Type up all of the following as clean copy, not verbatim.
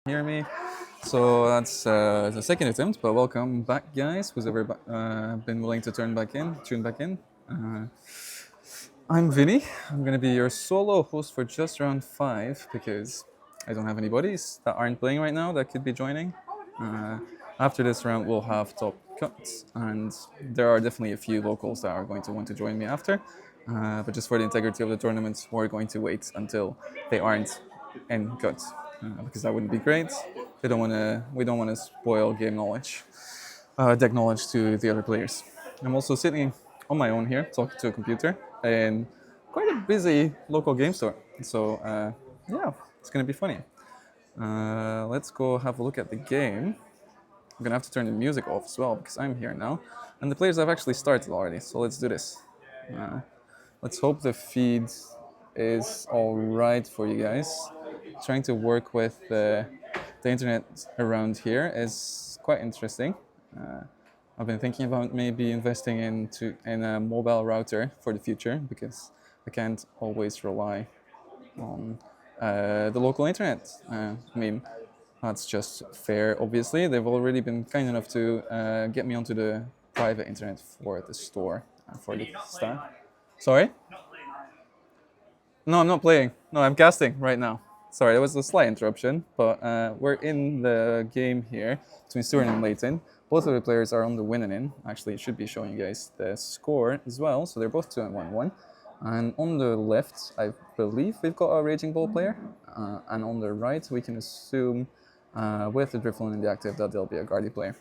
Hear me? So that's the second attempt, but welcome back, guys. Who's ever been willing to tune back in. Uh, I'm Vinny. I'm gonna be your solo host for just round 5 because I don't have any buddies that aren't playing right now that could be joining. Uh, After this round, we'll have top cuts, and there are definitely a few locals that are going to want to join me after. But just for the integrity of the tournament, we're going to wait until they aren't in cuts because that wouldn't be great. We don't want to. We don't want to spoil game knowledge, deck knowledge to the other players. I'm also sitting on my own here, talking to a computer, in quite a busy local game store. So yeah, it's gonna be funny. Let's go have a look at the game. I'm gonna have to turn the music off as well because I'm here now, and the players have actually started already. So let's do this. Uh, let's hope the feed is all right for you guys. Trying to work with the internet around here is quite interesting. Uh, I've been thinking about maybe investing in a mobile router for the future because I can't always rely on the local internet. I mean, that's just fair, obviously. They've already been kind enough to get me onto the private internet for the store and for the staff. Sorry? No, I'm not playing. No, I'm casting right now. Sorry, there was a slight interruption, but we're in the game here between Stuart and Leighton. Both of the players are on the winning end. Actually, it should be showing you guys the score as well. So they're both 2 and 1-1. And on the left, I believe we've got a Raging Bull player. And on the right, we can assume with the Drifloon in the active that there'll be a Guardy player.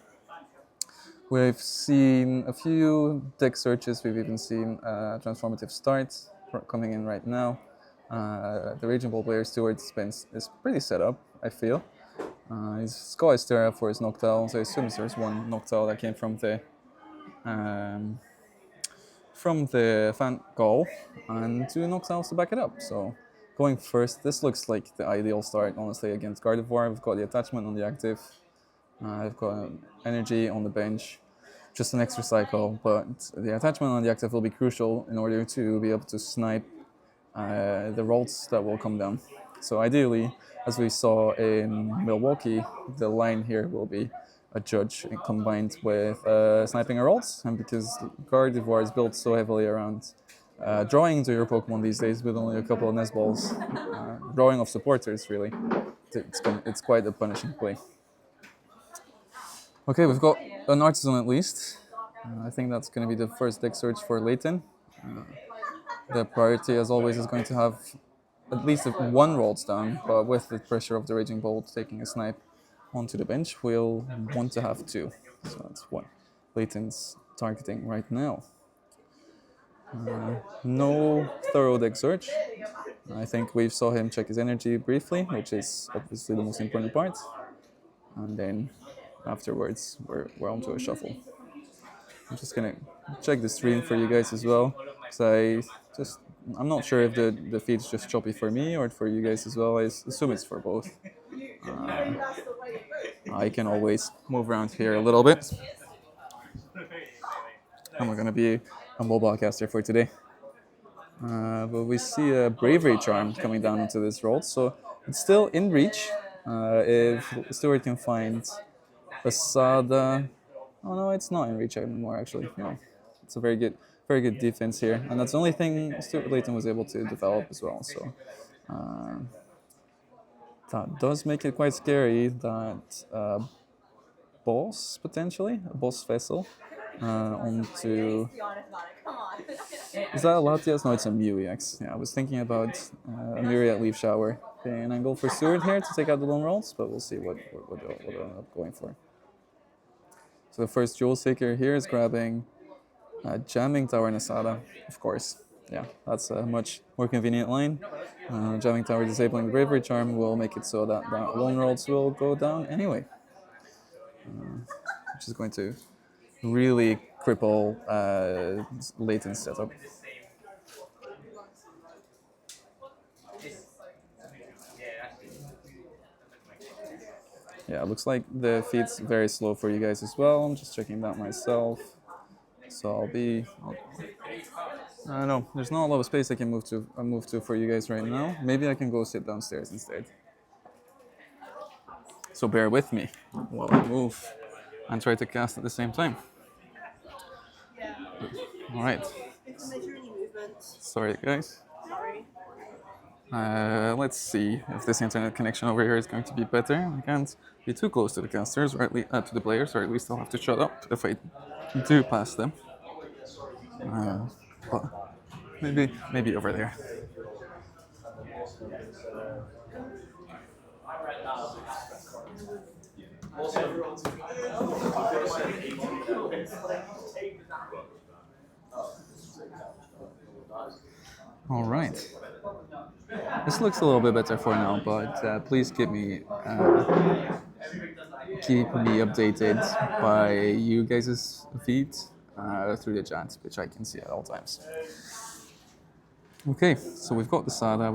We've seen a few deck searches. We've even seen transformative starts coming in right now. The Raging Bull player Stuart Spence is pretty set up, I feel. He's got his Terra for his Noctowl, so I assume there's one Noctowl that came from the fan goal, and 2 Noctowls to back it up. So going first, this looks like the ideal start, honestly, against Gardevoir. We've got the attachment on the active. I've got energy on the bench, just an extra cycle, but the attachment on the active will be crucial in order to be able to snipe the rolls that will come down. So ideally, as we saw in Milwaukee, the line here will be a judge combined with sniping a rolls, and because Gardevoir is built so heavily around drawing into your Pokemon these days with only a couple of nest balls, drawing of supporters really, it's quite a punishing play. Okay, we've got an artisan at least. I think that's going to be the first deck search for Leighton. The priority, as always, is going to have at least one rolls down, but with the pressure of the Raging Bolt taking a snipe onto the bench, we'll want to have 2. So that's what Leighton's targeting right now. No thorough deck search. I think we saw him check his energy briefly, which is obviously the most important part. And then afterwards, we're onto a shuffle. I'm just gonna check the stream for you guys as well, because I'm not sure if the feed's just choppy for me or for you guys as well. I assume it's for both. I can always move around here a little bit. I'm gonna be a mobile caster for today. But we see a Bravery Charm coming down into this roll, so it's still in reach. If Stuart can find a Sada. Oh no, it's not in reach anymore. Actually, yeah, it's a very good defense here, and that's the only thing Stuart Leighton was able to develop as well. So that does make it quite scary. That boss potentially a boss vessel onto. Is that a Latias? No, it's a Mew EX. Yeah, I was thinking about a Myriad Leaf Shower. An angle for Stuart here to take out the lone rolls, but we'll see what they'll end up going for. So the first Jewel Seeker here is grabbing Jamming Tower and Asada, of course. Yeah, that's a much more convenient line. Jamming Tower disabling the Bravery Charm will make it so that lone rolls will go down anyway. Which is going to really cripple Leighton's setup. Yeah, it looks like the feed's very slow for you guys as well. I'm just checking that myself. So I don't know. There's not a lot of space I can move to for you guys right now. Maybe I can go sit downstairs instead. So bear with me while I move and try to cast at the same time. All right. Sorry, guys. Let's see if this internet connection over here is going to be better. I can't be too close to the casters, or at least to the players, or at least I'll have to shut up if I do pass them. But maybe over there. All right. This looks a little bit better for now, but please keep me updated by you guys' feed through the chat, which I can see at all times. Okay, so we've got the Sada.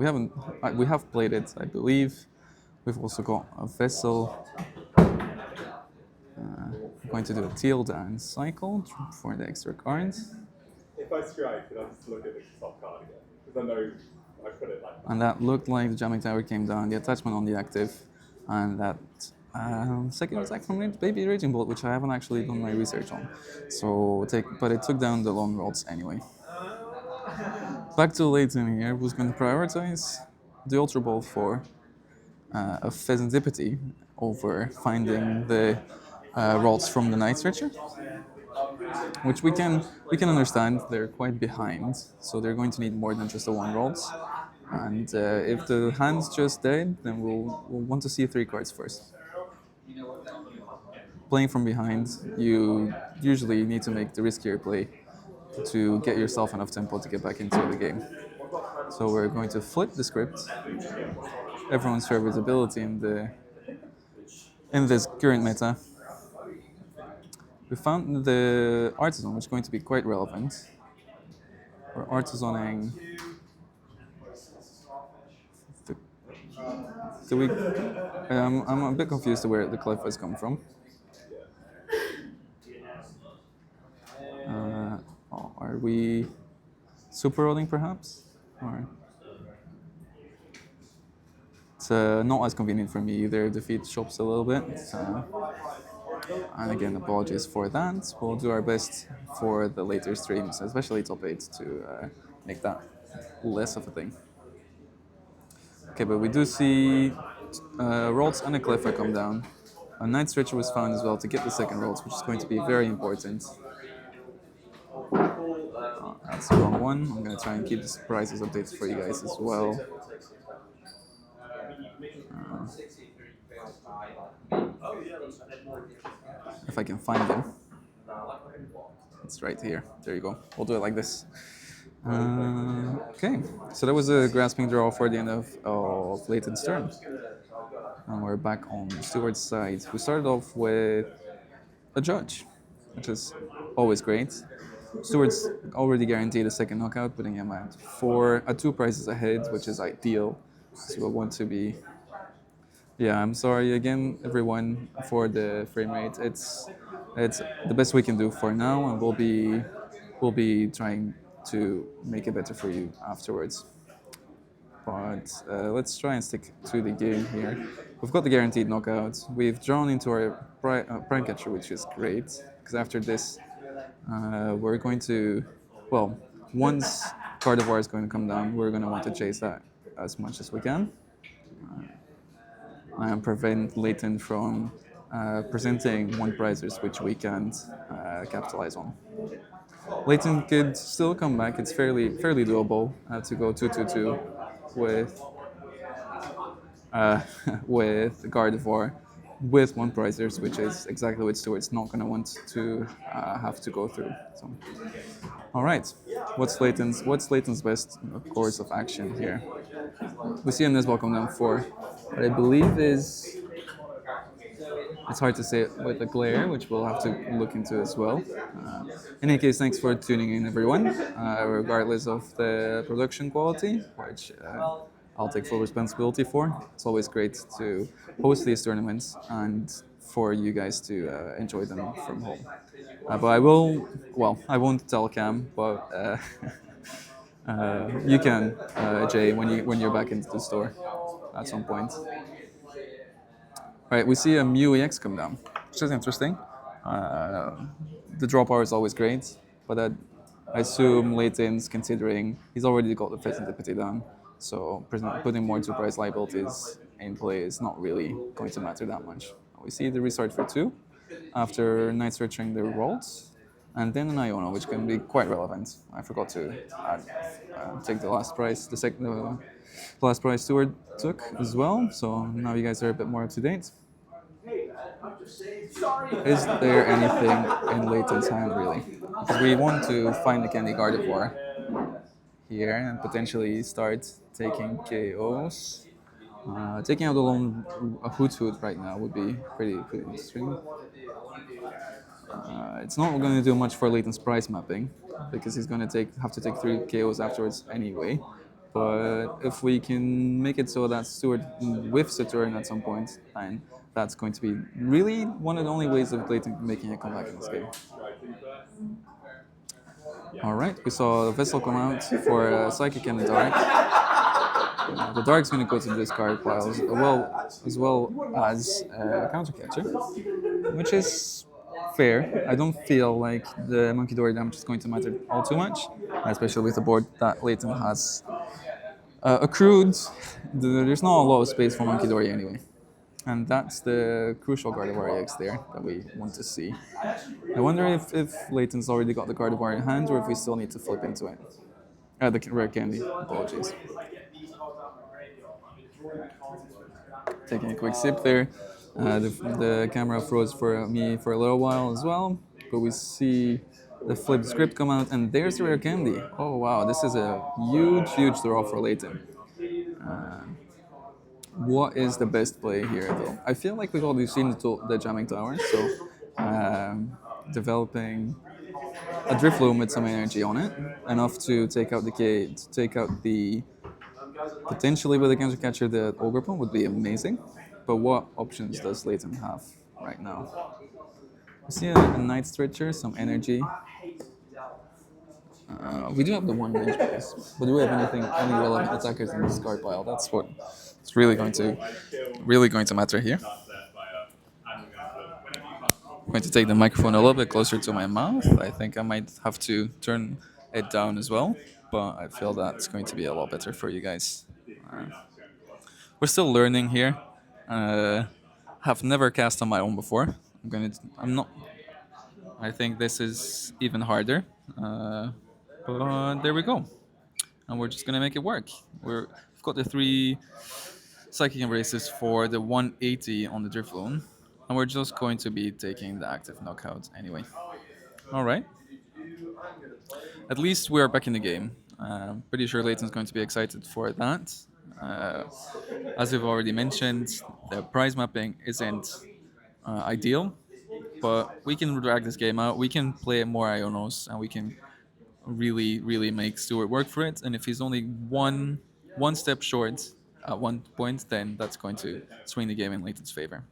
We have played it, I believe. We've also got a vessel. We're going to do a teal dance cycle for the extra cards. If I strike, can I just look at the top card again? Because I know I put it like that. And that looked like the jamming tower came down, the attachment on the active, and that second attack from Baby Raging Bolt, which I haven't actually done my research on. But it took down the long rods anyway. Back to Leighton here, who's going to prioritize the Ultra Ball for a Pheasantipity over finding the rods from the Night Stretcher, which we can understand. They're quite behind, so they're going to need more than just the one rods. And if the hand's just dead, then we'll want to see 3 cards first. Playing from behind, you usually need to make the riskier play to get yourself enough tempo to get back into the game. So we're going to flip the script. Everyone's serviceability in this current meta. We found the artisan, which is going to be quite relevant. We're artisaning. I'm a bit confused to where the cliff has come from. Are we super rolling perhaps? Or it's not as convenient for me either. Defeat shops a little bit. And again, apologies for that. We'll do our best for the later streams, especially top 8, to make that less of a thing. Okay, but we do see rolls and a cliffer come down. A Night Stretcher was found as well to get the second rolls, which is going to be very important. That's the wrong one. I'm going to try and keep the surprises updates for you guys as well. If I can find them. It's right here. There you go. We'll do it like this. Okay, so that was a grasping draw for the end of Leighton's turn. And we're back on Stewart's side. We started off with a judge, which is always great. Stewart's already guaranteed a second knockout, putting him at 2 prizes ahead, which is ideal. So we'll want to be. Yeah, I'm sorry again, everyone, for the frame rate. It's the best we can do for now, and we'll be trying to make it better for you afterwards. But let's try and stick to the game here. We've got the guaranteed knockout. We've drawn into our prime catcher, which is great, because after this, we're going to, well, once Carnivore is going to come down, we're going to want to chase that as much as we can. And prevent Leighton from presenting 1 prizes which we can't capitalize on. Leighton could still come back. It's fairly doable to go 2-2-2 with with Gardevoir with 1 prizers, which is exactly what Stewart's not going to want to have to go through. So, all right, what's Leighton's best course of action here? We see a Nisbal come down 4. What I believe is, it's hard to say it with a glare, which we'll have to look into as well. In any case, thanks for tuning in, everyone, regardless of the production quality, which I'll take full responsibility for. It's always great to host these tournaments and for you guys to enjoy them from home. But I won't tell Cam, but you can, Jay, when you're back into the store at some point. Right, we see a Mew EX come down, which is interesting. Uh, the draw power is always great, but I assume Leighton's considering he's already got the Pheasant Deputy down, so putting more two price liabilities in play is not really going to matter that much. We see the restart for 2 after Knight searching the rolls, and then an Iono, which can be quite relevant. I forgot to take the last price, the last price Stewart took as well, so now you guys are a bit more up to date. Is there anything in Leighton's hand really? Because we want to find the Candy Gardevoir here and potentially start taking KOs. Taking out alone a Hoot Hoot right now would be pretty interesting. It's not going to do much for Leighton's price mapping because he's going to have to take 3 KOs afterwards anyway. But if we can make it so that Stewart whiffs a turn at some point, then that's going to be really one of the only ways of Leighton making a comeback in this game. All right, we saw a Vessel come out for Psychic and the Dark. The Dark's going to go to the discard pile as well as Counter Catcher, which is fair. I don't feel like the Monkey Dory damage is going to matter all too much, especially with the board that Leighton has accrued. There's not a lot of space for Monkey Dory anyway. And that's the crucial Gardevoir EX there that we want to see. I wonder if Leighton's already got the Gardevoir in hand or if we still need to flip into it. The rare candy, apologies. Taking a quick sip there. The camera froze for me for a little while as well, but we see the flip script come out, and there's the rare candy. Oh wow, this is a huge draw for Leighton. What is the best play here, though? I feel like we've already seen the jamming tower, so developing a Drifloom with some energy on it, enough to take out the potentially with a counter catcher the Ogre would be amazing. But what options does Leighton have right now? We see a Night Stretcher, some energy. We do have the one range base, but do we have any relevant attackers in this card pile? That's what it's really going to matter here. I'm going to take the microphone a little bit closer to my mouth. I think I might have to turn it down as well, but I feel that's going to be a lot better for you guys. We're still learning here. Have never cast on my own before. I'm not. I think this is even harder. But there we go, and we're just gonna make it work. We've got the 3 psychic embraces for the 180 on the Drifloon, and we're just going to be taking the active knockout anyway. All right. At least we are back in the game. Pretty sure Leighton's going to be excited for that. Uh, as we've already mentioned, the prize mapping isn't ideal, but we can drag this game out. We can play more Ionos, and we can really make Stewart work for it. And if he's only one step short at one point, then that's going to swing the game in Leighton's favor.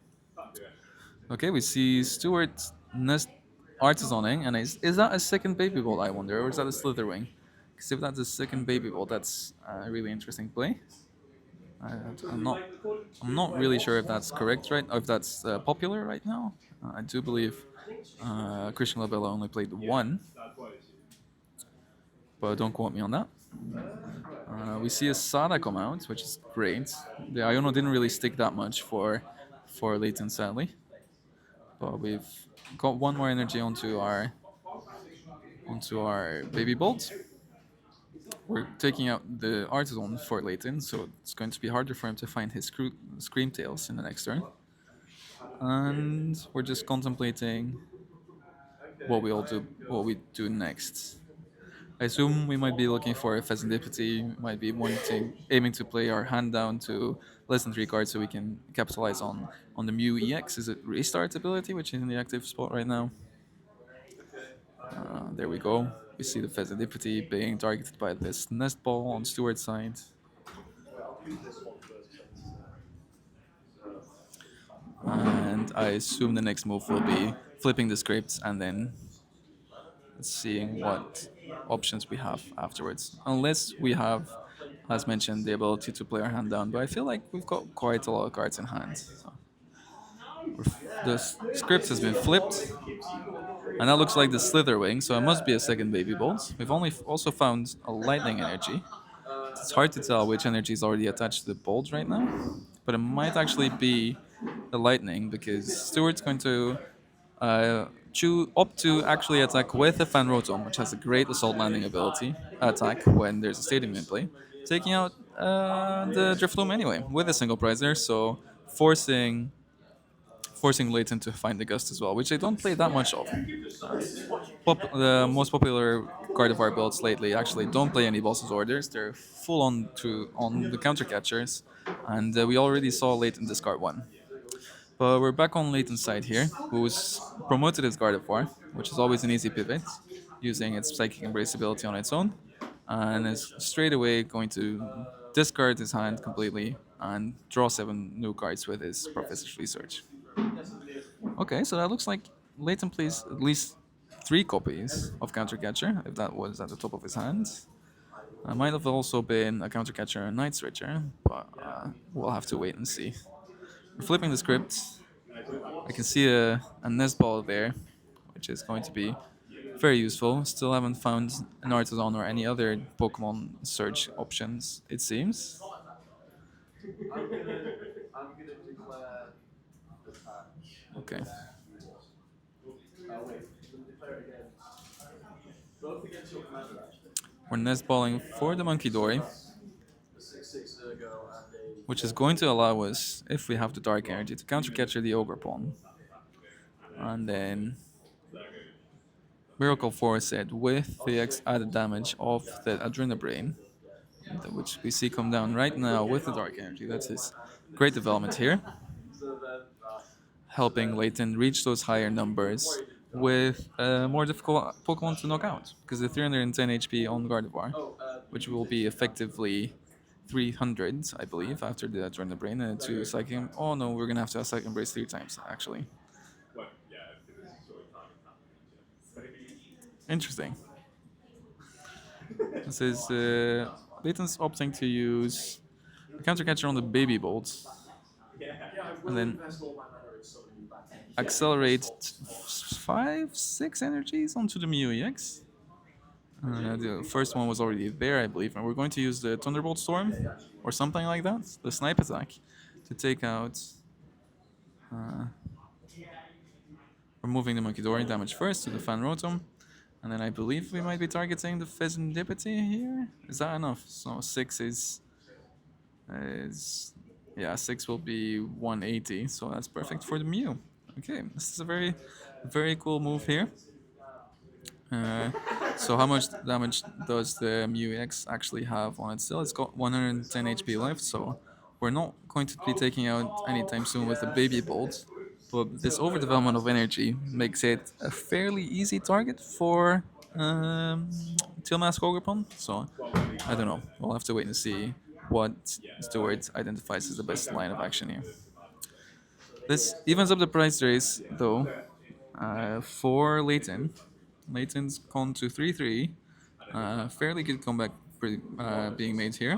Okay, we see Stewart nest artisaning, and is that a second baby ball? I wonder, or is that a Slitherwing? Because if that's a second baby ball, that's a really interesting play. I, I'm not I'm not really sure if that's correct, right? Or if that's popular right now. I do believe Christian Labella only played 1, but don't quote me on that. We see a Sada come out, which is great. The Iono didn't really stick that much for Leighton, sadly. But we've got one more energy onto our Baby Bolt. We're taking out the Artisan for Leighton, so it's going to be harder for him to find his Scream Tails in the next turn. And we're just contemplating what we do next. I assume we might be looking for a Pheasant Deputy, might be aiming to play our hand down to less than 3 cards so we can capitalize on the Mew EX. Is it Restart ability, which is in the active spot right now? There we go. We see the Pheasant Deputy being targeted by this Nest Ball on Stewart's side. And I assume the next move will be flipping the scripts and then seeing what options we have afterwards. Unless we have, as mentioned, the ability to play our hand down. But I feel like we've got quite a lot of cards in hand. So. Script has been flipped, and that looks like the Slitherwing, so it must be a second Baby Bolt. We've only also found a Lightning energy. It's hard to tell which energy is already attached to the Bolt right now, but it might actually be the Lightning because Stuart's going to opt to actually attack with a Fan Rotom, which has a great assault landing ability attack when there's a stadium in play, taking out the Drifloom anyway with a single prize there, so forcing Layton to find the Gust as well, which I don't play that much of. The most popular Gardevoir builds lately actually don't play any Boss's Orders. They're full on the counter catchers, and we already saw Layton discard one. But we're back on Layton's side here, who's promoted his Gardevoir, which is always an easy pivot, using its Psychic Embrace ability on its own, and is straight away going to discard his hand completely and draw 7 new cards with his Professor's Research. Okay, so that looks like Layton plays at least 3 copies of Counter Catcher, if that was at the top of his hand. Might have also been a Counter Catcher and Night Switcher, but we'll have to wait and see. We're flipping the script. I can see a Nest Ball there, which is going to be very useful. Still haven't found an Artisan or any other Pokemon search options, it seems. Okay. We're nest balling for the Monkey Dory, which is going to allow us, if we have the Dark Energy, to counter capture the Ogre Pawn. And then Miracle Force it with the added damage of the Adrenabrain, which we see come down right now with the Dark Energy. That's his great development here, helping Layton reach those higher numbers with more difficult Pokemon to knock out, because the 310 HP on Gardevoir, which will be effectively 300, I believe, after the Adrenabrain and to Psychic. Oh no, we're gonna have to Psychic Embrace 3 times actually. Interesting. This is Layton's opting to use a counter catcher on the Baby Bolt, and then accelerate 5, 6 energies onto the Mew EX. The first one was already there, I believe, and we're going to use the Thunderbolt Storm or something like that, the snipe attack, to take out. We're moving the Monkey Dory damage first to the Fan Rotom, and then I believe we might be targeting the Pheasantipity here. Is that enough? So 6 is yeah, 6 will be 180, so that's perfect for the Mew. Okay, this is a very cool move here. So how much damage does the Mew X actually have on it still? It's got 110 HP left, so we're not going to be taking out anytime soon with the Baby Bolt. But this overdevelopment of energy makes it a fairly easy target for Tilmask Ogre. So I don't know. We'll have to wait and see what Stewart identifies as the best line of action here. This evens up the price race, though, for Layton. Layton's gone to 3-3. Fairly good comeback being made here.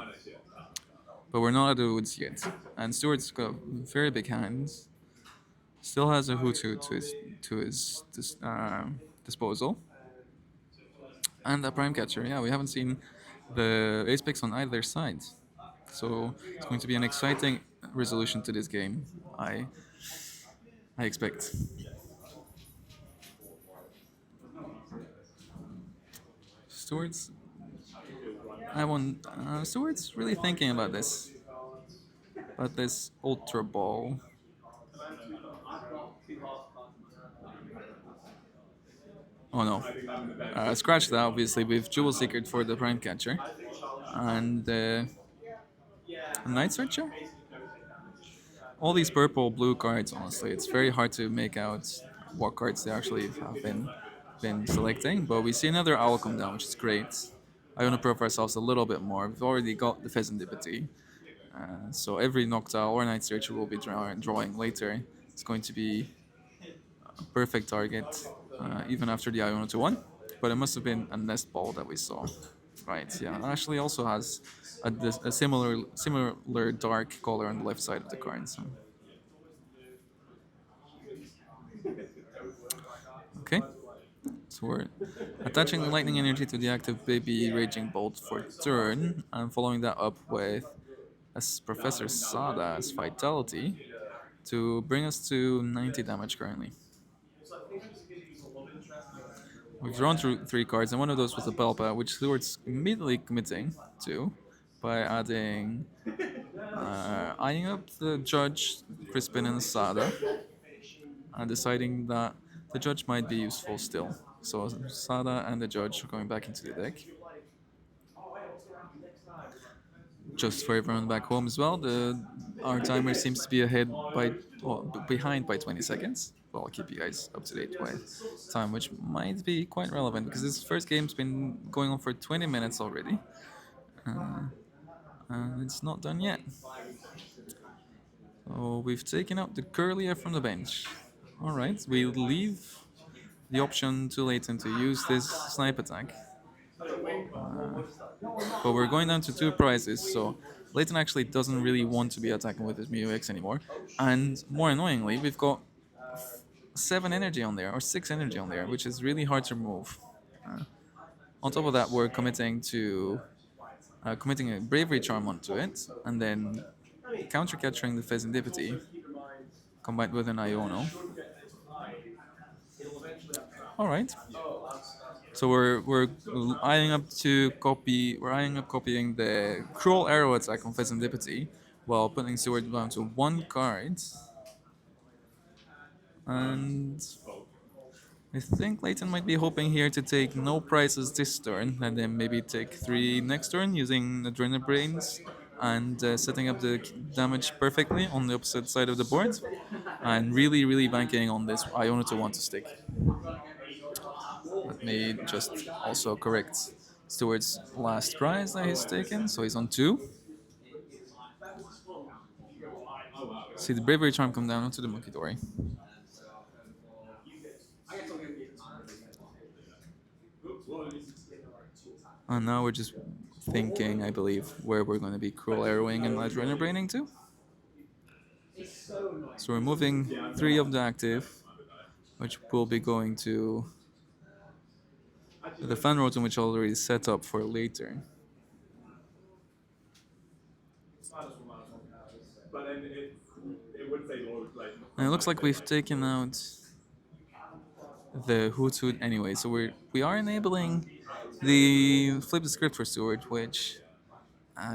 But we're not at the woods yet. And Stewart's got very big hands. Still has a Hutu to his disposal. And a Prime Catcher. Yeah, we haven't seen the ace picks on either side. So it's going to be an exciting resolution to this game, I expect. Stewart's Stewart's really thinking about this Ultra Ball. Oh no. Scratch that, obviously, with Jewel Secret for the Prime Catcher. And Night Searcher? All these purple blue cards, honestly, it's very hard to make out what cards they actually have been selecting. But we see another Owl come down, which is great. I want to prove ourselves a little bit more. We've already got the Pheasantipity. So every Noctowl or Night Searcher will be drawing later. It's going to be a perfect target, even after the Iono to 1. But it must have been a Nest Ball that we saw. Right, yeah. It actually also has a similar dark color on the left side of the card. So. Okay. So we're attaching the lightning energy to the active baby raging bolt for turn, and following that up with as Professor Sada's vitality to bring us to 90 damage currently. We've drawn through 3 cards, and one of those was a Pelpa, which Stewart's immediately committing to by adding eyeing up the judge, Crispin, and Sada, and deciding that the judge might be useful still. So Sada and the judge are going back into the deck. Just for everyone back home as well, the our timer seems to be ahead by behind by 20 seconds. Well, I'll keep you guys up to date with time, which might be quite relevant because this first game's been going on for 20 minutes already, and it's not done yet. So we've taken out the Curlier from the bench. All right, we leave the option to Leighton to use this snipe attack. But we're going down to 2 prizes, so Leighton actually doesn't really want to be attacking with his Mew X anymore. And more annoyingly, we've got 7 energy on there, or 6 energy on there, which is really hard to remove. On top of that, we're committing a Bravery Charm onto it, and then counter capturing the Fezandipity combined with an Iono. All right. So we're eyeing up to copy. We're eyeing up copying the Cruel Arrow attack on Fezandipity while putting Seward down to 1 card. And I think Leighton might be hoping here to take no prizes this turn and then maybe take 3 next turn using Adrenal Brains and setting up the damage perfectly on the opposite side of the board. And really, really banking on this Iono to want to stick. Let me just also correct Stewart's last prize that he's taken, so he's on 2. See the Bravery Charm come down onto the Monkey Dory. And now we're just thinking, I believe, where we're going to be Cruel Arrowing and Adrenal Braining to. So we're moving 3 of the active, which will be going to the fan rotom, which already set up for later. And it looks like we've taken out the Hoot Hoot anyway, so we are enabling the flip the script for Stewart, which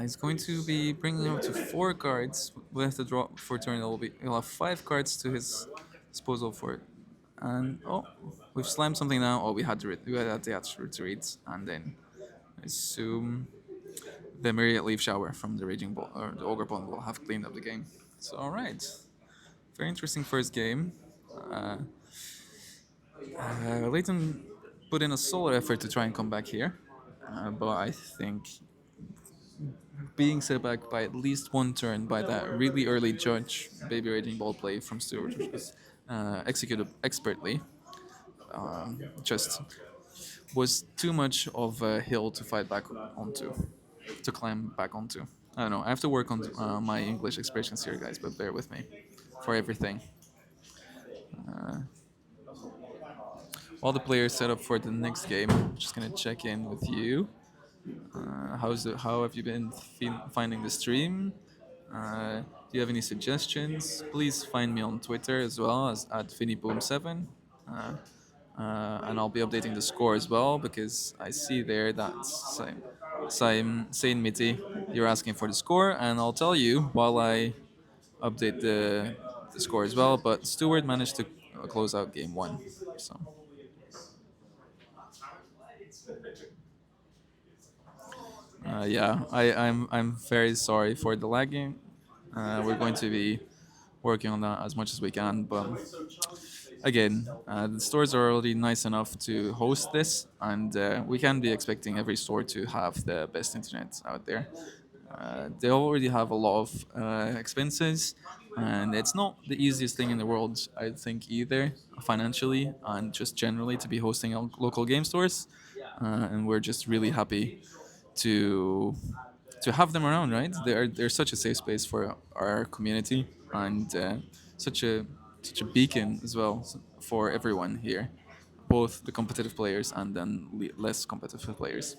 is going to be bringing him to 4 cards with the draw for turn. He'll have 5 cards to his disposal for it. And oh, we've slammed something now. Oh, we had to retreat, and then I assume the Myriad Leaf Shower from the Raging Ball or the Ogre Pond will have cleaned up the game. So all right, very interesting first game. Uh, Leighton put in a solid effort to try and come back here, but I think being set back by at least 1 turn by that really early judge baby raging ball play from Stewart, which was executed expertly, just was too much of a hill to fight back onto, to climb back onto. I don't know. I have to work on my English expressions here, guys, but bear with me for everything. While the players set up for the next game, I'm just gonna check in with you. How have you been finding the stream? Do you have any suggestions? Please find me on Twitter as well as at FinnyBoom7. And I'll be updating the score as well because I see there that Sain Miti, you're asking for the score, and I'll tell you while I update the score as well. But Stewart managed to close out game 1. So. Yeah, I'm very sorry for the lagging. We're going to be working on that as much as we can, but again, the stores are already nice enough to host this, and we can be expecting every store to have the best internet out there. They already have a lot of expenses, and it's not the easiest thing in the world, I think, either financially and just generally to be hosting local game stores. And we're just really happy to have them around, right? They're such a safe space for our community and such a beacon as well for everyone here. both the competitive players and then less competitive players.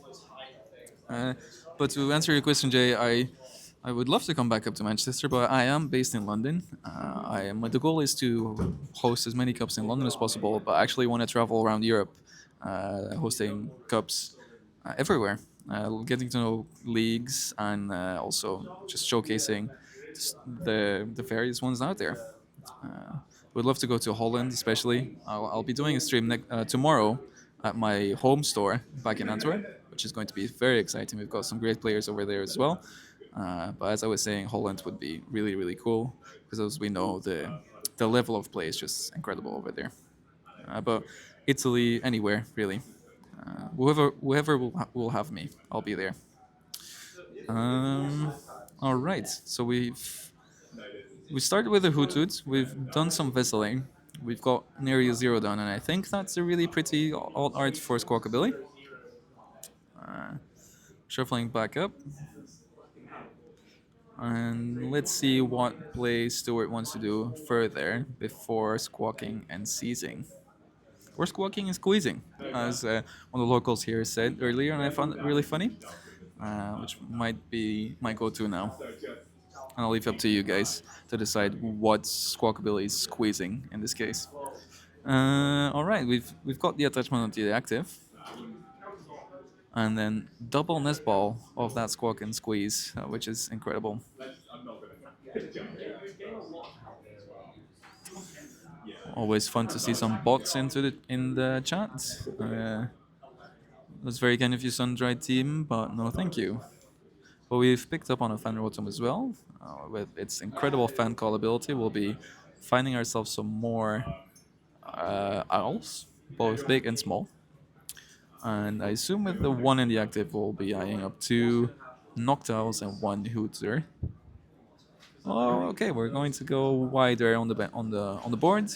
Uh, but to answer your question, Jay, I would love to come back up to Manchester, but I am based in London. The goal is to host as many cups in London as possible, but I actually want to travel around Europe, hosting cups everywhere, getting to know leagues and also just showcasing the various ones out there. Uh, would love to go to Holland, especially. I'll be doing a stream tomorrow at my home store back in Antwerp, which is going to be very exciting. We've got some great players over there as well. But as I was saying, Holland would be really, really cool because, as we know, the level of play is just incredible over there. But Italy, anywhere really. Whoever will have me, I'll be there. Um, all right. So we started with the Hutut. We've done some vesseling. We've got an area zero done, and I think that's a really pretty alt art for Squawkabilly. Shuffling back up. And let's see what play Stuart wants to do further before squawking and seizing. Or squawking and squeezing, as one of the locals here said earlier, and I found it really funny, which might be my go-to now. And I'll leave it up to you guys to decide what squawkabilly is squeezing in this case. All right, we've got the attachment onto the active, and then double nest ball of that squawk and squeeze, which is incredible. Always fun to see some bots in the chat. That's very kind of you, Sundry team, but no, thank you. But we've picked up on a fan rotom as well. With its incredible fan call ability, we'll be finding ourselves some more owls, both big and small. And I assume with the one in the active, we'll be eyeing up two Noctiles and one Hooter. Oh, okay, we're going to go wider on the board,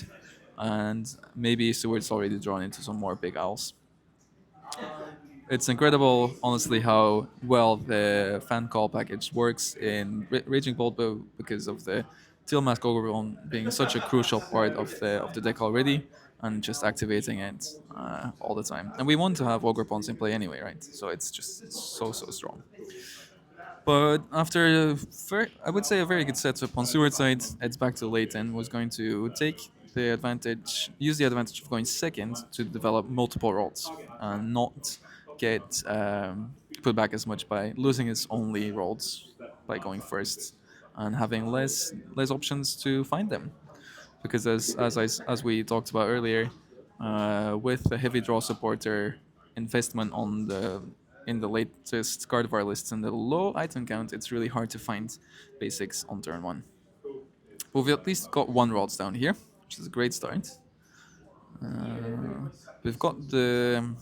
and maybe Seward's already drawn into some more big owls. It's incredible, honestly, how well the fan call package works in Raging Bolt because of the Teal Mask Oberon being such a crucial part of the deck already, and just activating it all the time. And we want to have Ogre Pawns in play anyway, right? So it's just so strong. But after, I would say, a very good setup on Seward's side, it's back to Leighton, was going to use the advantage of going second to develop multiple rolls, and not get put back as much by losing his only rolls by going first, and having less options to find them. Because as we talked about earlier, with the heavy draw supporter investment in the latest card of our lists and the low item count, it's really hard to find basics on turn one. But we've at least got one Rods down here, which is a great start. We've got the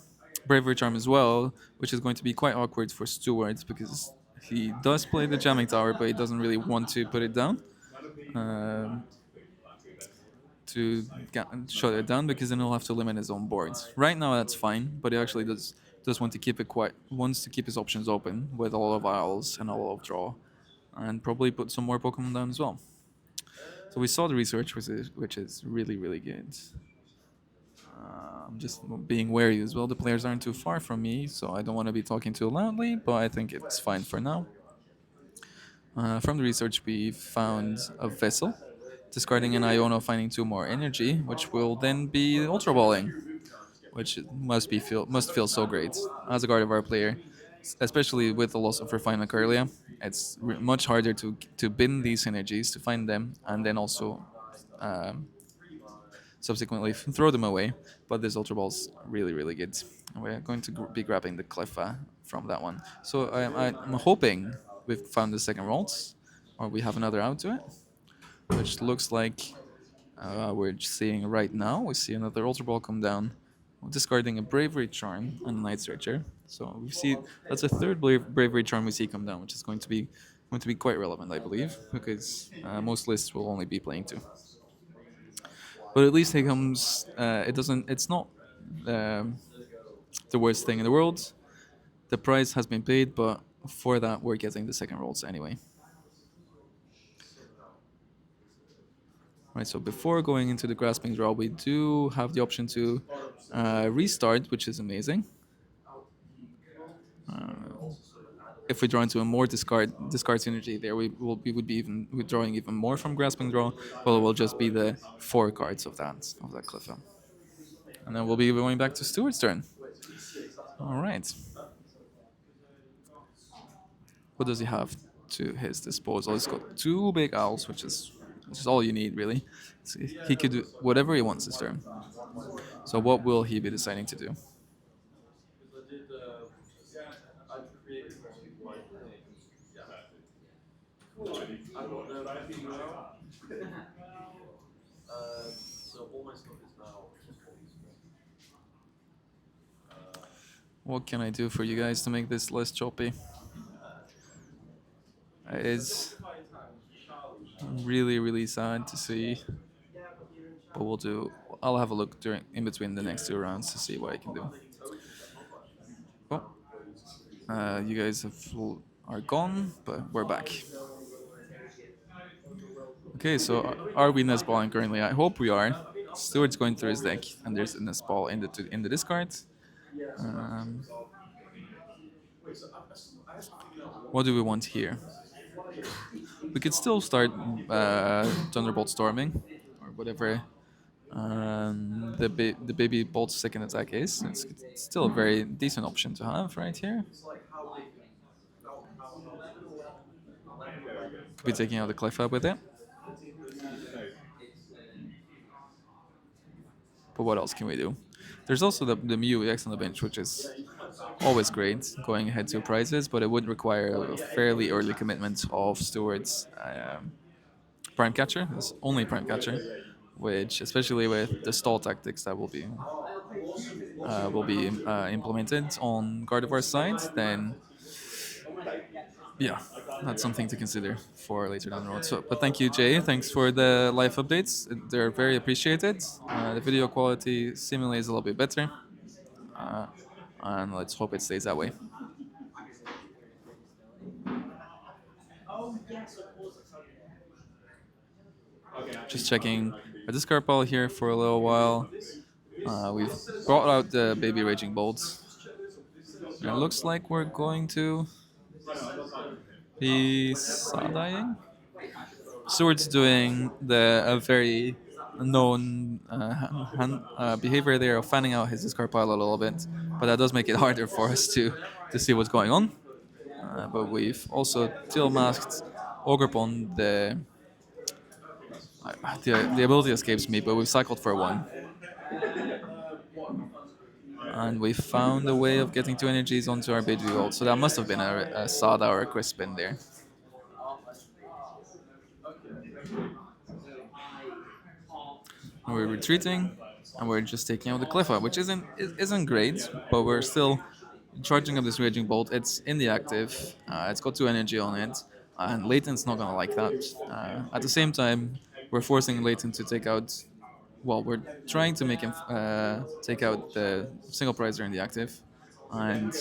Bravery Charm as well, which is going to be quite awkward for Stuart because he does play the Jamming Tower, but he doesn't really want to put it down. To shut it down because then he'll have to limit his own boards. Right now that's fine, but he actually does want to keep it quite wants to keep his options open with all of owls and all of draw, and probably put some more Pokemon down as well. So we saw the research, which is really good. I'm just being wary as well. The players aren't too far from me, so I don't want to be talking too loudly, but I think it's fine for now. From the research, we found a vessel, discarding an Iono, finding two more energy, which will then be Ultra Balling, which must feel so great as a Gardevoir player, especially with the loss of Refinement Kirlia. It's much harder to bin these energies, to find them, and then also um, subsequently throw them away. But this Ultra Ball's really good. We're going to be grabbing the Cleffa from that one. So I'm hoping we've found the second rolls, or we have another out to it, which looks like we're seeing right now. We see another Ultra Ball come down, discarding a Bravery Charm and a Night Searcher. So we see that's a third Bravery Charm we see come down, which is going to be quite relevant, I believe, because most lists will only be playing two. But at least it comes. It doesn't. It's not the worst thing in the world. The price has been paid, but for that we're getting the second rolls anyway. Right, so before going into the grasping draw, we do have the option to restart, which is amazing. If we draw into a more discard synergy, there we would be even withdrawing even more from grasping draw. Well, it will just be the 4 cards of that cliff. And then we'll be going back to Stuart's turn. All right. What does he have to his disposal? He's got 2 big owls, which is all you need really. So he could do whatever he wants this turn. So what will he be deciding to do? What can I do for you guys to make this less choppy? It's really, really sad to see. But we'll do. I'll have a look during in between the next 2 rounds to see what I can do. Well, you guys are gone, but we're back. Okay, so are we Nesballing currently? I hope we are. Stuart's going through his deck, and there's a Nesball in the discard. Um, what do we want here? We could still start Thunderbolt Storming, or whatever the baby bolt's second attack is. It's still a very decent option to have right here. Could be taking out the Cliff Up with it. But what else can we do? There's also the Mew EX on the bench, which is always great, going ahead to prizes, but it would require a fairly early commitment of Stewart's Prime Catcher, his only Prime Catcher, which, especially with the stall tactics that will be implemented on Gardevoir's side, then yeah, that's something to consider for later down the road. So, but thank you, Jay. Thanks for the live updates. They're very appreciated. The video quality seemingly is a little bit better, and let's hope it stays that way. Just checking a discard pile here for a little while. We've brought out the baby raging bolts. And it looks like we're going to be dying. Seward's doing a very known behavior there of fanning out his discard pile a little bit, but that does make it harder for us to see what's going on. But we've also tail masked Ogrepon. The ability escapes me, but we've cycled for 1. And we found a way of getting 2 energies onto our baby gold. So that must have been a Sada or a Crispin there. And we're retreating, and we're just taking out the Cliffa, which isn't great, but we're still charging up this Raging Bolt. It's in the active, it's got 2 energy on it, and Leighton's not gonna like that. At the same time, we're forcing Leighton to take out. Well, we're trying to make him take out the single prizer in the active, and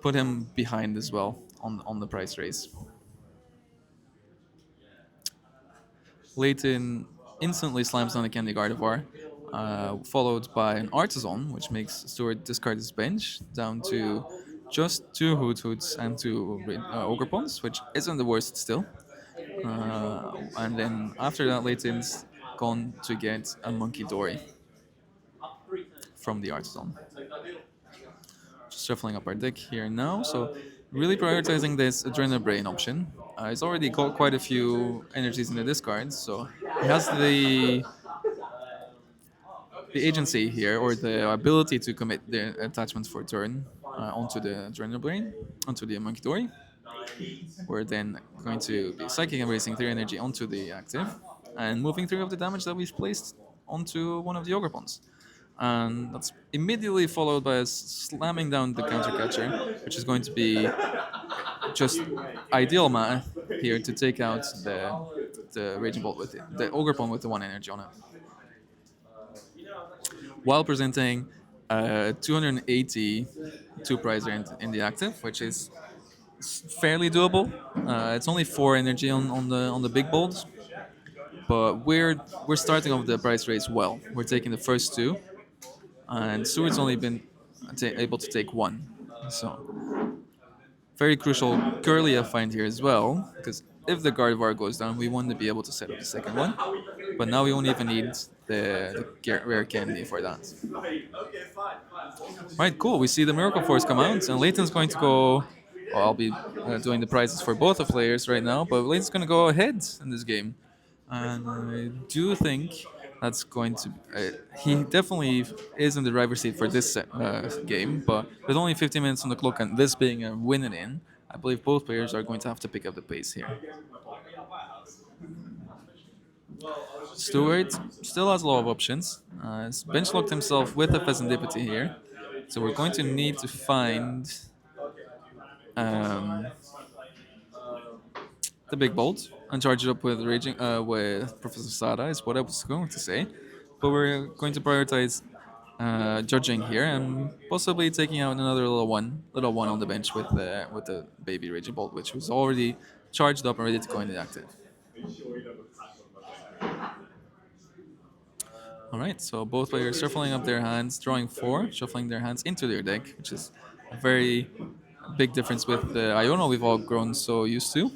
put him behind as well on the price race. Leighton instantly slams down the Candy Gardevoir, followed by an Artisan, which makes Stuart discard his bench down to just 2 Hoot Hoots and 2 Ogrepons, which isn't the worst still. And then after that, Leighton's gone to get a Monkey Dory from the Artisan. Just shuffling up our deck here now, so really prioritizing this Adrenal Brain option. He's already got quite a few energies in the discards, so he has the agency here, or the ability to commit the attachments for turn onto the Adrenal Brain, onto the Monkey Dory. We're then going to be Psychic and racing 3 energy onto the active, and moving 3 of the damage that we've placed onto one of the Ogrepons. And that's immediately followed by us slamming down the counter catcher, which is going to be just ideal math here to take out the Raging Bolt with it, the Ogrepon with the 1 energy on it, while presenting 280 2-prizer in the active, which is fairly doable. It's only 4 energy on the big bolts, but we're starting off the price race well. We're taking the first 2. and Stewart's only been able to take one. So very crucial Curlia find here as well, because if the Gardevoir goes down, we want to be able to set up the second one. But now we only even need the rare candy for that. Right, cool. We see the Miracle Force come out, and Leighton's going to go. Well, I'll be doing the prizes for both the players right now, but Leighton's going to go ahead in this game. And I do think that's going to. He definitely is in the driver's seat for this game, but with only 15 minutes on the clock and this being a win and in, I believe both players are going to have to pick up the pace here. Stewart still has a lot of options. He's bench locked himself with a Pheasantipity here. So we're going to need to find um, the big bolt and charge it up with raging with Professor Sada is what I was going to say. But we're going to prioritize judging here and possibly taking out another little one on the bench with the baby raging bolt, which was already charged up and ready to go into active. All right, so both players shuffling up their hands, drawing four, shuffling their hands into their deck, which is a very big difference with the Iono we've all grown so used to.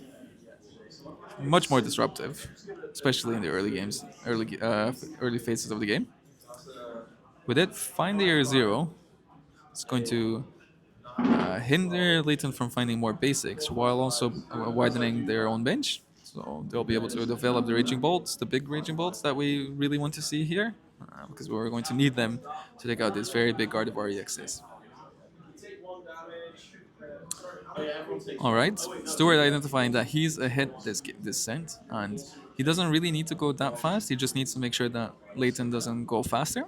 Much more disruptive, especially in the early games, early phases of the game. With it, find the air zero. It's going to hinder Leighton from finding more basics while also widening their own bench. So they'll be able to develop the raging bolts, the big raging bolts that we really want to see here, because we're going to need them to take out this very big Gardevoir EXs. All right, Stewart identifying that he's ahead this scent, and he doesn't really need to go that fast. He just needs to make sure that Leighton doesn't go faster.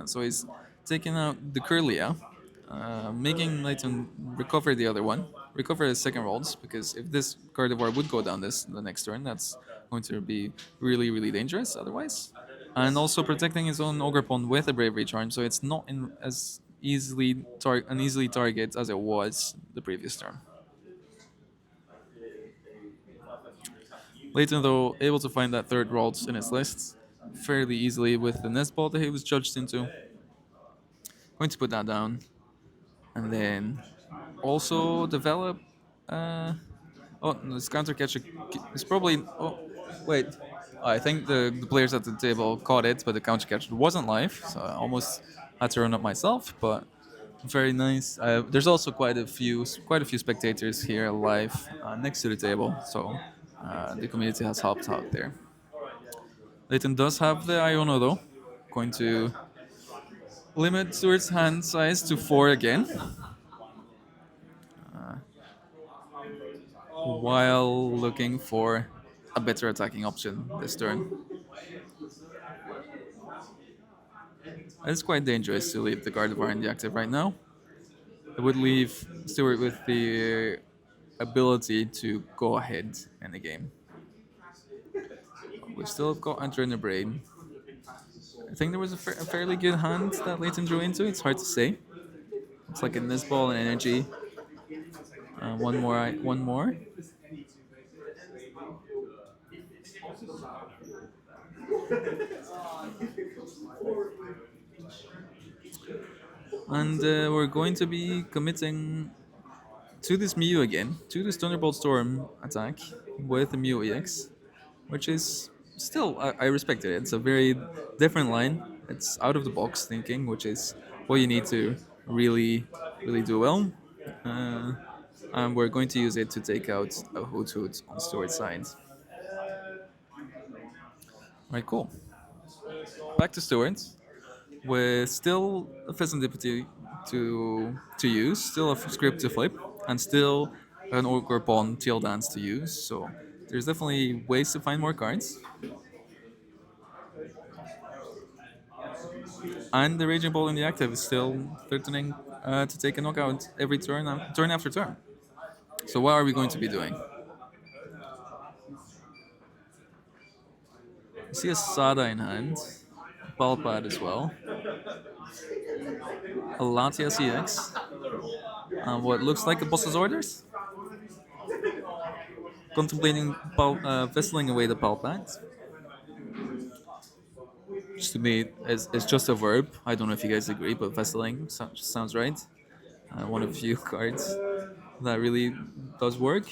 So he's taking out the Curlia, making Leighton recover the other one, recover his second rolls, because if this Gardevoir would go down the next turn, that's going to be really dangerous otherwise. And also protecting his own Ogre Pond with a Bravery Charm, so it's not in as an easily target as it was the previous turn. Leighton, though, able to find that third Ralts in his list fairly easily with the nest ball that he was judged into. Going to put that down. And then also develop. Oh, this counter catcher is probably. Oh, wait. I think the players at the table caught it, but the counter catcher wasn't live, so I almost had to run up myself. But very nice. There's also quite a few spectators here live next to the table, so the community has helped out there. Leighton does have the Iono though, going to limit Stewart's hand size to 4 again, while looking for a better attacking option this turn. It's quite dangerous to leave the Gardevoir in the active right now. It would leave Stewart with the ability to go ahead in the game. We still have got Enter in the Brain. I think there was a fairly good hand that Leighton drew into. It's hard to say. Looks like a Nest Ball and Energy. One more. One more. And we're going to be committing to this Mew again, to this Thunderbolt Storm attack with the Mew EX, which is still, I respect it. It's a very different line. It's out of the box thinking, which is what you need to really do well. And we're going to use it to take out a Hoot Hoot on Stewart's side. Right, cool. Back to Stewart, with still a Pheasantipity to use, still a script to flip, and still an Ogre Pawn Tail Dance to use. So there's definitely ways to find more cards. And the Raging Ball in the active is still threatening to take a knockout every turn after turn. So what are we going to be doing? I see a Sada in hand, Balpad as well, a Latia CX, what looks like a boss's orders, contemplating vesseling away the Balpad. which to me is just a verb. I don't know if you guys agree, but Vaseline sounds right. One of the few cards that really does work,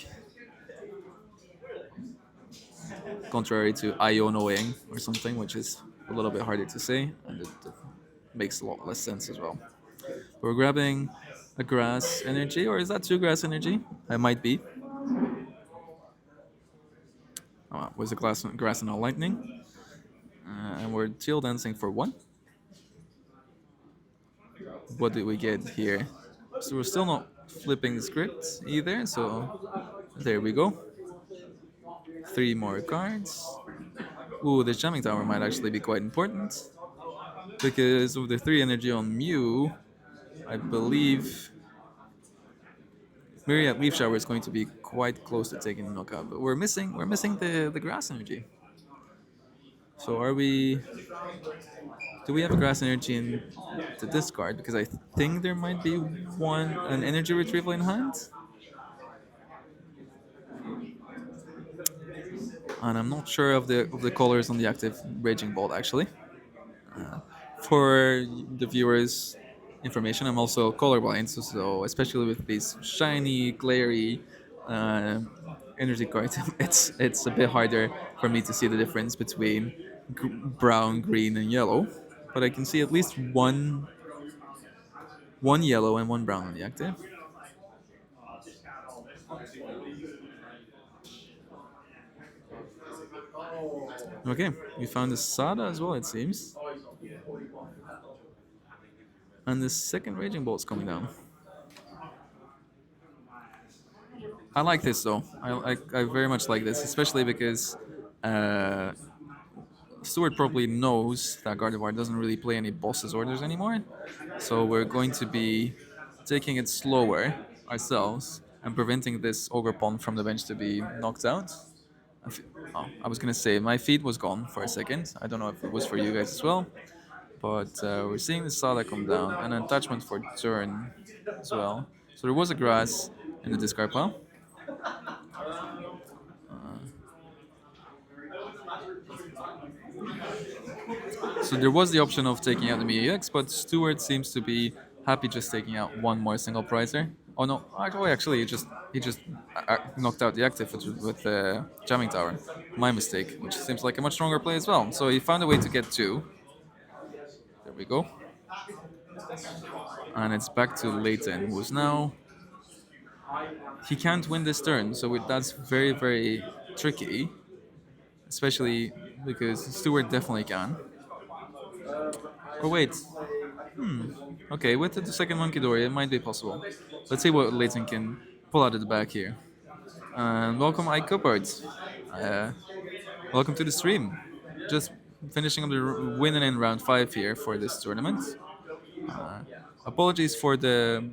contrary to Ionoing or something, which is a little bit harder to say, and it makes a lot less sense as well. We're grabbing a grass energy, or is that two grass energy? It might be. Was a grass and a lightning, and we're tail dancing for one. What did we get here? So we're still not flipping the script either. So there we go. Three more cards. Ooh, the jamming tower might actually be quite important because of the three energy on Mew. I believe Myriad Leaf Shower is going to be quite close to taking the knockout, but we're missing the grass energy. So are we? Do we have a grass energy in the discard? Because I think there might be an energy retrieval in hand, and I'm not sure of the colors on the active Raging Bolt actually. For the viewers' information, I'm also colorblind, so especially with these shiny, glary uh, energy cards, it's a bit harder for me to see the difference between brown, green, and yellow. But I can see at least one yellow and one brown on the active. Okay, we found the Sada as well, it seems. And the second Raging Bolt's coming down. I like this though. I very much like this, especially because uh, Stewart probably knows that Gardevoir doesn't really play any boss's orders anymore. So we're going to be taking it slower ourselves and preventing this Ogerpon from the bench to be knocked out. I was gonna say my feed was gone for a second. I don't know if it was for you guys as well, but we're seeing the Sada come down and an attachment for turn as well. So there was a grass in the discard pile. So there was the option of taking out the MEX, but Stewart seems to be happy just taking out one more single prizer. Oh no, actually, he just knocked out the active with the jamming tower. My mistake, which seems like a much stronger play as well. So he found a way to get two. There we go. And it's back to Leighton, who's now he can't win this turn, so that's very very tricky, especially because Stewart definitely can. Oh wait, okay, with the second Monkey Dory, it might be possible. Let's see what Leighton can pull out of the back here. And welcome, Ike Coppard. Uh, welcome to the stream. Just finishing up the winning in round 5 here for this tournament. Uh, Apologies for the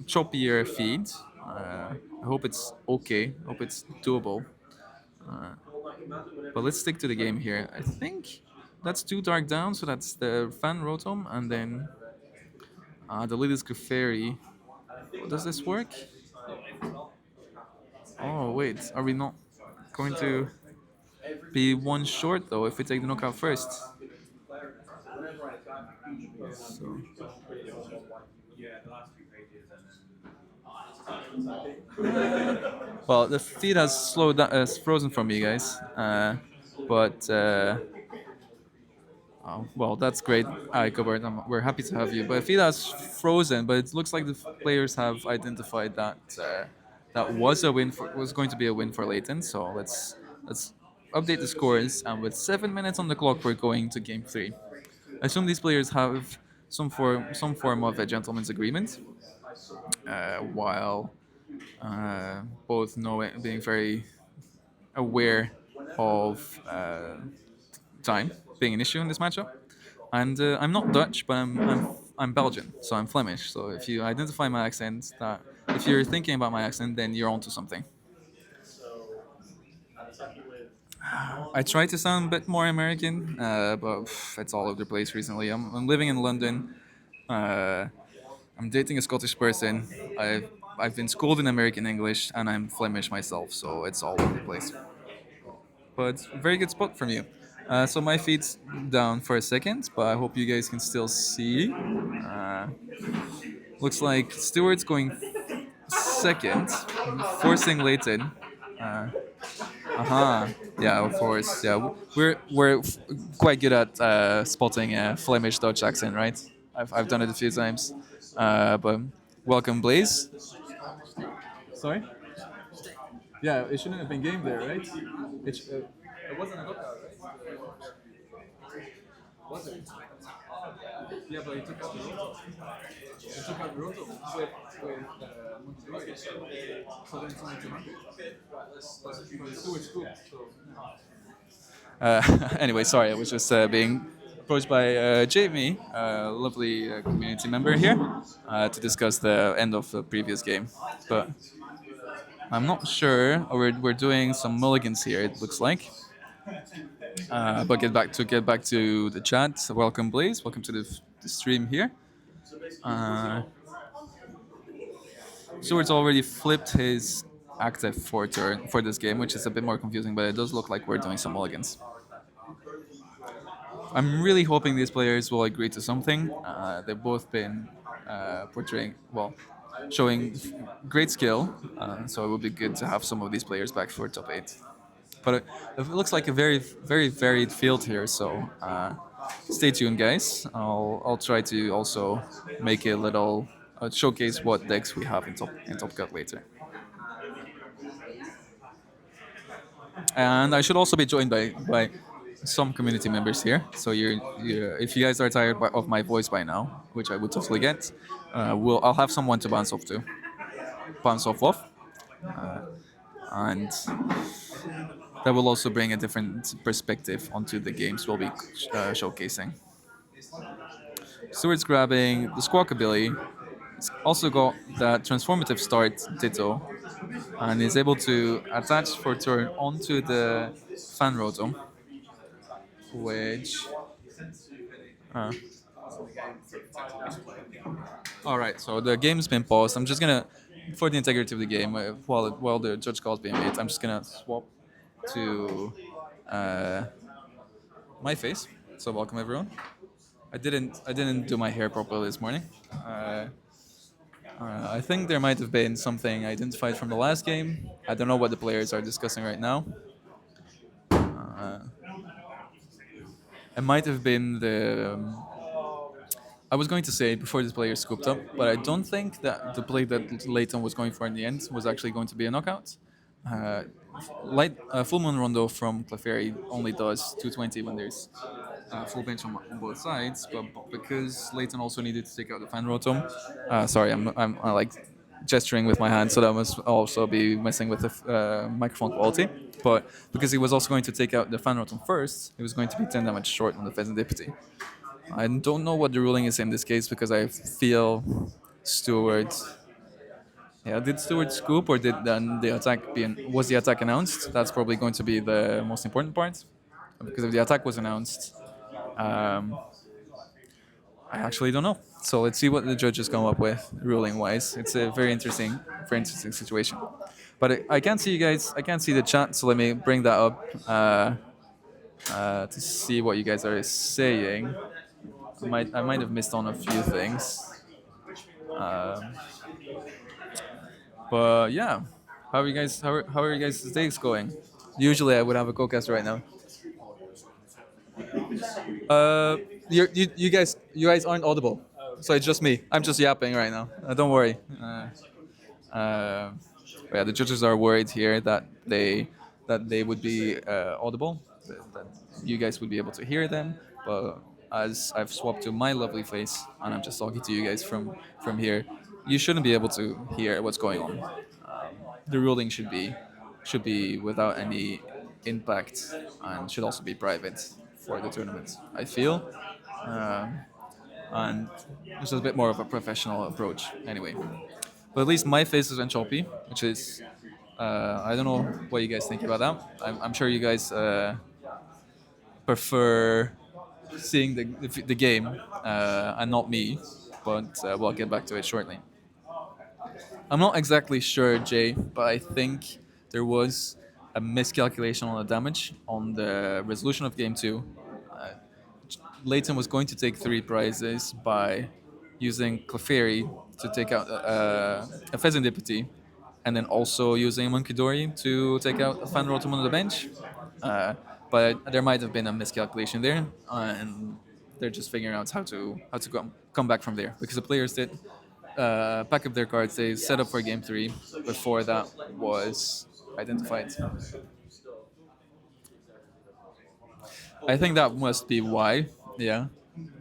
choppier feed. I hope it's okay. Hope it's doable. But let's stick to the game here. I think that's two dark down, so that's the Fan Rotom, and then the Lidus Clefairy. Does this work? Oh wait, are we not going to be one short though if we take the knockout first? So, well, the feed has slowed down, has frozen for me, guys. But oh, well, that's great, Gobert. We're happy to have you. But feed has frozen, but it looks like the players have identified that that was going to be a win for Leighton. So let's update the scores. And with 7 minutes on the clock, we're going to game three. I assume these players have some form of a gentleman's agreement, while both being very aware of time being an issue in this matchup. And I'm not Dutch, but I'm Belgian, so I'm Flemish. So if you identify my accent, that if you're thinking about my accent, then you're onto something. I try to sound a bit more American, but it's all over the place recently. I'm living in London. Uh, I'm dating a Scottish person. I've been schooled in American English, and I'm Flemish myself, so it's all over the place. But very good spot from you. So my feet's down for a second, but I hope you guys can still see. Looks like Stewart's going second, forcing Leighton. Yeah, of course. Yeah, we're quite good at spotting a Flemish Dutch accent, right? I've done it a few times. But welcome, Blaze. Sorry. Yeah, it shouldn't have been game there, right? It wasn't a knockout, right? Was it? Yeah, but he took out the roto. He took out the roto with Montenegro. So then it's only 200. But Stewart scooped. So. Anyway, sorry, I was just being approached by Jamie, a lovely community member here, to discuss the end of the previous game. But I'm not sure. We're doing some mulligans here. It looks like. But get back to the chat. Welcome, Blaze. Welcome to the stream here. Uh, Stewart's already flipped his active for turn for this game, which is a bit more confusing, but it does look like we're doing some mulligans. I'm really hoping these players will agree to something. They've both been showing great skill. So it would be good to have some of these players back for top eight. But it looks like a very, very varied field here. So stay tuned, guys. I'll try to also make a little showcase what decks we have in Top Cut later. And I should also be joined by some community members here. So if you guys are tired of my voice by now, which I would totally get, I'll have someone to bounce off of, and that will also bring a different perspective onto the games we'll be showcasing. Stewart's grabbing the Squawk ability. It's also got that transformative start Ditto, and is able to attach for turn onto the Fan Rotom, which. Uh, all right, so the game's been paused. I'm just gonna, for the integrity of the game, while the judge call's being made, I'm just gonna swap to uh, my face. So welcome everyone. I didn't do my hair properly this morning. I think there might have been something identified from the last game. I don't know what the players are discussing right now. It might have been I was going to say before this player scooped up, but I don't think that the play that Leighton was going for in the end was actually going to be a knockout. Uh, Full Moon Rondo from Clefairy only does 220 when there's full bench on both sides, but because Leighton also needed to take out the Fan Rotom, sorry, I like gesturing with my hand, so that must also be messing with the microphone quality. But because he was also going to take out the Fan Rotom first, he was going to be 10 damage short on the Pheasantipity. I don't know what the ruling is in this case because I feel Stewart. Yeah, did Stewart scoop or did the attack was the attack announced? That's probably going to be the most important part. Because if the attack was announced, um, I actually don't know. So let's see what the judges come up with ruling wise. It's a very interesting situation. But I can't see you guys. I can't see the chat, so let me bring that up to see what you guys are saying. I might have missed on a few things. Um, but yeah, how are you guys' days going? Usually I would have a co-cast right now. Uh, you guys aren't audible, so it's just me. I'm just yapping right now. Don't worry. Yeah, the judges are worried here that they would be audible, that you guys would be able to hear them. But as I've swapped to my lovely face and I'm just talking to you guys from here, you shouldn't be able to hear what's going on. The ruling should be without any impact and should also be private for the tournament. I feel. Um, and this is a bit more of a professional approach anyway. But at least my face isn't choppy, which is I don't know what you guys think about that. I'm sure you guys prefer seeing the game and not me, but we'll get back to it shortly. I'm not exactly sure, Jay, but I think there was a miscalculation on the damage on the resolution of game two. Uh, Leighton was going to take three prizes by using Clefairy to take out a Pheasant Deputy, and then also using Monkey Dory to take out a Fan Rotom on the bench. But there might have been a miscalculation there, and they're just figuring out how to come back from there because the players did pack up their cards. They set up for game three before that was identified. I think that must be why. Yeah.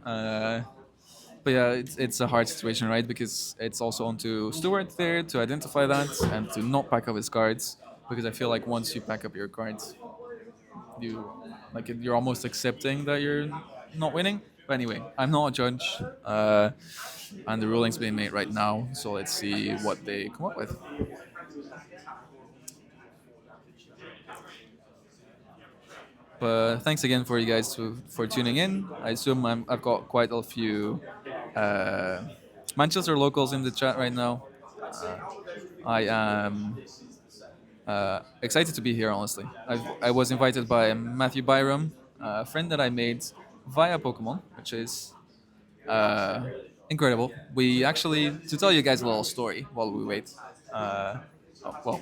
Uh, but yeah, it's a hard situation, right? Because it's also on to Stuart there to identify that and to not pack up his cards. Because I feel like once you pack up your cards, you you're almost accepting that you're not winning. But anyway, I'm not a judge, and the ruling's being made right now. So let's see what they come up with. But thanks again for you guys for tuning in. I assume I've got quite a few uh, Manchester locals in the chat right now. I am excited to be here, honestly. I was invited by Matthew Byram, a friend that I made via Pokemon, which is uh, incredible. We actually, to tell you guys a little story while we wait. Uh, well,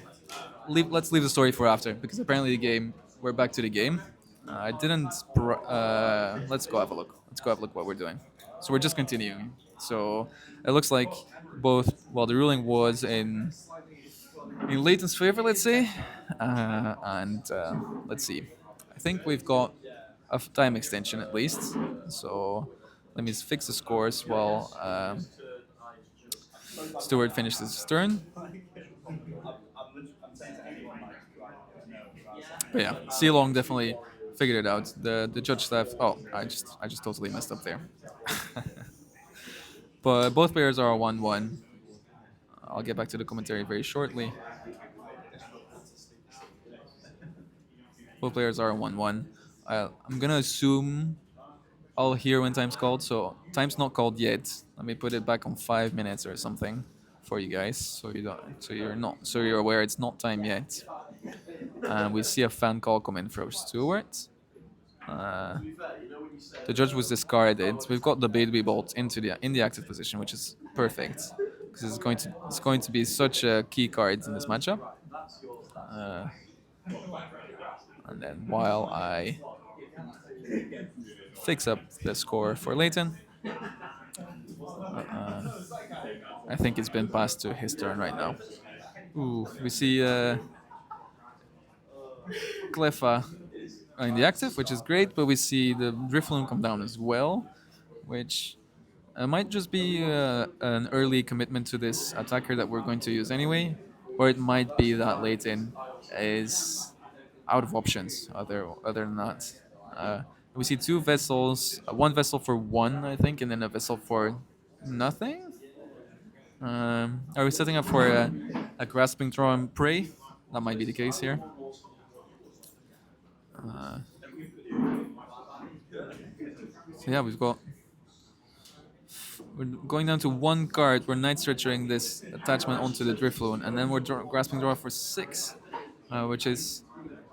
let's leave the story for after because apparently the game. We're back to the game. I didn't. Let's go have a look. Let's go have a look what we're doing. So we're just continuing. So it looks like both. Well, the ruling was in Leighton's favor, let's say, and let's see. I think we've got a time extension at least. So let me fix the scores while Stuart finishes his turn. But yeah, C Long definitely figured it out. The judge staff. Oh, I just totally messed up there. But both players are 1-1. I'll get back to the commentary very shortly. Both players are 1-1. I'm gonna assume I'll hear when time's called. So time's not called yet. Let me put it back on 5 minutes or something for you guys, so you don't, so you're aware it's not time yet. And we see a fan call come in from Stewart. Uh, the judge was discarded. We've got the Baby Bolt in the active position, which is perfect because it's going to be such a key card in this matchup. Uh, and then while I fix up the score for Leighton, I think it's been passed to his turn right now. Ooh, we see Cleffa in the active, which is great, but we see the Drifloon come down as well, which might just be an early commitment to this attacker that we're going to use anyway, or it might be that Leighton is out of options other than that. We see two vessels, one vessel for one, I think, and then a vessel for nothing. Are we setting up for a grasping draw and prey? That might be the case here. So yeah, we're going down to one card. We're night stretching this attachment onto the Drifloon, and then we're grasping draw for six, which is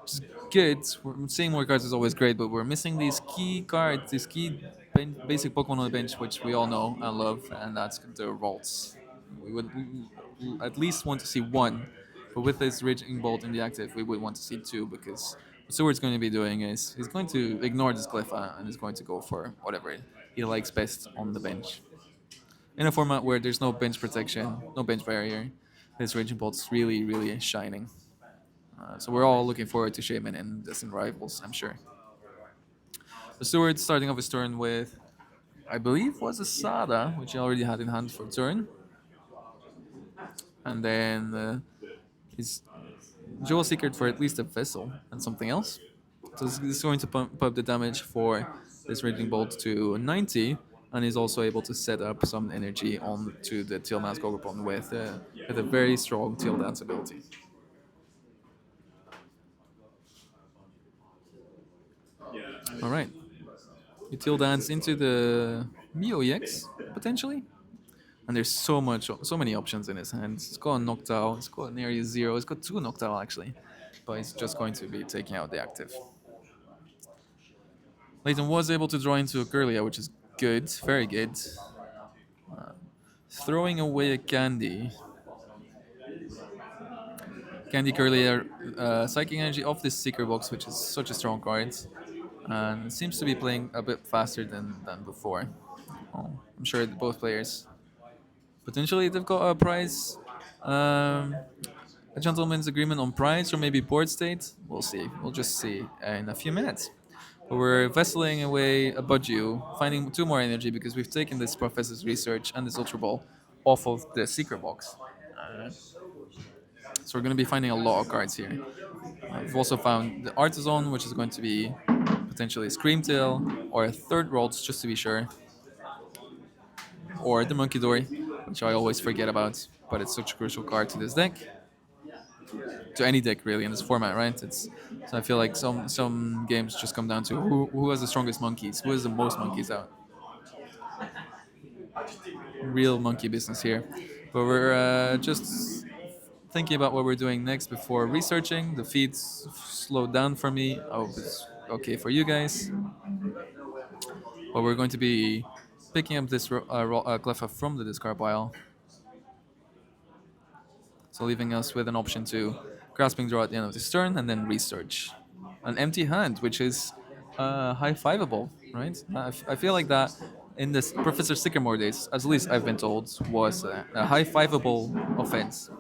just good. We're seeing more cards is always great, but we're missing these key cards, these key basic Pokemon on the bench, which we all know and love, and that's the Rolts. We at least want to see one, but with this Raging Bolt in the active, we would want to see two because what Seward's going to be doing is he's going to ignore this Glypha and is going to go for whatever he likes best on the bench. In a format where there's no bench protection, no bench barrier, this Raging Bolt's really, really shining. So we're all looking forward to Shaman and Destined Rivals, I'm sure. The Steward starting off his turn with, I believe, was a Sada, which he already had in hand for turn. And then his Jewel Secret for at least a Vessel and something else. So this is going to pump up the damage for this Raging Bolt to 90, and he's also able to set up some energy onto the Teal Mask Ogerpon with a very strong Teal Dance ability. All right. You Teal Dance into the Mio EX, potentially. and there's so many options in his hands. It's got a Noctowl, it's got an Area Zero, it's got two Noctowl actually, but he's just going to be taking out the active. Leighton was able to draw into a Kirlia, which is good, very good. Throwing away a Candy. Candy Kirlia, Psychic Energy off this Seeker box, which is such a strong card. And it seems to be playing a bit faster than before. Oh, I'm sure that both players potentially they've got a prize, a gentleman's agreement on prize or maybe board state. We'll see. We'll just see in a few minutes. But we're vesseling away a Budju, finding two more energy because we've taken this Professor's Research and this Ultra Ball off of the Seeker box. So we're going to be finding a lot of cards here. We've also found the Artisan, which is going to be potentially a Screamtail or a third Rolls, just to be sure. Or the Monkey Dory, which I always forget about, but it's such a crucial card to this deck. To any deck, really, in this format, right? So I feel like some games just come down to who has the strongest monkeys, who has the most monkeys out. Real monkey business here. But we're just thinking about what we're doing next before researching. The feed's slowed down for me. I hope it's okay for you guys. But we're going to be picking up this Cleffa from the discard pile. So leaving us with an option to grasping draw at the end of this turn and then research. An empty hand, which is high fiveable, right? I feel like that in this Professor Sycamore days, at least I've been told, was a high fiveable offense.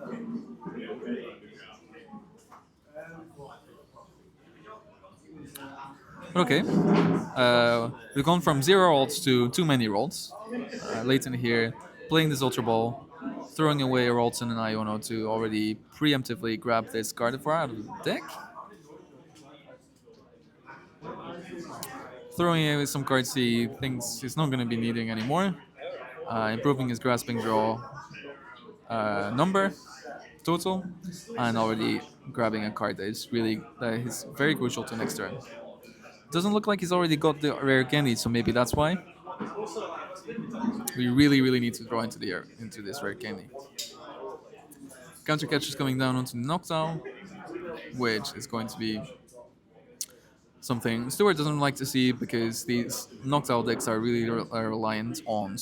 Okay. We've gone from zero rolls to too many rolls. Leighton here playing this Ultra Ball, throwing away a Rolls and an Iono to already preemptively grab this Gardevoir out of the deck. Throwing away some cards he thinks he's not going to be needing anymore. Improving his grasping draw number total, and already grabbing a card that is very crucial to next turn. Doesn't look like he's already got the rare candy, so maybe that's why. We really need to draw into this rare candy. Counter catch is coming down onto Noctowl, which is going to be something Stuart doesn't like to see because these Noctowl decks are really reliant on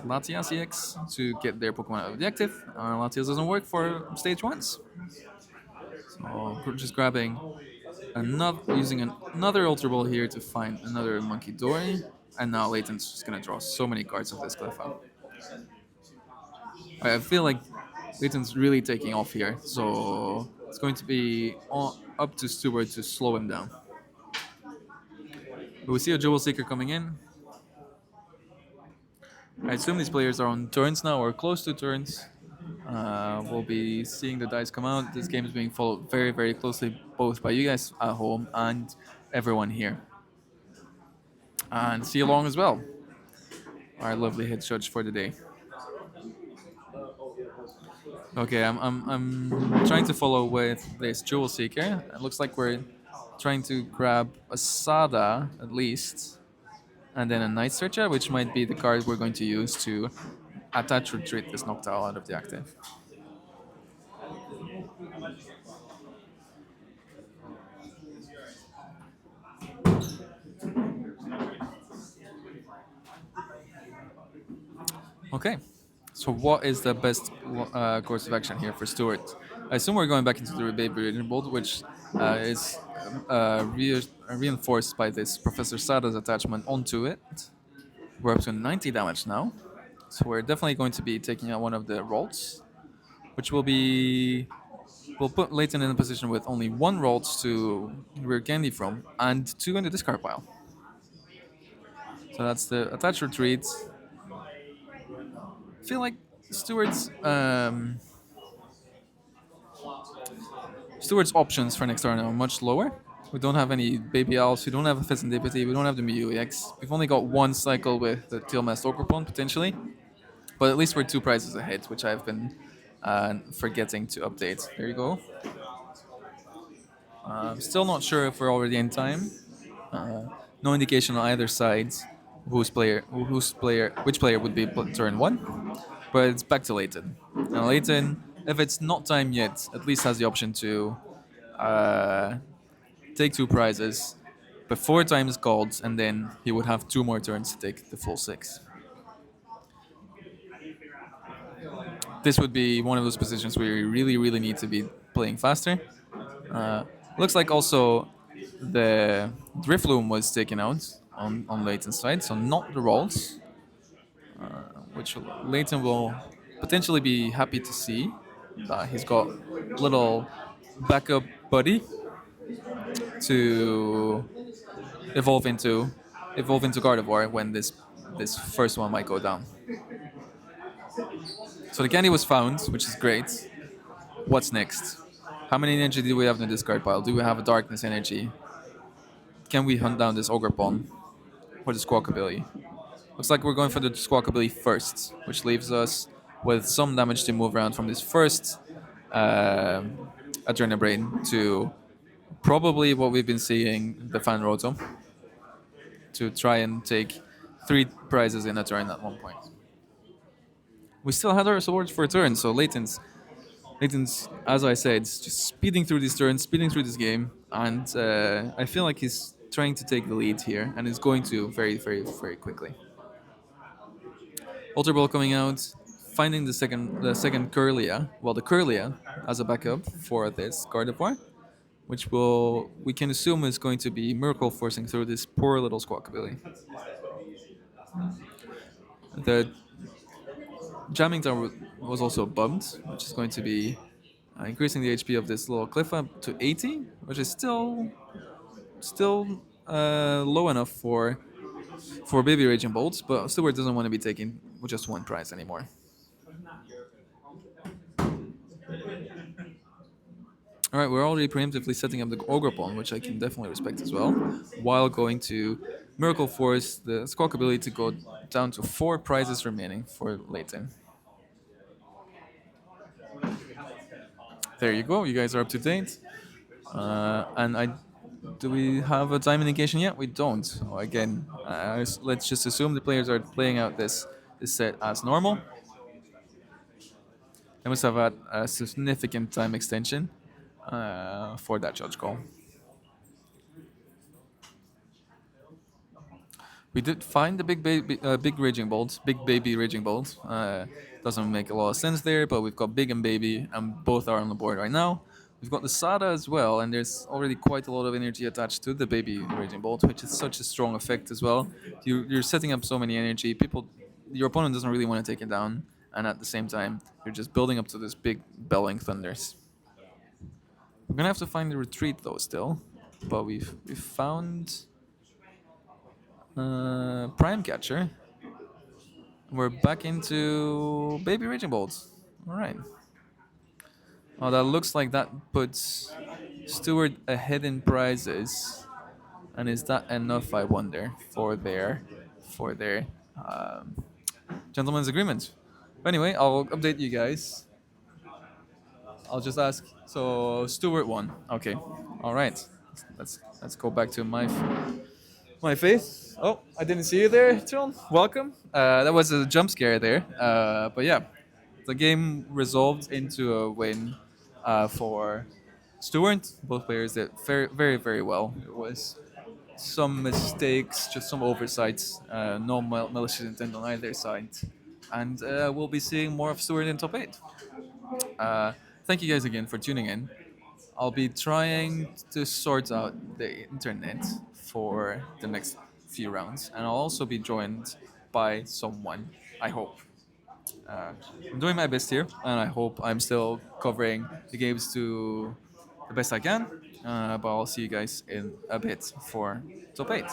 Latias EX to get their Pokemon out of the active. Latias doesn't work for stage ones. So we're just grabbing using another Ultra Ball here to find another Monkey Dory. And now Leighton's just gonna draw so many cards of this Cleffa. I feel like Leighton's really taking off here, so it's going to be up to Stuart to slow him down. But we see a Jewel Seeker coming in. I assume these players are on turns now or close to turns. We'll be seeing the dice come out. This game is being followed very closely both by you guys at home and everyone here. And see you along as well, our lovely head judge for the day. Okay, I'm trying to follow with this Jewel Seeker. It looks like we're trying to grab a Sada at least, and then a Night Searcher, which might be the card we're going to use to attach retreat this Noctowl out of the active. Okay, so what is the best course of action here for Stuart? I assume we're going back into the Baby Bolt, which is reinforced by this Professor Sada's attachment onto it. We're up to 90 damage now, so we're definitely going to be taking out one of the rolls, which will put Leighton in a position with only one rolls to rear candy from and two in the discard pile. So that's the attach retreat. I feel like Stuart's options for next turn are much lower. We don't have any Baby Owls, we don't have a Pheasant Deputy, we don't have the Mew EX. We've only got one cycle with the Tealmass Okerpon potentially. But at least we're two prizes ahead, which I've been forgetting to update. There you go. Still not sure if we're already in time. No indication on either side which player would be turn one. but it's back to Leighton. And Leighton, if it's not time yet, at least has the option to uh, take 2 prizes before time is called, and then he would have 2 more turns to take the full 6. This would be one of those positions where you really, really need to be playing faster. Uh, Looks like also the Drifloom was taken out on Leighton's side, so not the rolls, which Leighton will potentially be happy to see that he's got little backup buddy to evolve into Gardevoir when this first one might go down. So the candy was found, which is great. What's next? How many energy do we have in the discard pile? Do we have a darkness energy? Can we hunt down this ogre pawn for the squawkabilly? Looks like we're going for the squawkabilly first, which leaves us with some damage to move around from this first Adrena Brain to probably what we've been seeing, the Fan Rotom, to try and take 3 prizes in a turn at one point. We still had our swords for a turn, so Leighton's, as I said, just speeding through these turns, speeding through this game, and I feel like he's trying to take the lead here, and is going to very, very, very quickly. Ultra Ball coming out, finding the second Curlia, well, the Curlia as a backup for this Gardevoir, which we can assume is going to be Miracle forcing through this poor little Squawkabilly. The Jamming Tower was also bumped, which is going to be increasing the HP of this little cliff up to 80, which is still low enough for Baby Raging Bolts, but Stewart doesn't want to be taking just 1 prize anymore. All right, we're already preemptively setting up the Ogre Pawn, which I can definitely respect as well, while going to Miracle Force the Squawk ability to go down to 4 prizes remaining for Leighton. There you go, you guys are up to date. Do we have a time indication yet? We don't. So again, let's just assume the players are playing out this set as normal. They must have had a significant time extension for that judge call. We did find the big raging bolt, big baby raging bolt. Doesn't make a lot of sense there, but we've got big and baby, and both are on the board right now. We've got the Sada as well, and there's already quite a lot of energy attached to the baby raging bolt, which is such a strong effect as well. You're setting up so many energy. Your opponent doesn't really want to take it down, and at the same time, you're just building up to this big belling thunders. We're gonna have to find the retreat though still, but we've found Prime Catcher. We're back into Baby Raging Bolts. All right. Well, that looks like that puts Stewart ahead in prizes. And is that enough, I wonder, for their um, gentleman's agreement? But anyway, I'll update you guys. I'll just ask. So Stewart won. Okay. All right. Let's go back to my face. Oh, I didn't see you there, John. Welcome. That was a jump scare there. But yeah, the game resolved into a win for Stewart. Both players did very, very, very well. It was some mistakes, just some oversights, no malicious intent on either side. And we'll be seeing more of Stewart in top 8. Thank you guys again for tuning in. I'll be trying to sort out the internet for the next few rounds, and I'll also be joined by someone, I hope. Uh, I'm doing my best here, and I hope I'm still covering the games to the best I can. But I'll see you guys in a bit for top 8.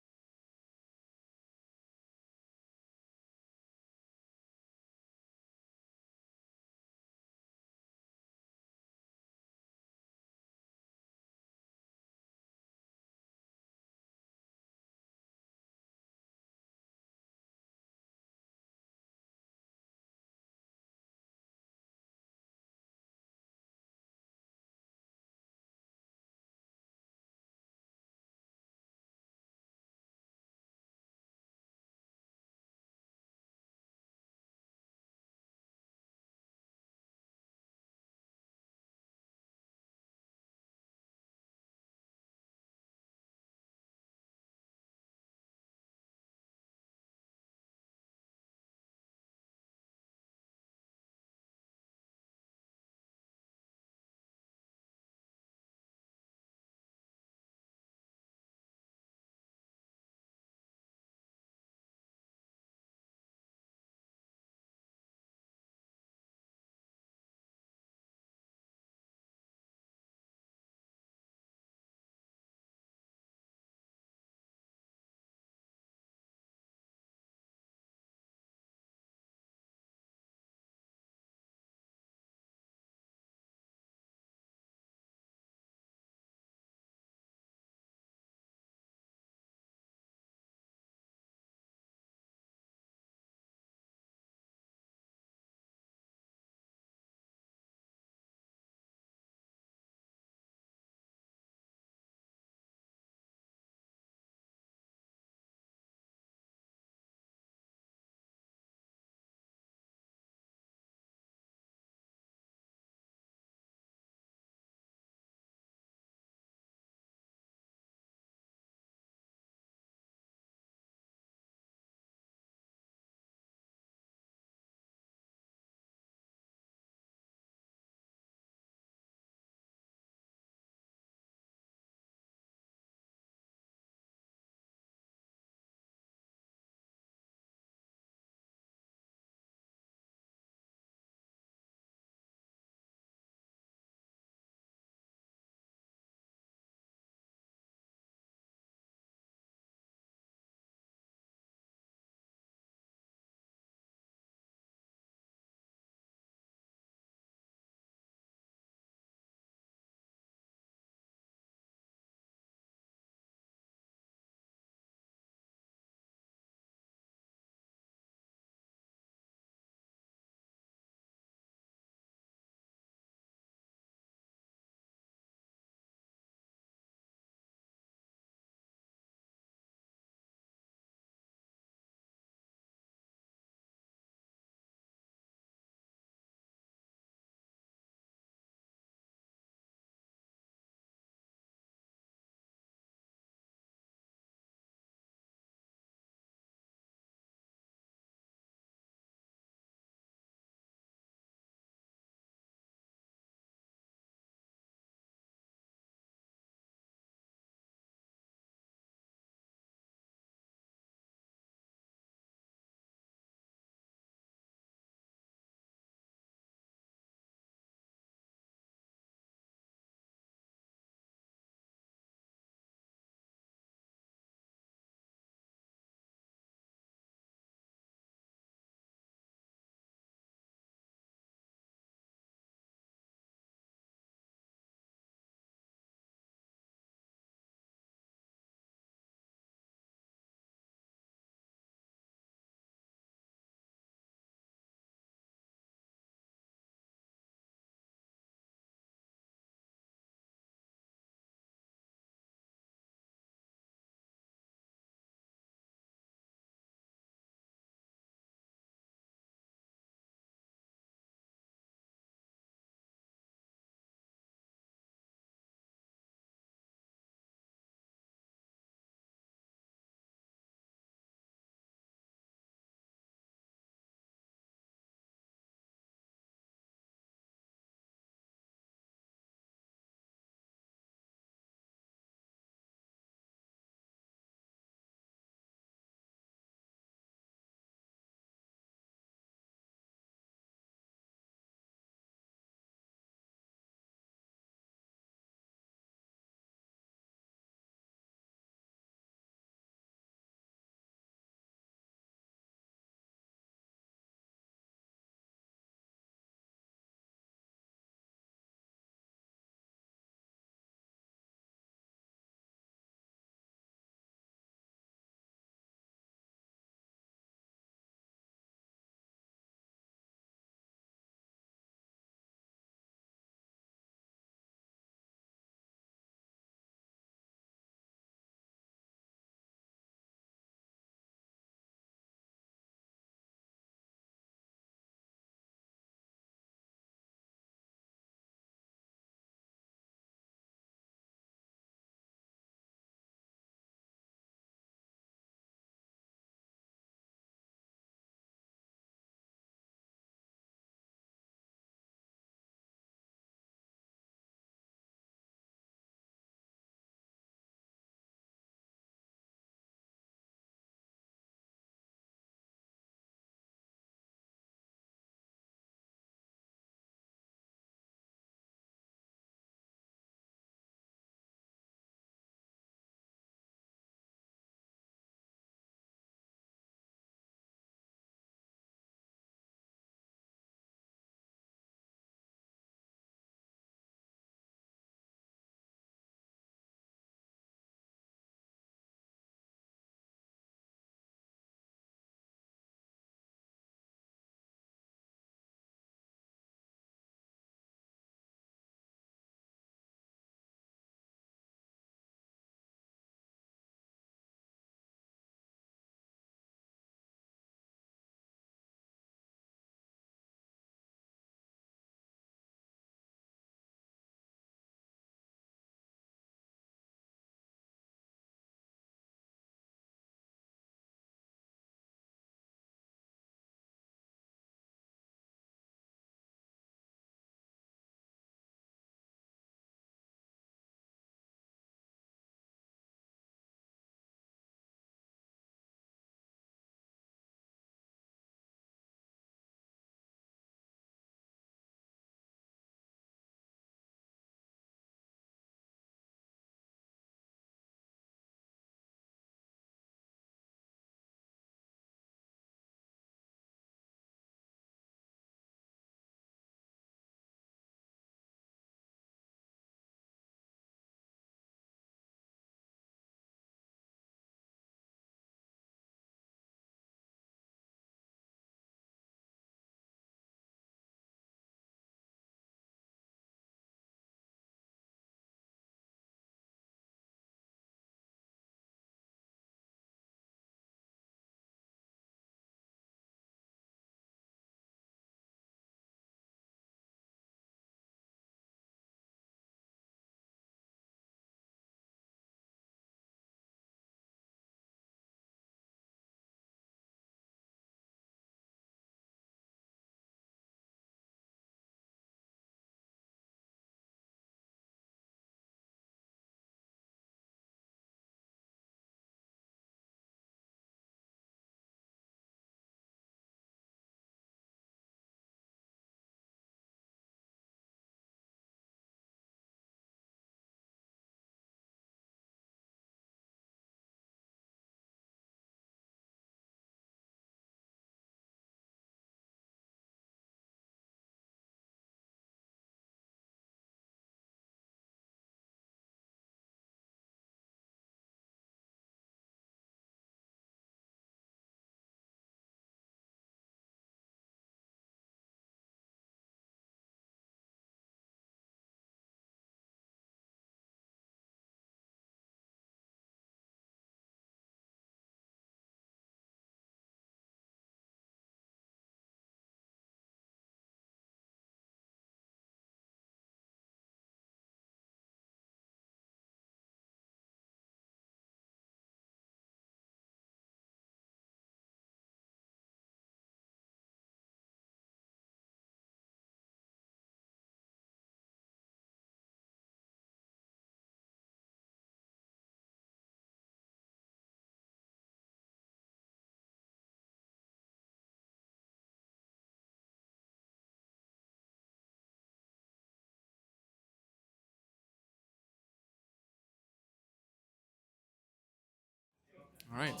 All right.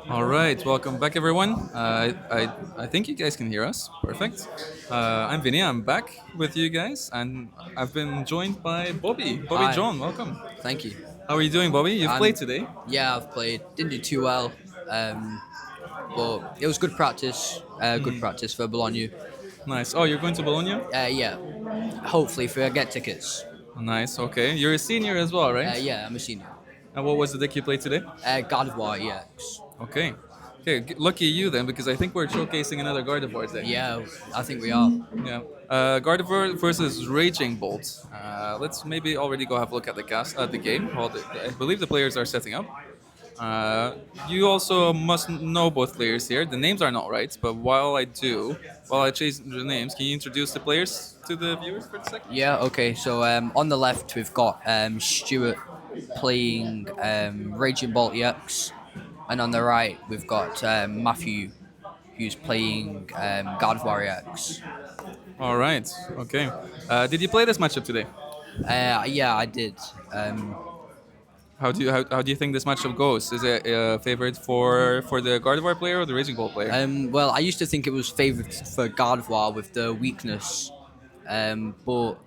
All right. Welcome back, everyone. I think you guys can hear us. Perfect. I'm Vinny. I'm back with you guys, and I've been joined by Bobby. Bobby Hi, John, welcome. thank you. How are you doing, Bobby? You've played today. Yeah, I've played. Didn't do too well, but it was good practice. Good practice for Bologna. Nice. Oh, you're going to Bologna? Yeah, hopefully if I get tickets. Nice. Okay. You're a senior as well, right? Yeah, I'm a senior. And what was the deck you played today? God of War EX. Okay. Okay. Lucky you then, because I think we're showcasing another Gardevoir deck. Yeah, I think we are. Yeah. Gardevoir versus Raging Bolt. Let's maybe already go have a look at the game. While I believe the players are setting up. Uh, you also must know both players here. The names are not right, but while I change the names, can you introduce the players to the viewers for a second? Yeah, okay. So on the left we've got Stuart playing Raging Bolt EX, and on the right we've got Matthew, who's playing God of War EX. All right. Okay. Did you play this matchup today? Yeah, I did. Um, How do you think this matchup goes? Is it favored for the Gardevoir player or the Raging Bolt player? Well, I used to think it was favoured for God of War with the weakness, but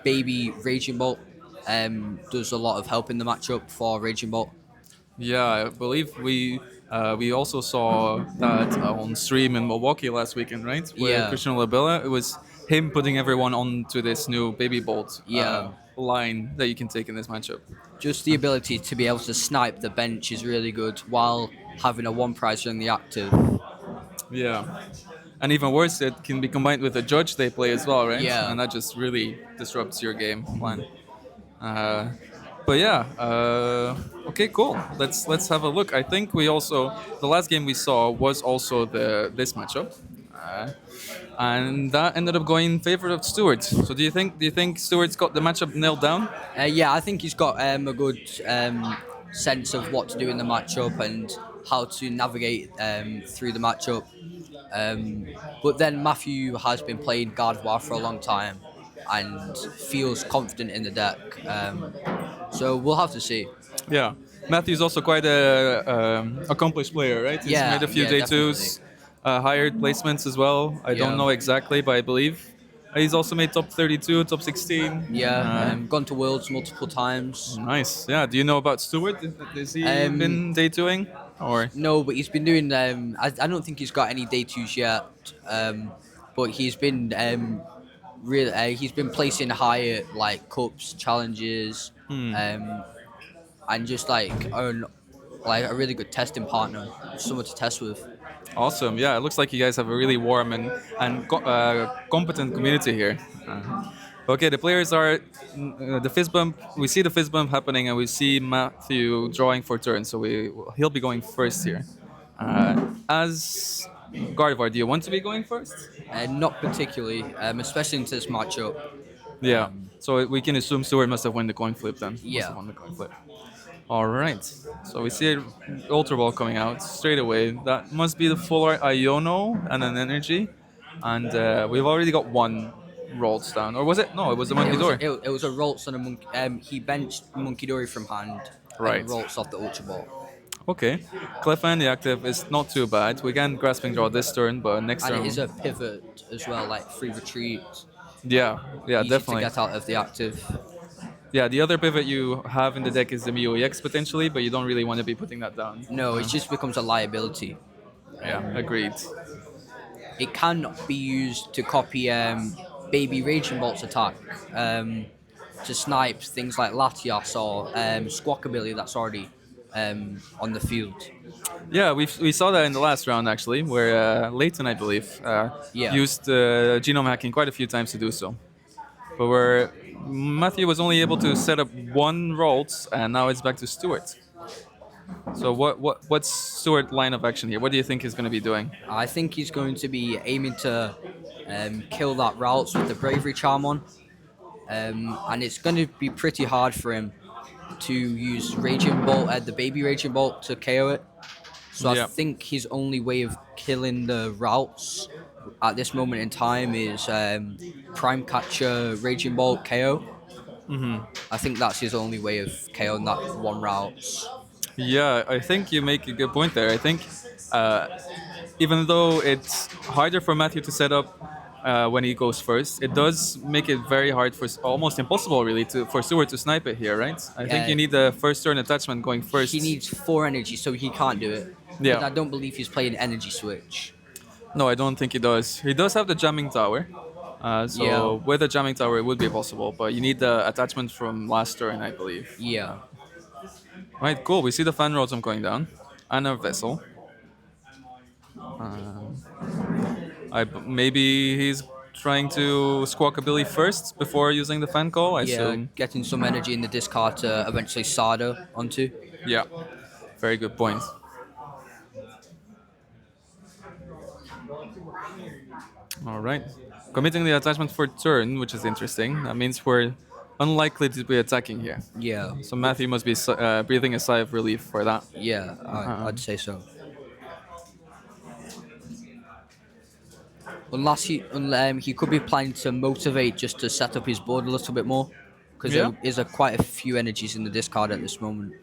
baby Raging Bolt does a lot of help in the matchup for Raging Bolt. Yeah, I believe we also saw that on stream in Milwaukee last weekend, right? With Yeah. Christian Labella, it was him putting everyone onto this new Baby Bolt Yeah. line that you can take in this matchup. Just the ability to be able to snipe the bench is really good while having a one pricer in the active. Yeah, and even worse, it can be combined with a judge they play as well, right? Yeah. And that just really disrupts your game plan. Uh, but yeah, okay, cool. Let's have a look. I think we also the last game we saw was also this matchup, and that ended up going in favor of Stewart. So do you think Stewart's got the matchup nailed down? Yeah, I think he's got a good sense of what to do in the matchup and how to navigate through the matchup. But then Matthew has been playing God of War for a long time and feels confident in the deck. So we'll have to see. Yeah, Matthew's also quite a accomplished player, right? He's Yeah, made a few yeah, day twos, hired placements as well. I don't Yeah. know exactly, but I believe he's also made top 32, top 16. Yeah, gone to Worlds multiple times. Nice. Yeah. Do you know about Stewart? Has he been day twoing or? No, but he's been doing. I don't think he's got any day twos yet. But he's been really. He's been placing high at like cups, challenges, and just like a really good testing partner, someone to test with. Awesome. Yeah, it looks like you guys have a really warm and competent community here. Okay, the players are the fist bump. We see the fist bump happening, and we see Matthew drawing for turn. So he'll be going first here. As Gardevoir, do you want to be going first? Not particularly, especially into this matchup. Yeah. So we can assume Stewart must have won the coin flip then. Must Yeah. have won the coin flip. All right. So we see Ultra Ball coming out straight away. That must be the full art Iono and an energy. And we've already got one rolls down. Or was it? No, it was the Monkey Door. It was a Rolts on a monkey. He benched Monkey Dory from hand. Right. And Rolts off the Ultra Ball. Okay. Clefan, the active, is not too bad. We can grasping draw this turn, but next And turn. it is a pivot as well, like free retreat. Yeah, Easy definitely. to get out of the active. Yeah, the other pivot you have in the deck is the Mew EX potentially, but you don't really want to be putting that down. No, it just becomes a liability. Yeah, agreed. It can be used to copy Baby Raging Bolt's attack to snipe things like Latias or Squawkabilly that's already on the field. Yeah, we saw that in the last round actually, where Leighton, I believe, Yeah. used genome hacking quite a few times to do so. But where Matthew was only able to set up one Rolts, and now it's back to Stewart. So what's Stewart's line of action here? What do you think he's going to be doing? I think he's going to be aiming to kill that Routes with the Bravery Charm on. And it's going to be pretty hard for him to use Raging Bolt, the Baby Raging Bolt, to KO it. So Yeah. I think his only way of killing the Routes at this moment in time is Prime Catcher Raging Bolt KO. I think that's his only way of KOing that one routes. Yeah, I think you make a good point there. I think uh, even though it's harder for Matthew to set up when he goes first, it does make it very hard for almost impossible really for Stewart to snipe it here, right? I think you need the first turn attachment going first. He needs 4 energy, so he can't do it. Yeah. But I don't believe he's playing energy switch. No, I don't think he does. He does have the jamming tower. So Yeah. with the jamming tower, it would be possible, but you need the attachment from last turn, I believe. Yeah. Right, cool. We see the fan rotom going down and a vessel. Maybe he's trying to squawk a Billy first before using the fan call, I assume. Getting some energy in the discard to eventually Sada onto. Yeah, very good point. All right. Committing the attachment for turn, which is interesting. That means we're unlikely to be attacking here. Yeah. So Matthew must be breathing a sigh of relief for that. Yeah, I'd say so. Unless he could be planning to motivate just to set up his board a little bit more, because Yeah. there is quite a few energies in the discard at this moment.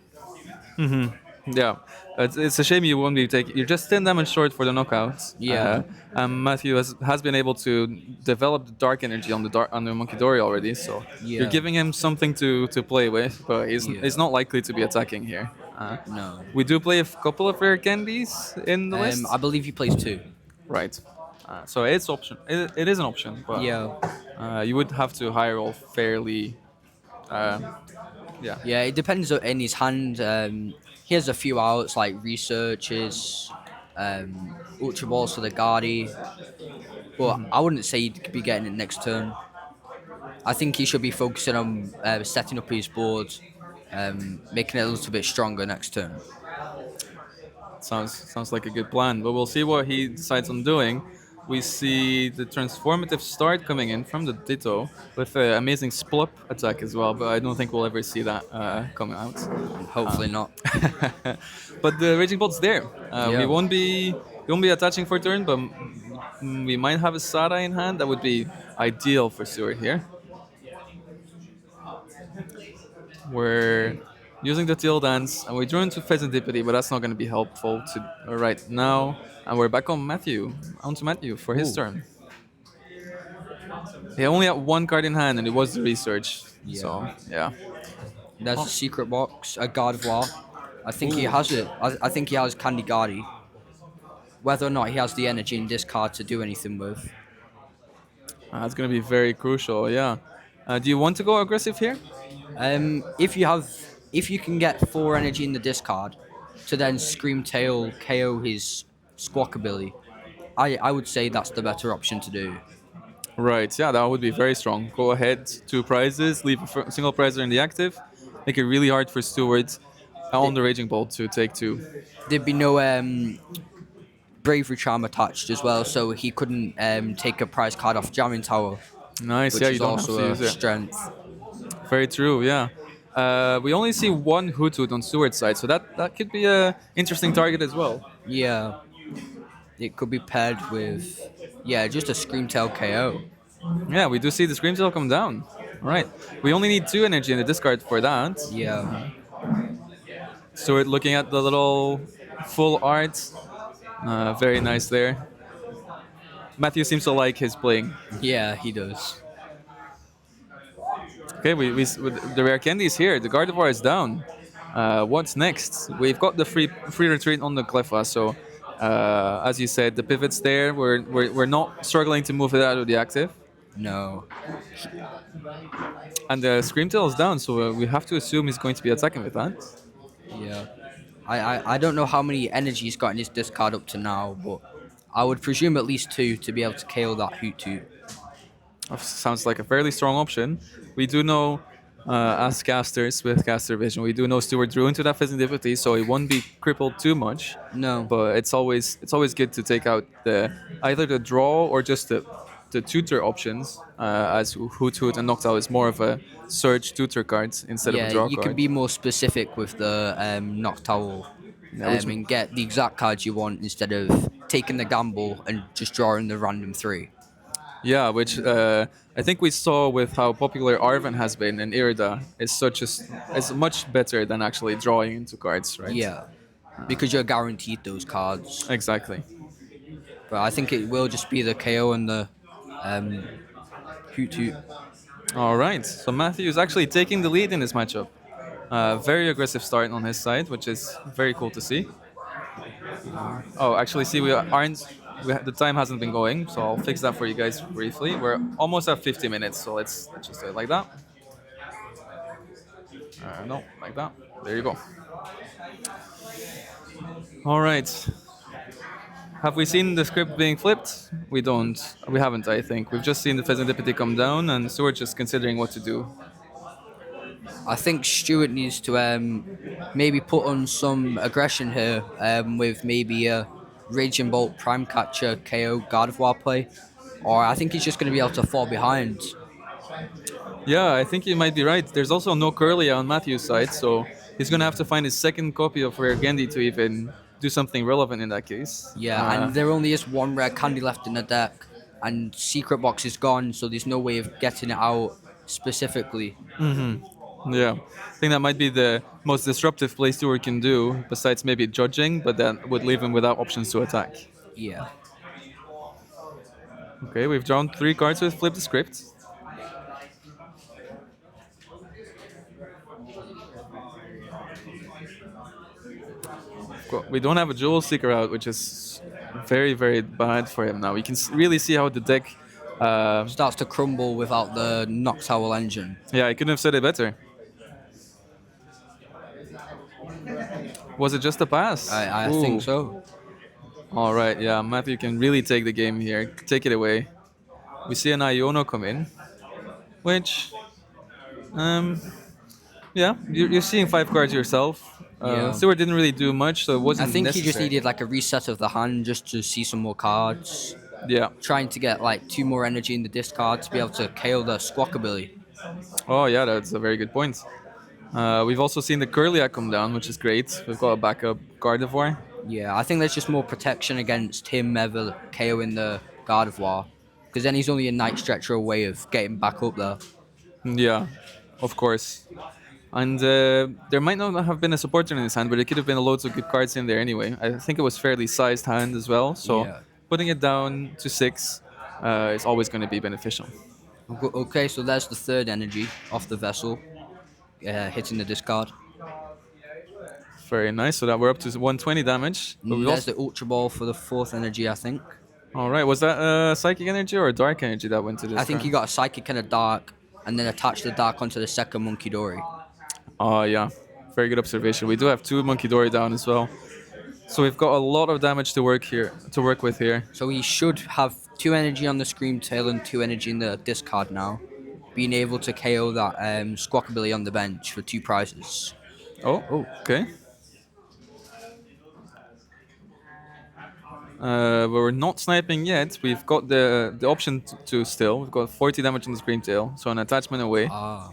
Yeah, it's a shame you won't be taking. You're just 10 damage short for the knockouts. Yeah. Matthew has been able to develop the dark energy on the Monkey Dory already, so Yeah. you're giving him something to play with, but Yeah. he's not likely to be attacking here. No. We do play a couple of rare candies in the list. I believe he plays 2. Right. So it's option. It is an option, but Yeah. you would have to high roll fairly. Yeah. Yeah, it depends in his hand. He has a few outs like researches, ultra balls for the Guardi, but I wouldn't say he'd be getting it next turn. I think he should be focusing on setting up his board, making it a little bit stronger next turn. Sounds like a good plan, but we'll see what he decides on doing. We see the transformative start coming in from the Ditto with an amazing Splup attack as well, but I don't think we'll ever see that come out. Hopefully not. But the Raging Bolt's there. Yeah. We won't be attaching for turn, but we might have a Sada in hand. That would be ideal for Stewart here. We're using the Teal Dance, and we drew into Pheasantipity, but that's not going to be helpful to right now. And we're back on Matthew, onto Matthew for his Ooh. turn. He only had 1 card in hand, and it was the research. Yeah. So yeah, There's a secret box, a Guard of War. I think he has it. I think he has Candy Guardi. Whether or not he has the energy in this card to do anything with. that's going to be very crucial. Yeah. Do you want to go aggressive here? If you can get 4 energy in the discard to then Scream Tail KO his Squawkabilly, I would say that's the better option to do. Right, yeah, that would be very strong. Go ahead, 2 prizes, leave a single prizer in the active, make it really hard for Stewart on the Raging Bolt to take 2. There'd be no Bravery Charm attached as well, so he couldn't take a prize card off Jamming Tower, Nice, which yeah, is you don't have also to a use it. strength. Very true, yeah. We only see 1 Hoot Hoot on Stewart's side, so that could be a interesting target as well. Yeah. It could be paired with, just a Scream Tail KO. Yeah, we do see the Scream Tail come down. Right, we only need 2 energy in the discard for that. Yeah. Stewart looking at the little full art. Very nice there. Matthew seems to like his playing. Yeah, he does. Okay, we with the rare candy is here. The Gardevoir is down. What's next? We've got the free retreat on the Cleffa, so as you said, the pivot's there. We're not struggling to move it out of the active. No. And the Scream Tail is down, so we have to assume he's going to be attacking with that. Yeah. I don't know how many energy he's got in his discard up to now, but I would presume at least 2 to be able to KO that Hoot Hoot. Sounds like a fairly strong option. We do know, as casters with caster vision, we do know Stewart drew into that Pheasantipity, so he won't be crippled too much. No. But it's always good to take out either the draw or just the tutor options, as Hoot Hoot and Noctowl is more of a search tutor card instead of a draw you card. can be more specific with the Noctowl and get the exact cards you want instead of taking the gamble and just drawing the random 3. Yeah, which I think we saw with how popular Arven has been in Irida. It's much better than actually drawing into cards, right? Yeah, because you're guaranteed those cards. Exactly. But I think it will just be the KO and the um, Hoot Hoot. All right. So Matthew is actually taking the lead in this matchup. Very aggressive start on his side, which is very cool to see. Oh, actually, see, we aren't. The time hasn't been going, so I'll fix that for you guys briefly. We're almost at 50 minutes, so let's just do it like that. No, like that. There you go. All right. Have we seen the script being flipped? We don't. We haven't, I think. We've just seen the Pheasantipity come down, and Stuart just considering what to do. I think Stuart needs to maybe put on some aggression here with maybe a Raging Bolt Prime Catcher KO God of War play. Or I think he's just going to be able to fall behind. Yeah, I think you might be right. There's also no Curlia on Matthew's side, so he's gonna have to find his second copy of Rare Candy to even do something relevant in that case. Yeah, and there only is one rare candy left in the deck, and Secret Box is gone, so there's no way of getting it out specifically. Yeah, I think that might be the most disruptive play Stewart can do, besides maybe judging, but that would leave him without options to attack. Yeah. Okay, we've drawn 3 cards with Flip the Script. We don't have a Jewel Seeker out, which is very, very bad for him now. You can really see how the deck. Starts to crumble without the Noctowl engine. Yeah, I couldn't have said it better. Was it just a pass? I Ooh. think so. All right, yeah, Matthew can really take the game here. Take it away. We see an Iono come in, which, yeah, you're seeing 5 cards yourself. Yeah. Stewart didn't really do much, so it I wasn't think necessary. he just needed like a reset of the hand just to see some more cards. Yeah. Trying to get like 2 more energy in the discard to be able to KO the Squawkabilly. Oh, yeah, that's a very good point. We've also seen the Curlia come down, which is great. We've got a backup Gardevoir. Yeah, I think there's just more protection against him ever KOing the Gardevoir. Because then he's only a Night Stretcher away of getting back up there. Yeah, of course. And there might not have been a supporter in his hand, but it could have been loads of good cards in there anyway. I think it was fairly sized hand as well, so Yeah. putting it down to 6 is always going to be beneficial. Okay, so there's the third energy off the vessel, hitting the discard. Very nice. So that we're up to 120 damage. But we There's also... the Ultra Ball for the fourth energy, I think. All right. Was that psychic energy or dark energy that went to this? I think he got a Psychic and a Dark, and then attached the Dark onto the second Monkey Dory. Oh yeah, very good observation. We do have 2 Monkey Dory down as well, so we've got a lot of damage to work with here. So he should have 2 energy on the Scream Tail and 2 energy in the discard now, being able to KO that Squawkabilly on the bench for 2 prizes. Oh, okay. But we're not sniping yet. We've got the option to still. We've got 40 damage on the Scream Tail, so an attachment away. Ah.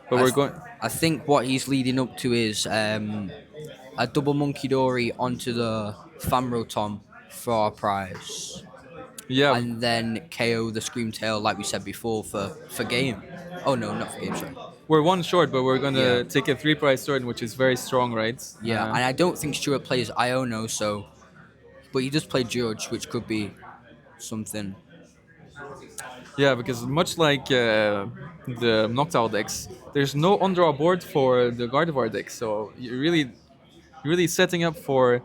But we're going. I think what he's leading up to is a double Monkey Dory onto the Famrotom for a prize. Yeah, And then KO the Scream Tail, like we said before, for game. Oh no, not for game, sorry. we're 1 short, but we're gonna Yeah. take a 3-prize sword, which is very strong, right? Yeah, and I don't think Stuart plays Iono, so. But he does play George, which could be something. Yeah, because much like the Noctowl decks, there's no undraw board for the Gardevoir deck, so you're really setting up for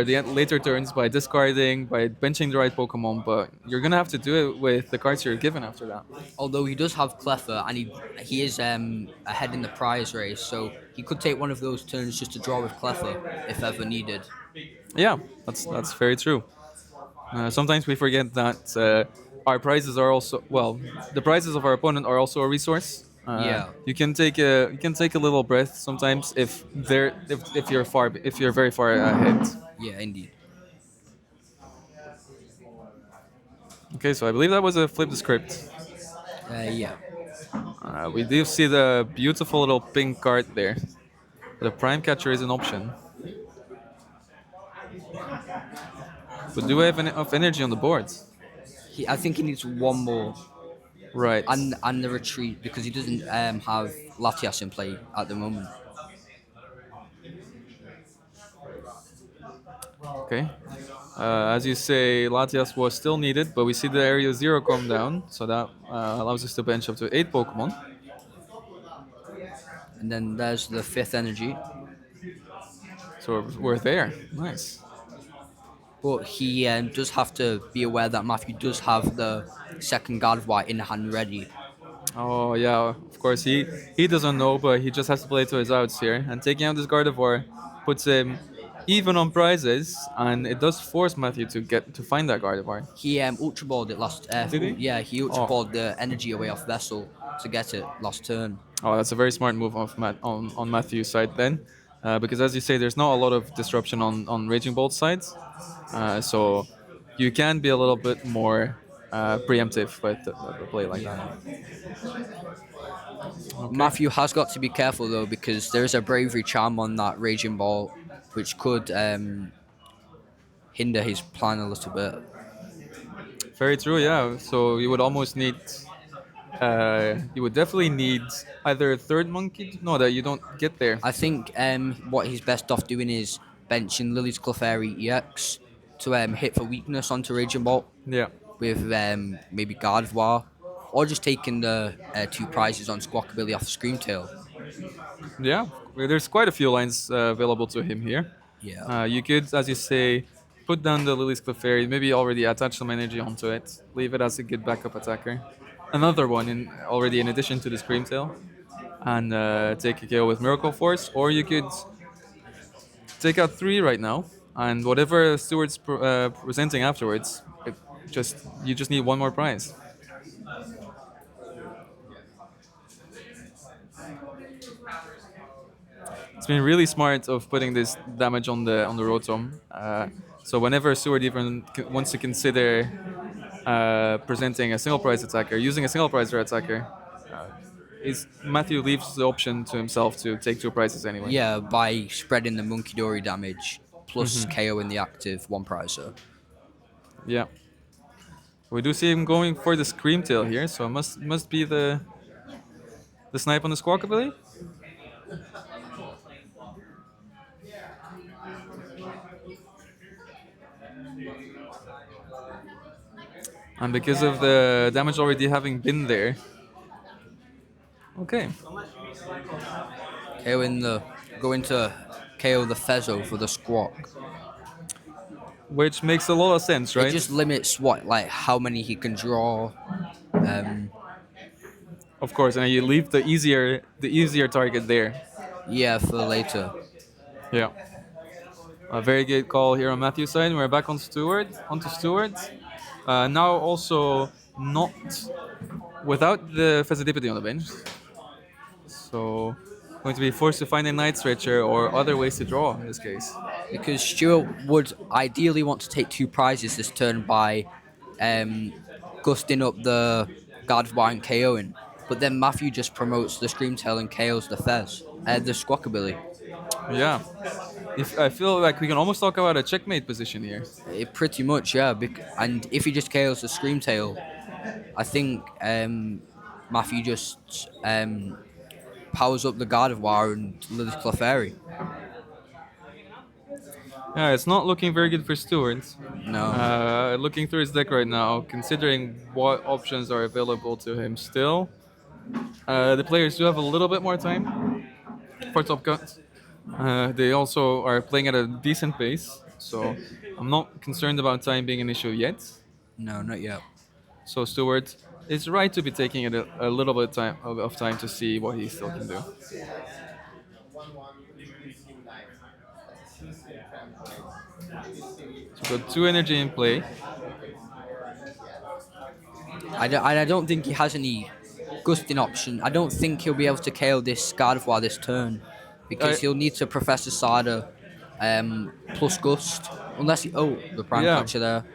the later turns by discarding, by benching the right Pokemon, but you're gonna have to do it with the cards you're given after that. Although he does have Cleffer, and he is ahead in the prize race, so he could take one of those turns just to draw with Cleffer if ever needed. Yeah, that's very true. Sometimes we forget that our prizes are also the prizes of our opponent are also a resource. Yeah. You can take a little breath sometimes if you're very far ahead. Yeah, indeed. Okay, so I believe that was a flip the script. Yeah. We do see the beautiful little pink card there. The prime catcher is an option. But do we have enough energy on the board? I think he needs one more Right. and the retreat because he doesn't have Latias in play at the moment. Okay. As you say, Latias was still needed, but we see the area 0 come down, so that allows us to bench up to 8 Pokemon. And then there's the fifth energy. So we're there. Nice. But he does have to be aware that Matthew does have the second Gardevoir in hand ready. Oh yeah, of course he doesn't know, but he just has to play to his outs here. And taking out this Gardevoir puts him even on prizes, and it does force Matthew to get to find that Gardevoir. He Ultra Balled it last. Did he? Yeah, he Ultra Oh, Balled the energy away off Vessel to get it last turn. oh, that's a very smart move of on Matthew's side then, because as you say, there's not a lot of disruption on Raging Bolt's side, so you can be a little bit more preemptive with the play like that. Okay. Matthew has got to be careful though because there is a Bravery Charm on that Raging Ball, which could hinder his plan a little bit. Very true, yeah. So you would almost need, you would definitely need either a third monkey. No, that you don't get there. I think what he's best off doing is benching Lily's Clefairy EX to hit for weakness onto Raging Bolt Yeah, with maybe Gardevoir, or just taking the two prizes on Squawkabilly off Screamtail. yeah. Well, there's quite a few lines available to him here. Yeah. You could, as you say, put down the Lily's Clefairy, maybe already attach some energy onto it, leave it as a good backup attacker. Another one already in addition to the Screamtail, and take a KO with Miracle Force, or you could take out 3 right now, and whatever Stewart's presenting afterwards, you just need one more prize. It's been really smart of putting this damage on the Rotom. So whenever Stewart even wants to consider presenting a single prize attacker, using a single prize attacker, Matthew leaves the option to himself to take 2 prizes anyway. Yeah, by spreading the Monkey Dory damage plus KO in the active one prizer. Yeah. We do see him going for the Screamtail here, so it must be the snipe on the Squawkabilly. And because of the damage already having been there. Okay. KO in the going to KO the Fezzo for the Squawk. Which makes a lot of sense, right? It just limits how many he can draw. Of course, and you leave the easier target there. Yeah, for later. Yeah. A very good call here on Matthew's side. We're back on Stewart. Onto Stewart. Now also not without the Fezidipity on the bench. So going to be forced to find a Night Stretcher or other ways to draw in this case. Because Stuart would ideally want to take 2 prizes this turn by gusting up the Gardevoir and KOing. But then Matthew just promotes the Screamtail and KOs the Fez, the Squawkabilly. Yeah. I feel like we can almost talk about a checkmate position here. Pretty much, yeah. And if he just KOs the Screamtail, I think Matthew just powers up the Gardevoir and Lily's Clefairy. Yeah, it's not looking very good for Stewart. No. Looking through his deck right now, considering what options are available to him still, the players do have a little bit more time for top cut. They also are playing at a decent pace, so I'm not concerned about time being an issue yet. No, not yet. So Stewart is right to be taking it a little bit of time to see what he still can do. So got 2 energy in play. I don't think he has any gusting option. I don't think he'll be able to KO this Gardevoir this turn because he'll need to Professor Sada plus Gust. Unless the Prime Catcher there.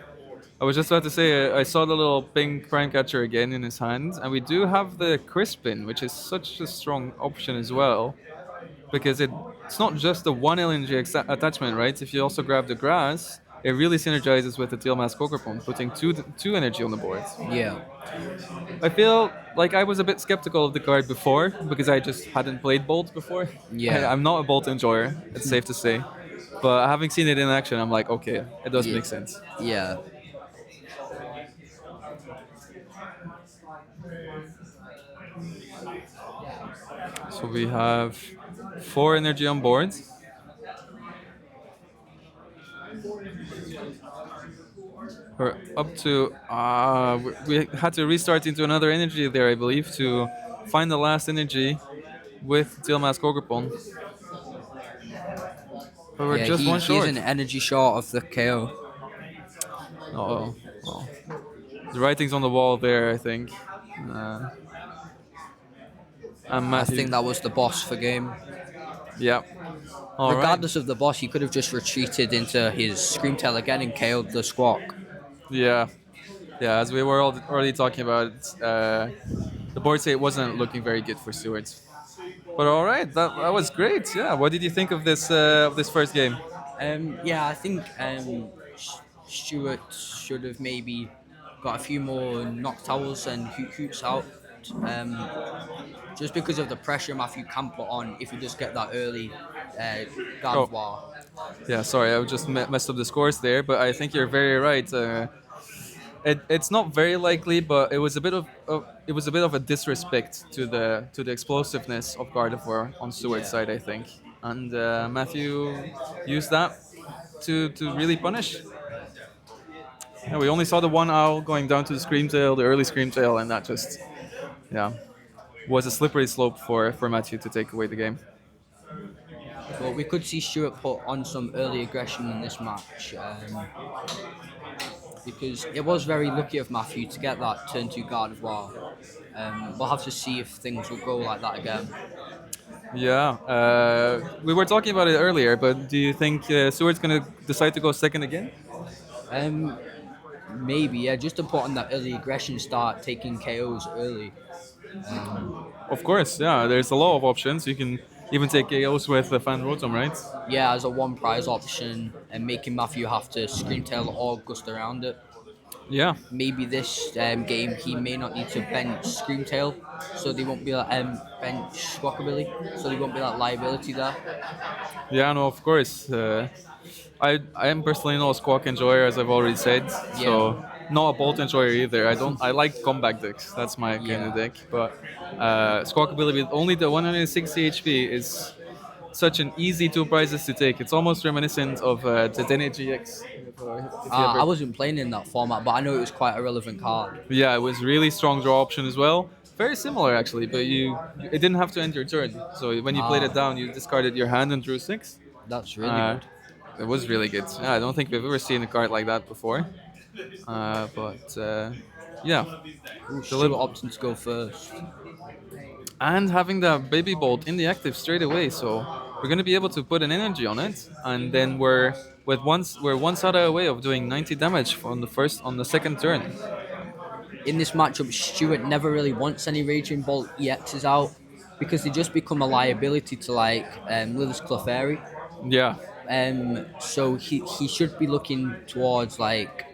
I was just about to say, I saw the little pink Prime Catcher again in his hand, and we do have the Crispin, which is such a strong option as well, because it's not just the 1 LNG attachment, right? If you also grab the Grass, it really synergizes with the Teal Mask Ogrepon, putting two energy on the board. Yeah, I feel like I was a bit skeptical of the card before because I just hadn't played Bolt before. yeah, I'm not a Bolt enjoyer, it's safe to say. But having seen it in action, I'm like, okay, it does yeah, make sense. yeah. So we have 4 energy on board. We're up to. We had to restart into another energy there, I believe, to find the last energy with Teal Mask Ogrepon. But we're Yeah, just he, one he's short. an energy short of the KO. Oh, well, the writing's on the wall there, I think. Uh, and I Matthew. think that was the boss for game. Yeah. All right. Regardless of the boss, he could have just retreated into his Screamtail again and KO'd the Squawk. Yeah. Yeah. As we were already talking about, the board state wasn't looking very good for Stewart. But all right, that was great. Yeah. What did you think of this first game? Yeah, I think Stewart should have maybe got a few more knock towels and hoots out. Um, just because of the pressure Matthew can put on if you just get that early guard Oh, of war. yeah. Sorry, I just messed up the scores there. But I think you're very right. It's not very likely, but it was a bit of a disrespect to the explosiveness of Gardevoir on Stewart's Yeah. side, I think, and Matthew used that to really punish. Yeah, we only saw the one owl going down to the Screamtail, the early Screamtail, and that just yeah was a slippery slope for Matthew to take away the game. But we could see Stewart put on some early aggression in this match because it was very lucky of Matthew to get that turn 2 guard of war. We'll have to see if things will go like that again. Yeah, we were talking about it earlier, but do you think Stewart's gonna decide to go second again? Um, Maybe, yeah, just to put on that early aggression, start taking KOs early. Of course, yeah. There's a lot of options. You can even take KOs with the Fan Rotom, right? Yeah, as a one prize option and making Matthew have to Screamtail or Gust around it. Yeah, Maybe this game he may not need to bench Screamtail, so they won't be like bench Squawkabilly, so they won't be that liability there. yeah, no, of course. I am personally not a Squawk enjoyer, as I've already said, Yeah, so not a Bolt enjoyer either. I don't. I like comeback decks. That's my kind of yeah. deck. But Squawk ability with only the 160 HP is such an easy two prizes to take. It's almost reminiscent of the Dene GX. If you I ever. wasn't playing in that format, but I know it was quite a relevant card. Yeah, it was really strong draw option as well. Very similar actually, but it didn't have to end your turn. So when you played it Ah, down, you discarded your hand and drew 6. that's really Uh, good. it was really good. Yeah, I don't think we've ever seen a card like that before. But yeah, Ooh, Stewart Deli- opting to go first. and having the baby bolt in the active straight away, so we're gonna be able to put an energy on it, and then we're one SATA away of doing 90 damage on the second turn. In this matchup, Stewart never really wants any Raging Bolt EXs out because they just become a liability to like Lilith's Clefairy. Yeah, So he should be looking towards like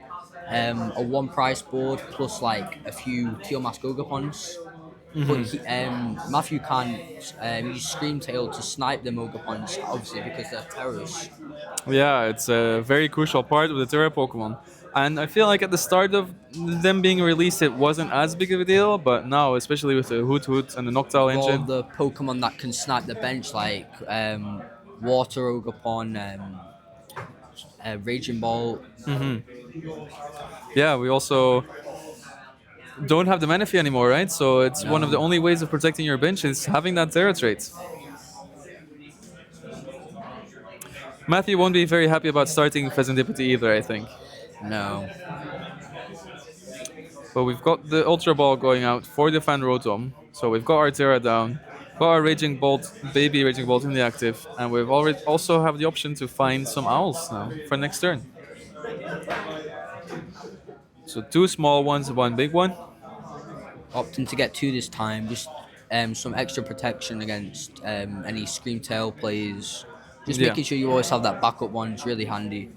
a one price board plus like a few Teal Mask Ogapons. But Matthew can't use Screamtail to snipe them Ogapons, obviously, because they're terrorists. yeah, it's a very crucial part of the Terra Pokemon. And I feel like at the start of them being released, it wasn't as big of a deal, but now, especially with the Hoot Hoot and the Noctowl With all engine, the Pokemon that can snipe the bench, like Water Ogapon, Raging Bolt. yeah, we also don't have the Manaphy anymore, right? So it's one of the No, only ways of protecting your bench is having that Terra trait. Matthew won't be very happy about starting Pheasantipity either, I think. no. But we've got the Ultra Ball going out for the Fan Rotom. So we've got our Terra down, got our Raging Bolt, baby Raging Bolt in the active, and we've already also have the option to find some Owls now for next turn. So 2 small ones, 1 big one. Opting to get two this time, just some extra protection against any Screamtail plays. Just Yeah. making sure you always have that backup one is really handy.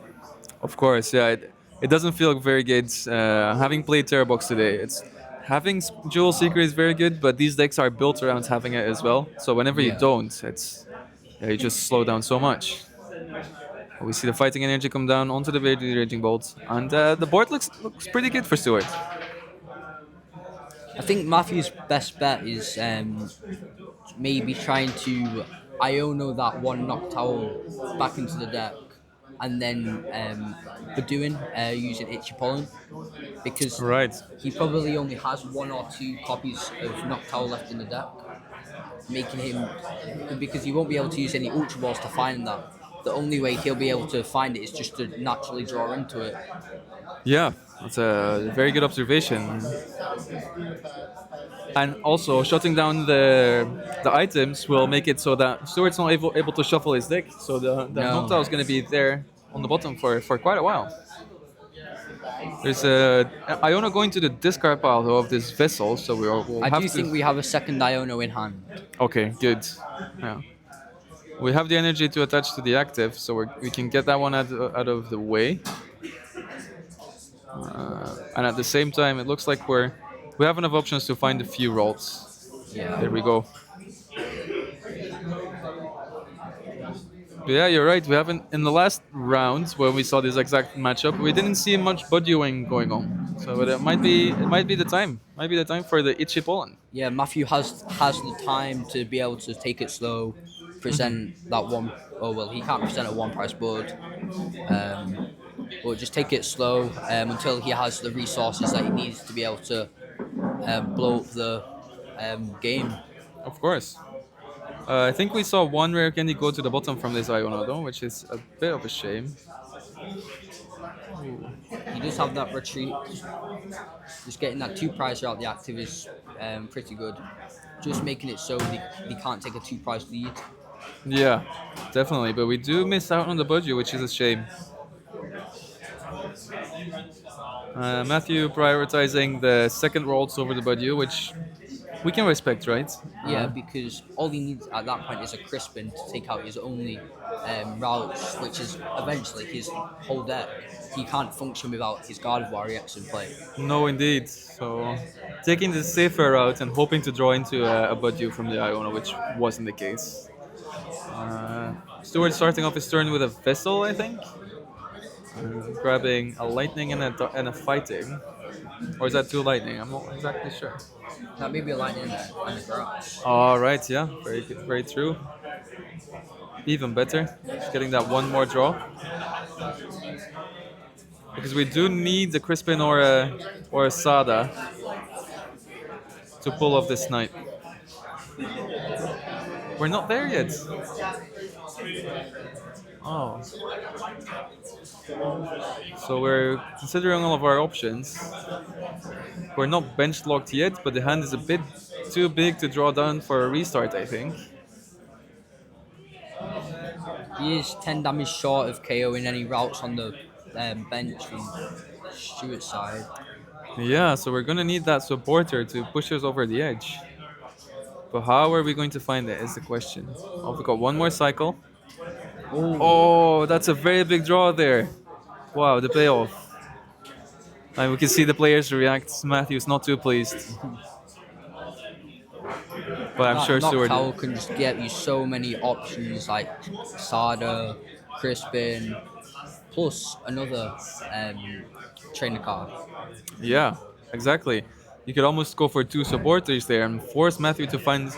Of course, yeah. It doesn't feel very good. Having played Terrabox today, it's having Jewel Seeker is very good, but these decks are built around having it as well. So whenever you Yeah. don't, it's yeah, you just slow down so much. We see the fighting energy come down onto the Raging Bolt, and the board looks pretty good for Stewart. I think Matthew's best bet is maybe trying to Iono that one Noctowl back into the deck, and then Bedouin using Itchy Pollen, because Right. he probably only has one or two copies of Noctowl left in the deck, making him, because he won't be able to use any Ultra Balls to find that. The only way he'll be able to find it is just to naturally draw into it. Yeah, that's a very good observation. And also, shutting down the items will make it so that Stewart's not able to shuffle his deck. So the No. Noctowl is going to be there on the bottom for quite a while. There's a Iona going to the discard pile though of this vessel, so we'll I have do to. think we have a second Iono in hand. Okay, good. Yeah, we have the energy to attach to the active, so we can get that one out of the way. And at the same time, it looks like we have enough options to find a few rolls. Yeah. There we go. But yeah, you're right. We haven't in the last round when we saw this exact matchup, we didn't see much budgewing going on. So it might be the time. Might be the time for the Itchy Pollen. Yeah, Matthew has the time to be able to take it slow, present that one. Oh well, he can't present a one price board. But just take it slow until he has the resources that he needs to be able to blow up the game. Of course. I think we saw one rare candy go to the bottom from this Iono though, which is a bit of a shame. He does have that retreat. Just getting that two price out the active is pretty good. Just making it so they can't take a two price lead. Yeah, definitely. But we do miss out on the budget, which is a shame. Matthew prioritizing the second rolls over the budget, which we can respect, right? Yeah, because all he needs at that point is a Crispin to take out his only routes, which is eventually his whole deck. He can't function without his Guard of Warriors in play. No, indeed. So taking the safer route and hoping to draw into a budget from the Iona, which wasn't the case. Stewart starting off his turn with a vessel, I think. Grabbing a lightning and a fighting. Or is that two lightning? I'm not exactly sure. That may be a lightning and a grass. All right, yeah, very good, very true. Even better, just getting that one more draw. Because we do need a Crispin or a Sada to pull off this snipe. We're not there yet. Oh. So we're considering all of our options. We're not bench locked yet, but the hand is a bit too big to draw down for a restart, I think. He is 10 damage short of KOing any routes on the bench from Stuart's side. Yeah, so we're gonna need that supporter to push us over the edge. But how are we going to find it is the question. Oh, we got one more cycle. Oh, that's a very big draw there. Wow, the payoff. And we can see the players react. Matthew's not too pleased. But I'm sure Stewart. Noctowl can just get you so many options like Sada, Crispin, plus another trainer card. Yeah, exactly. You could almost go for two supporters there and force Matthew to find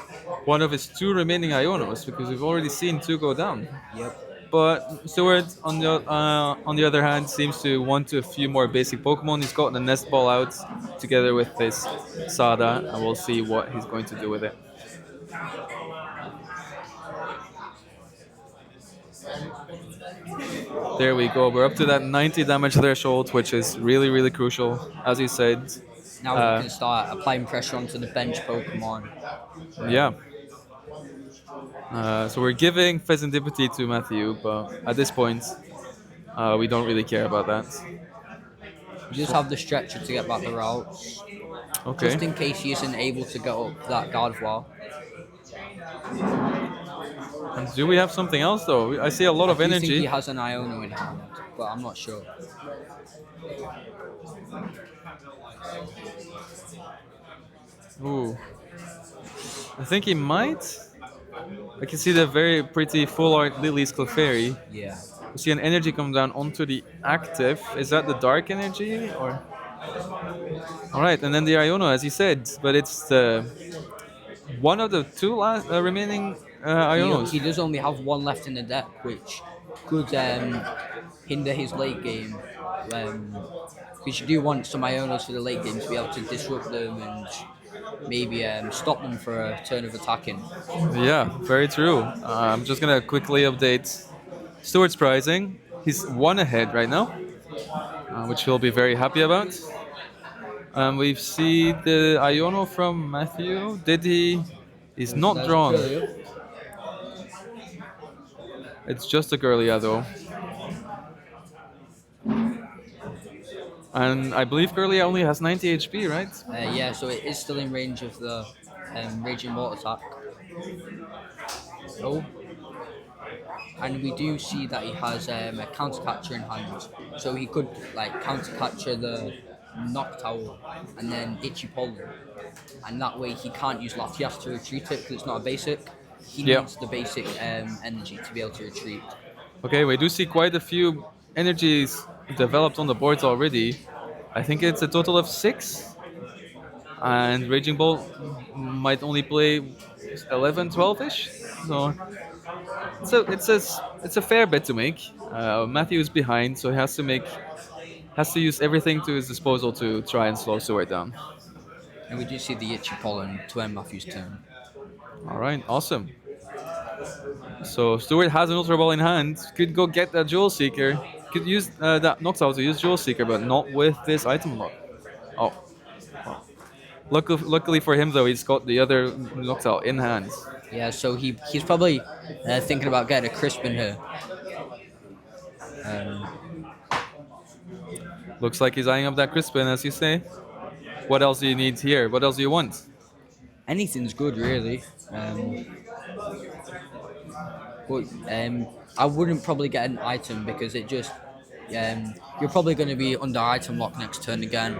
one of his two remaining Ionos because we've already seen two go down. Yep. But Stewart, on the other hand, seems to want a few more basic Pokemon. He's gotten a Nest Ball out together with this Sada, and we'll see what he's going to do with it. There we go. We're up to that 90 damage threshold, which is really, really crucial, as you said. Now we can start applying pressure onto the bench Pokemon. Yeah. So we're giving Pheasantipity to Matthew, but at this point, we don't really care about that. We just have the stretcher to get back the routes. Okay. Just in case he isn't able to get up that guard wall. And do we have something else though? I see a lot I of do think he energy. has an Iono in hand, but I'm not sure. Ooh, I think he might. I can see the very pretty full art Lily's Clefairy. Yeah. We see an energy come down onto the active. Is that the dark energy or? All right, and then the Iono, as you said, but it's the one of the two last remaining Ionos. He does only have one left in the deck, which could hinder his late game. Because you do want some Ionos for the late game to be able to disrupt them and maybe stop them for a turn of attacking. Yeah, very true. I'm just gonna quickly update Stuart's pricing. He's one ahead right now, which he'll be very happy about. We see the Iono from Matthew. Did he? He's not There's drawn. Curly. It's just a Girlia though. And I believe Girlia only has 90 HP, right? Yeah, so it is still in range of the Raging Water attack. Oh. And we do see that he has a counter catcher in hand, so he could like counter catcher the Noctowl and then Itchy Pollen, and that way he can't use Latias to retreat it because it's not a basic. He Yeah. needs the basic energy to be able to retreat. Okay, we do see quite a few energies developed on the boards already. I think it's a total of 6. And Raging Bolt might only play 11, 12-ish. So it's a fair bet to make. Matthew is behind, so he has to use everything to his disposal to try and slow Stuart down. And we do see the Itchy Pollen to end Matthew's turn. All right, awesome. So Stuart has an Ultra Ball in hand. Could go get that Jewel Seeker. Could use that Noctowl to use Jewel Seeker, but not with this item lock. Oh. Luckily for him, though, he's got the other Noctowl in hand. Yeah, so he's probably thinking about getting a crisp in here. Looks like he's eyeing up that Crispin, as you say. What else do you need here? What else do you want? Anything's good, really. But I wouldn't probably get an item because it just you're probably going to be under item lock next turn again.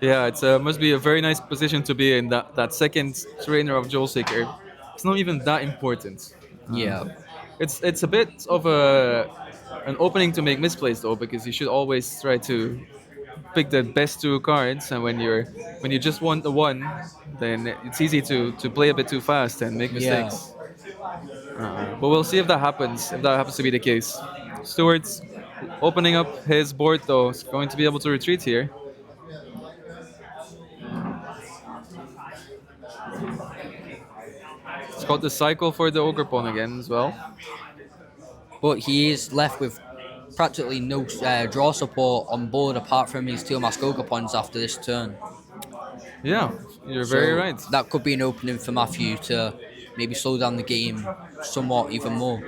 Yeah, it must be a very nice position to be in. That second trainer of Jewel Seeker. It's not even that important. Yeah. It's a bit of an opening to make misplays though, because you should always try to pick the best 2 cards, and when you just want the one, then it's easy to play a bit too fast and make mistakes. But we'll see if that happens. If that happens to be the case, Stuart's opening up his board though. Is going to be able to retreat here. It's got the cycle for the Ogre Pawn again as well. But he is left with practically no draw support on board apart from his Steel Mask Ogre Pawns after this turn. Yeah, you're very So right. that could be an opening for Matthew to maybe slow down the game somewhat even more.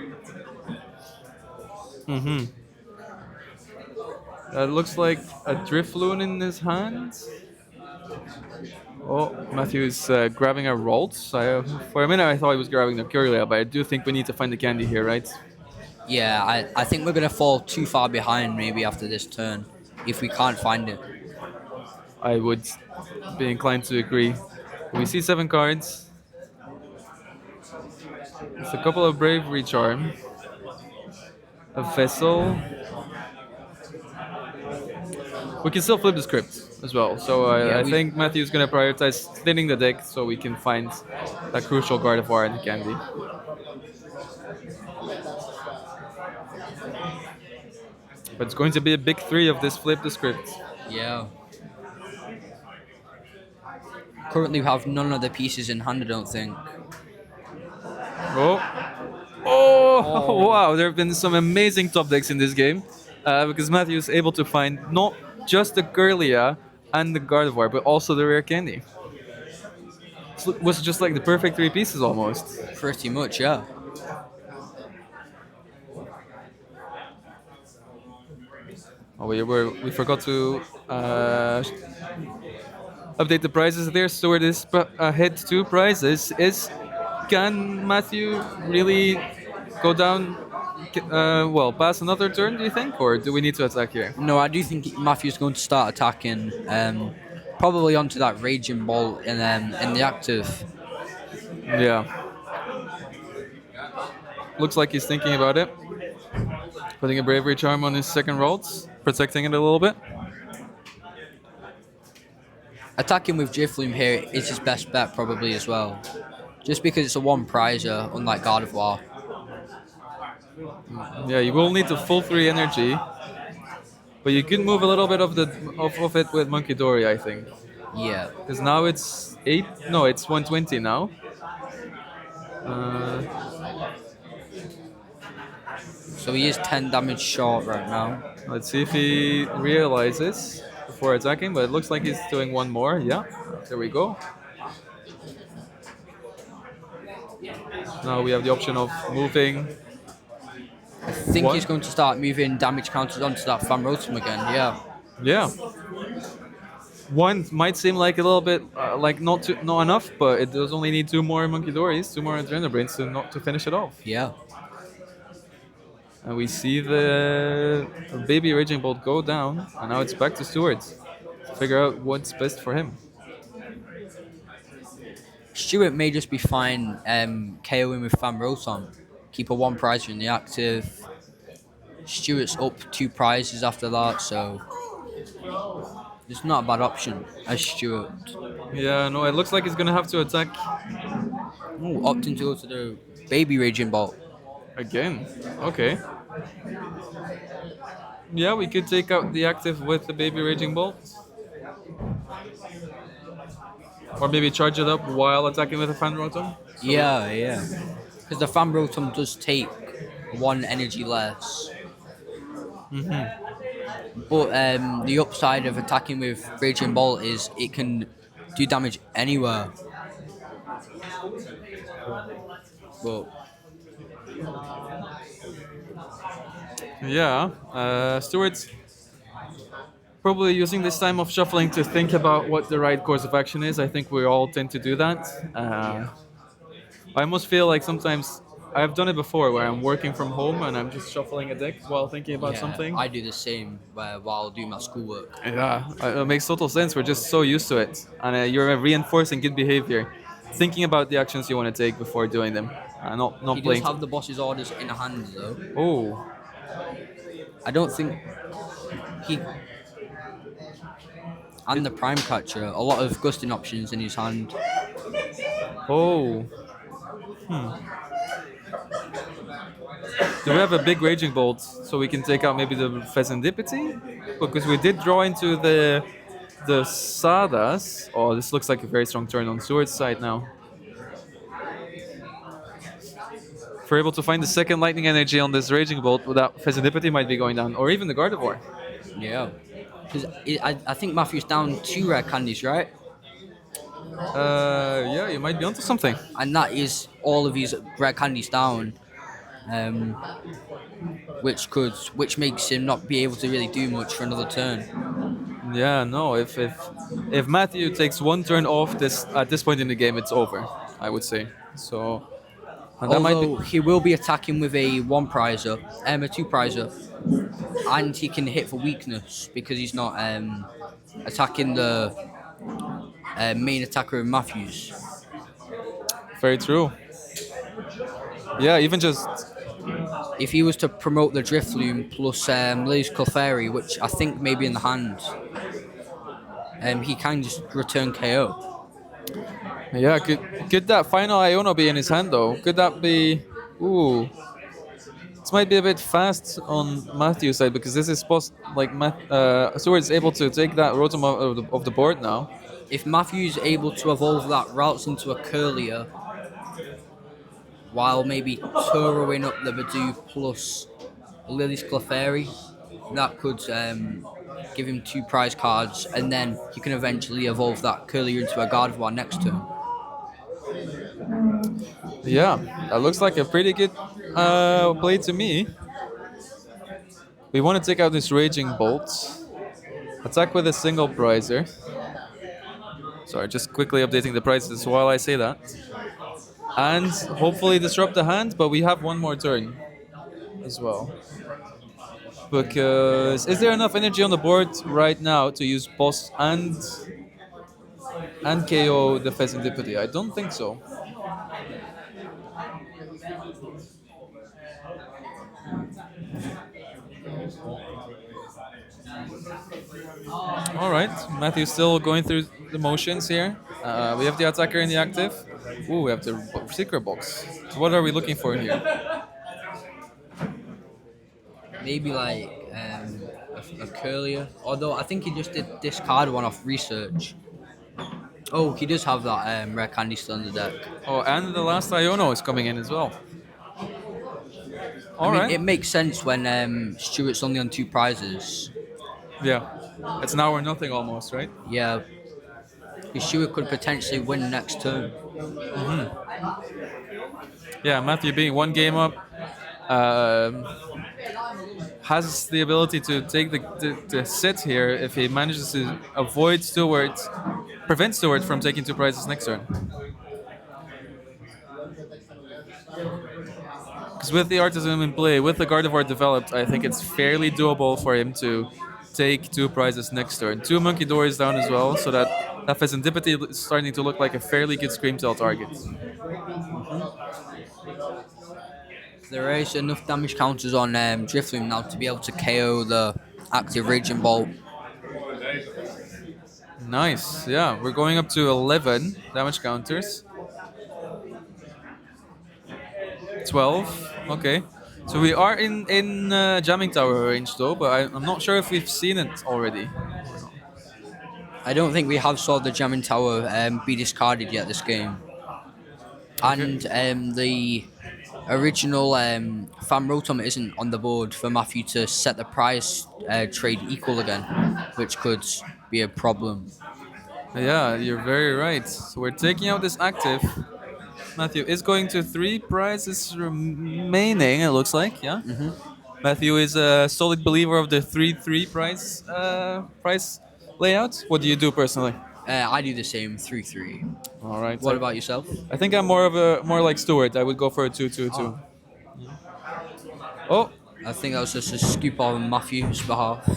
That looks like a Drifloon in his hand. Oh, Matthew's grabbing a Ralts. For a minute I thought he was grabbing the Curlia, but I do think we need to find the candy here, right? Yeah, I think we're going to fall too far behind maybe after this turn if we can't find it. I would be inclined to agree. We see 7 cards. It's a couple of Bravery Charm. A Vessel. We can still flip the script as well. So I think Matthew's going to prioritize thinning the deck so we can find that crucial Gardevoir and candy. But it's going to be a big 3 of this flip the script. Yeah. Currently we have none of the pieces in hand, I don't think. Oh, wow, there have been some amazing top decks in this game. Because Matthew is able to find not just the Curlia and the Gardevoir, but also the rare candy. It was just like the perfect 3 pieces almost. Pretty much, yeah. Oh, we forgot to update the prizes there. Stuart is ahead 2 prizes. Is can Matthew really go down? Well, pass another turn, do you think, or do we need to attack here? No, I do think Matthew's going to start attacking. Probably onto that raging ball in the active. Yeah. Looks like he's thinking about it. Putting a bravery charm on his second rolls, protecting it a little bit. Attacking with Drifloom here is his best bet probably as well. Just because it's a one prizer, unlike God of War. Yeah, you will need the full 3 energy, but you could move a little bit of it with Monkey Dory, I think. Yeah. Because now it's 8. No, it's 120 now. Uh, So he is 10 damage short right now. let's see if he realizes before attacking, but it looks like he's doing one more. Yeah, there we go. Now we have the option of moving. I think What? he's going to start moving damage counters onto that Fan Rotom again, yeah. Yeah. One might seem like a little bit like not enough, but it does only need 2 more Monkey Dories, 2 more Adrenal Brains to finish it off. Yeah. And we see the baby Raging Bolt go down, and now it's back to Stuart to figure out what's best for him. Stuart may just be fine KOing with Fan Rotom. Keep a one prizer in the active. Stuart's up 2 prizes after that, so it's not a bad option as Stuart. Yeah, no, it looks like he's gonna have to attack Ooh, opting to go to the baby Raging Bolt. again. Okay. Yeah, we could take out the active with the baby Raging Bolt. Or maybe charge it up while attacking with a Fan Rotom. Yeah, yeah. Because the Fan Rotom does take 1 energy less. But the upside of attacking with Raging Bolt is it can do damage anywhere. But Yeah, Stuart's probably using this time of shuffling to think about what the right course of action is. I think we all tend to do that. I almost feel like sometimes I've done it before where I'm working from home and I'm just shuffling a deck while thinking about yeah, something. I do the same while doing my schoolwork. Yeah, it makes total sense. We're just so used to it, and you're reinforcing good behavior, thinking about the actions you want to take before doing them, not He playing. does have the boss's orders in hand though. Oh, I don't think he and the Prime Catcher, a lot of gusting options in his hand. oh. Do we have a big Raging Bolt so we can take out maybe the Pheasantipity? Because we did draw into the Sadas. Oh, this looks like a very strong turn on Stuart's side now. If we're able to find the second Lightning Energy on this Raging Bolt, without Pheasantipity might be going down, or even the Gardevoir. Yeah. Because I think Matthew's down 2 rare candies, right? Yeah, you might be onto something. And that is all of his rare candies down. Which makes him not be able to really do much for another turn. Yeah, no. If Matthew takes 1 turn off this at this point in the game, it's over. I would say so. And that Although might he will be attacking with a 1 prizer, a 2 prizer, and he can hit for weakness because he's not attacking the main attacker of Matthews. be very true. Yeah, even just If he was to promote the Drifloom plus Lily's Clefairy, which I think may be in the hand, he can just return KO. yeah, could that final Iono be in his hand though? Could that be? Ooh, this might be a bit fast on Matthew's side because this is Stuart's able to take that Rotom of the board now. If Matthew's able to evolve that Routes into a Curlier, while maybe Turoing up the Badoo plus Lily's Clefairy, that could give him 2 prize cards, and then he can eventually evolve that Curlier into a Gardevoir next turn. Yeah, that looks like a pretty good play to me. We want to take out this Raging Bolt. Attack with a single prizer. Sorry, just quickly updating the prices while I say that. and hopefully disrupt the hand. But we have one more turn as well. Because is there enough energy on the board right now to use boss and KO the Pheasant Deputy? I don't think so. All right, Matthew's still going through the motions here. We have the attacker in the active. Ooh, we have the secret box. So what are we looking for here? Maybe like a curlier. Although I think he just did discard one off research. Oh, he does have that rare candy still in the deck. Oh, and the last Iono is coming in as well. I All mean, right. it makes sense when Stuart's only on 2 prizes. Yeah, it's now or nothing almost, right? Yeah, because Stuart could potentially win next turn. Yeah, Matthew being one game up, um, has the ability to take the sit here if he manages to avoid Stewart, prevent Stewart from taking 2 prizes next turn. Because with the Artisan in play, with the Gardevoir developed, I think it's fairly doable for him to take 2 prizes next turn. 2 Monkey Doors down as well, so that Pheasantipity is starting to look like a fairly good Screamtail target. There is enough damage counters on Drifloon now to be able to KO the active Raging Bolt. Nice, yeah, we're going up to 11 damage counters. 12, okay. So we are in Jamming Tower range though, but I'm not sure if we've seen it already. I don't think we have saw the Jamming Tower be discarded yet this game. Okay. And the original Fan Rotom isn't on the board for Matthew to set the price trade equal again, which could be a problem. Yeah, you're very right. So we're taking out this active. Matthew is going to 3 prizes remaining, it looks like, yeah? Matthew is a solid believer of the 3-3 price layout. What do you do personally? I do the same 3-3. All right. What about yourself? I think I'm more like Stuart. I would go for a 2-2-2. Oh, I think that was just a scoop on Matthew's behalf.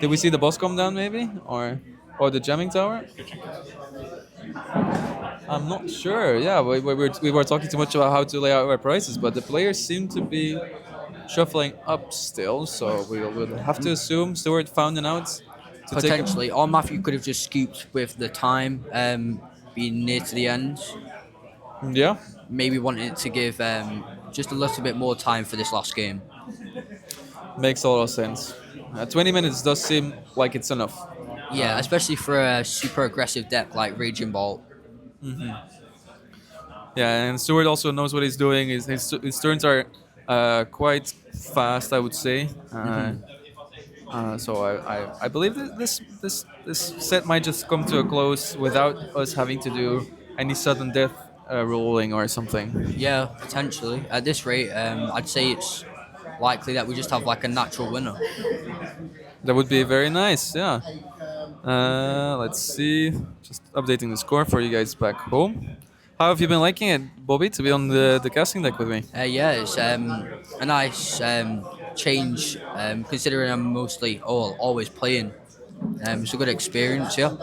did we see the boss come down maybe? Or the jamming tower? I'm not sure. Yeah, we were talking too much about how to lay out our prices, but the players seem to be shuffling up still, so we'll have to assume Stuart found an out to take him. Potentially, or Matthew could have just scooped with the time being near to the end. Yeah, Maybe wanting to give just a little bit more time for this last game. makes a lot of sense. 20 minutes does seem like it's enough. Yeah, especially for a super aggressive deck like Raging Bolt. Yeah, and Stuart also knows what he's doing. His turns are quite fast, I would say. So I believe that this set might just come to a close without us having to do any sudden death ruling or something. Yeah, potentially. At this rate, I'd say it's likely that we just have like a natural winner. That would be very nice. Yeah. Let's see. Just updating the score for you guys back home. How have you been liking it, Bobby, to be on the casting deck with me? Yeah, it's a nice change considering I'm mostly always playing. It's a good experience, yeah.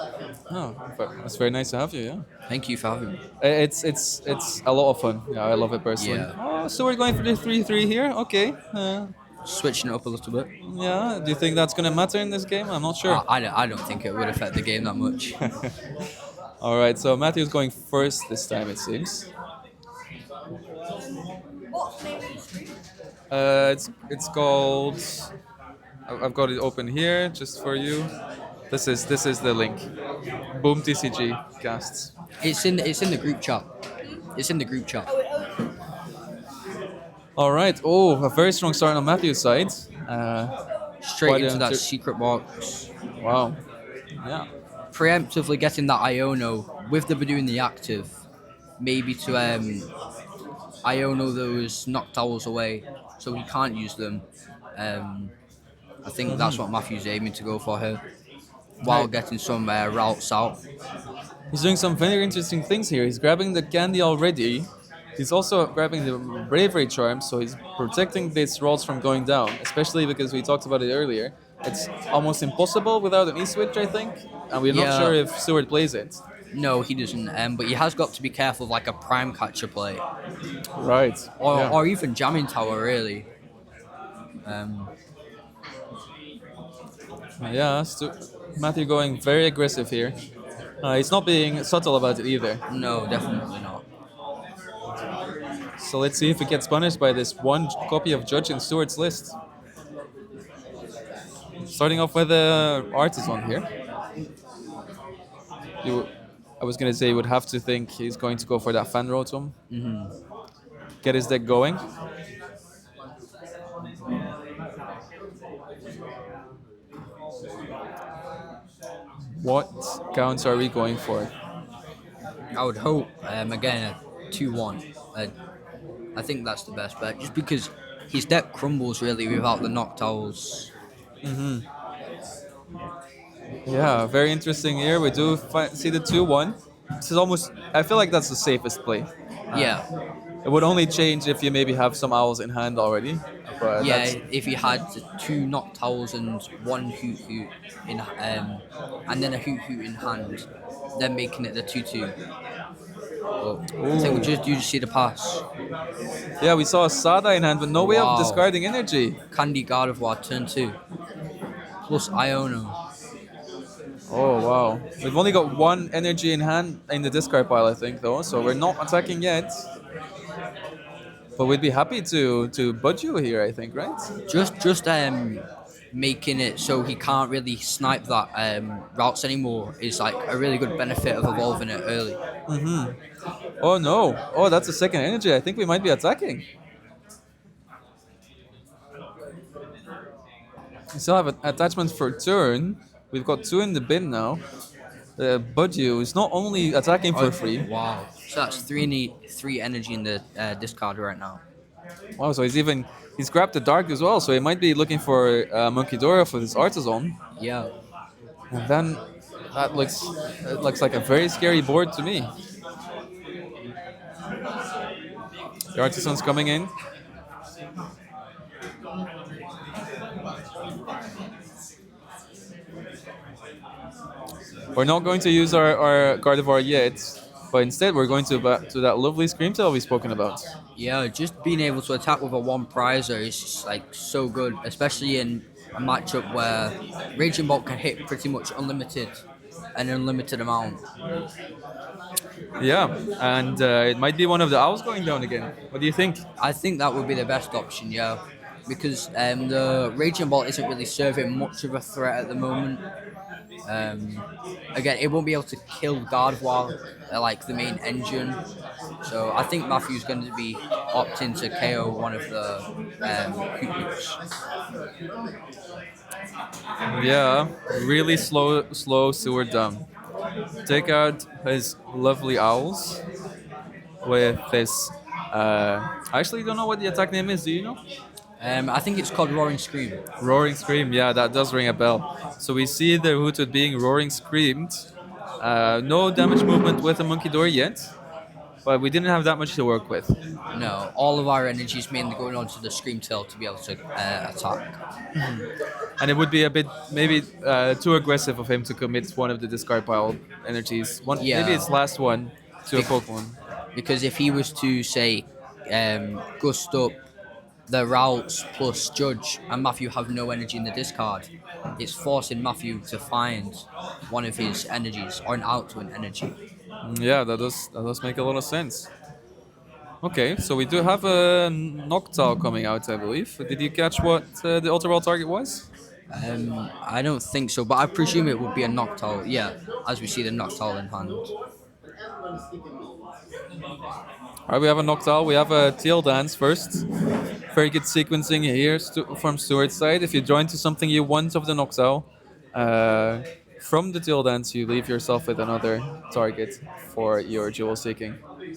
Oh, that's very nice to have you. Yeah. Thank you for having me. It's a lot of fun. Yeah, I love it personally. Yeah. Oh, so we're going for the 3-3 here. Okay. Switching it up a little bit. Yeah. Do you think that's gonna matter in this game? I'm not sure. I don't think it would affect the game that much. All right. So Matthew's going first this time, it seems. It's called. I've got it open here just for you. This is the link. Boom TCG casts. It's in the group chat. It's in the group chat. All right. Oh, a very strong start on Matthew's side. Straight Quite into an that inter- secret box. Wow. Yeah. Preemptively getting that Iono with the Badoo in the active. Maybe to Iono those Noctowls away so he can't use them. I think that's what Matthew's aiming to go for here. While Right. getting some routes out. He's doing some very interesting things here. He's grabbing the candy already, He's also grabbing the bravery charm, so he's protecting these rolls from going down, especially because we talked about it earlier. It's almost impossible without an E-switch, I think, and we're not sure Yeah. if Seward plays it. No, he doesn't. But he has got to be careful of like a prime catcher play, Right. Yeah. or even jamming tower really. Um, Yeah, Matthew going very aggressive here. He's not being subtle about it either. no, definitely not. So let's see if he gets punished by this one copy of Judge in Stewart's list. Starting off with the Artisan here. You, I was going to say you would have to think he's going to go for that Fan Rotom. Get his deck going. What counts are we going for? I would hope again a 2-1. I think that's the best bet, just because his deck crumbles really without the Noctowls. Yeah, very interesting here. We do see the 2-1. This is almost, I feel like that's the safest play. Yeah, It would only change if you maybe have some owls in hand already. But yeah. that's, If he had 2 Noctowls and 1 Hoot Hoot in, and then a Hoot Hoot in hand, then making it the 2-2. But I think you just see the pass. yeah, we saw a Sada in hand, but no way of Wow. discarding energy. Candy Gardevoir turn 2. Plus Iono. Oh wow. We've only got one energy in hand in the discard pile, I think, though, so we're not attacking yet. But we'd be happy to budge you here, I think, right? Just making it so he can't really snipe that routes anymore is like a really good benefit of evolving it early. Oh no. Oh, that's a second energy. I think we might be attacking. We still have attachments for turn. We've got 2 in the bin now. Budju is not only attacking for free. Wow. So that's three energy in the discard right now. Wow, so he's grabbed the dark as well, so he might be looking for Monkey Dora for this Artisan. Yeah. And then that looks like a very scary board to me. The Artisan's coming in. We're not going to use our Gardevoir yet, but instead we're going to that lovely Screamtail we've spoken about. Yeah, just being able to attack with a one prizer is just like so good, especially in a matchup where Raging Bolt can hit pretty much an unlimited amount. Yeah, and it might be one of the owls going down again. What do you think? I think that would be the best option, yeah, because the Raging Bolt isn't really serving much of a threat at the moment. Again, it won't be able to kill Gardevoir, like the main engine. So I think Matthew's going to be opting to KO one of the Hoot-Hoots. Yeah, really slow Seward down. Take out his lovely owls with this. I actually don't know what the attack name is. Do you know? I think it's called Roaring Scream. Roaring Scream. Yeah, that does ring a bell. So we see the Hoothoot being Roaring Screamed. No damage movement with the Monkey Door yet, but we didn't have that much to work with. No, all of our energy is mainly going on to the Screamtail to be able to attack. And it would be a bit maybe too aggressive of him to commit one of the discard pile energies. Yeah. Maybe it's last one to a Pokemon. Because if he was to say gust up the routes plus Judge and Matthew have no energy in the discard, it's forcing Matthew to find one of his energies or an out to an energy. Yeah, that does make a lot of sense. Okay, so we do have a Noctowl coming out, I believe. Did you catch what the Ultra Ball target was? I don't think so, but I presume it would be a Noctowl. Yeah, as we see the Noctowl in hand. Alright, we have a Noctowl. We have a Tail Dance first. Very good sequencing here from Stewart's side. If you join to something you want of the Noctowl, from the Tail Dance you leave yourself with another target for your jewel seeking. We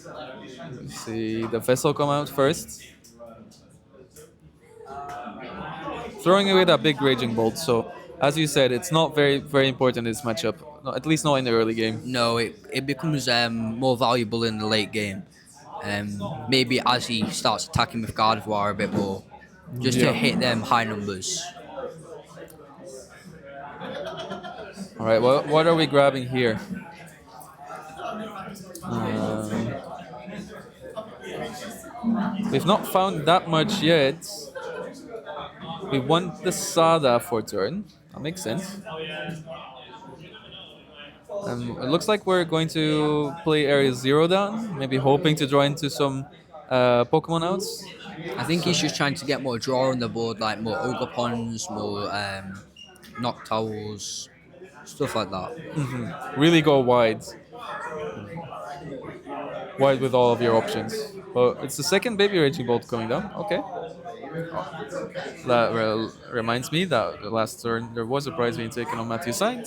see the Vessel come out first. Throwing away that big Raging Bolt, so as you said, it's not very important in this matchup, at least not in the early game. No, it becomes more valuable in the late game. Maybe as he starts attacking with Gardevoir a bit more, just to Yeah. hit them high numbers. All right. Well, what are we grabbing here? Um, we've not found that much yet. We want the Sada for turn. That makes sense. It looks like we're going to play Area Zero down, maybe hoping to draw into some Pokemon outs. I think he's just trying to get more draw on the board, like more Ogerpons, more Noctowls, stuff like that. Really go wide. Wide with all of your options. Well, it's the second Baby Raging Bolt coming down. Okay. That reminds me that the last turn there was a prize being taken on Matthew's side.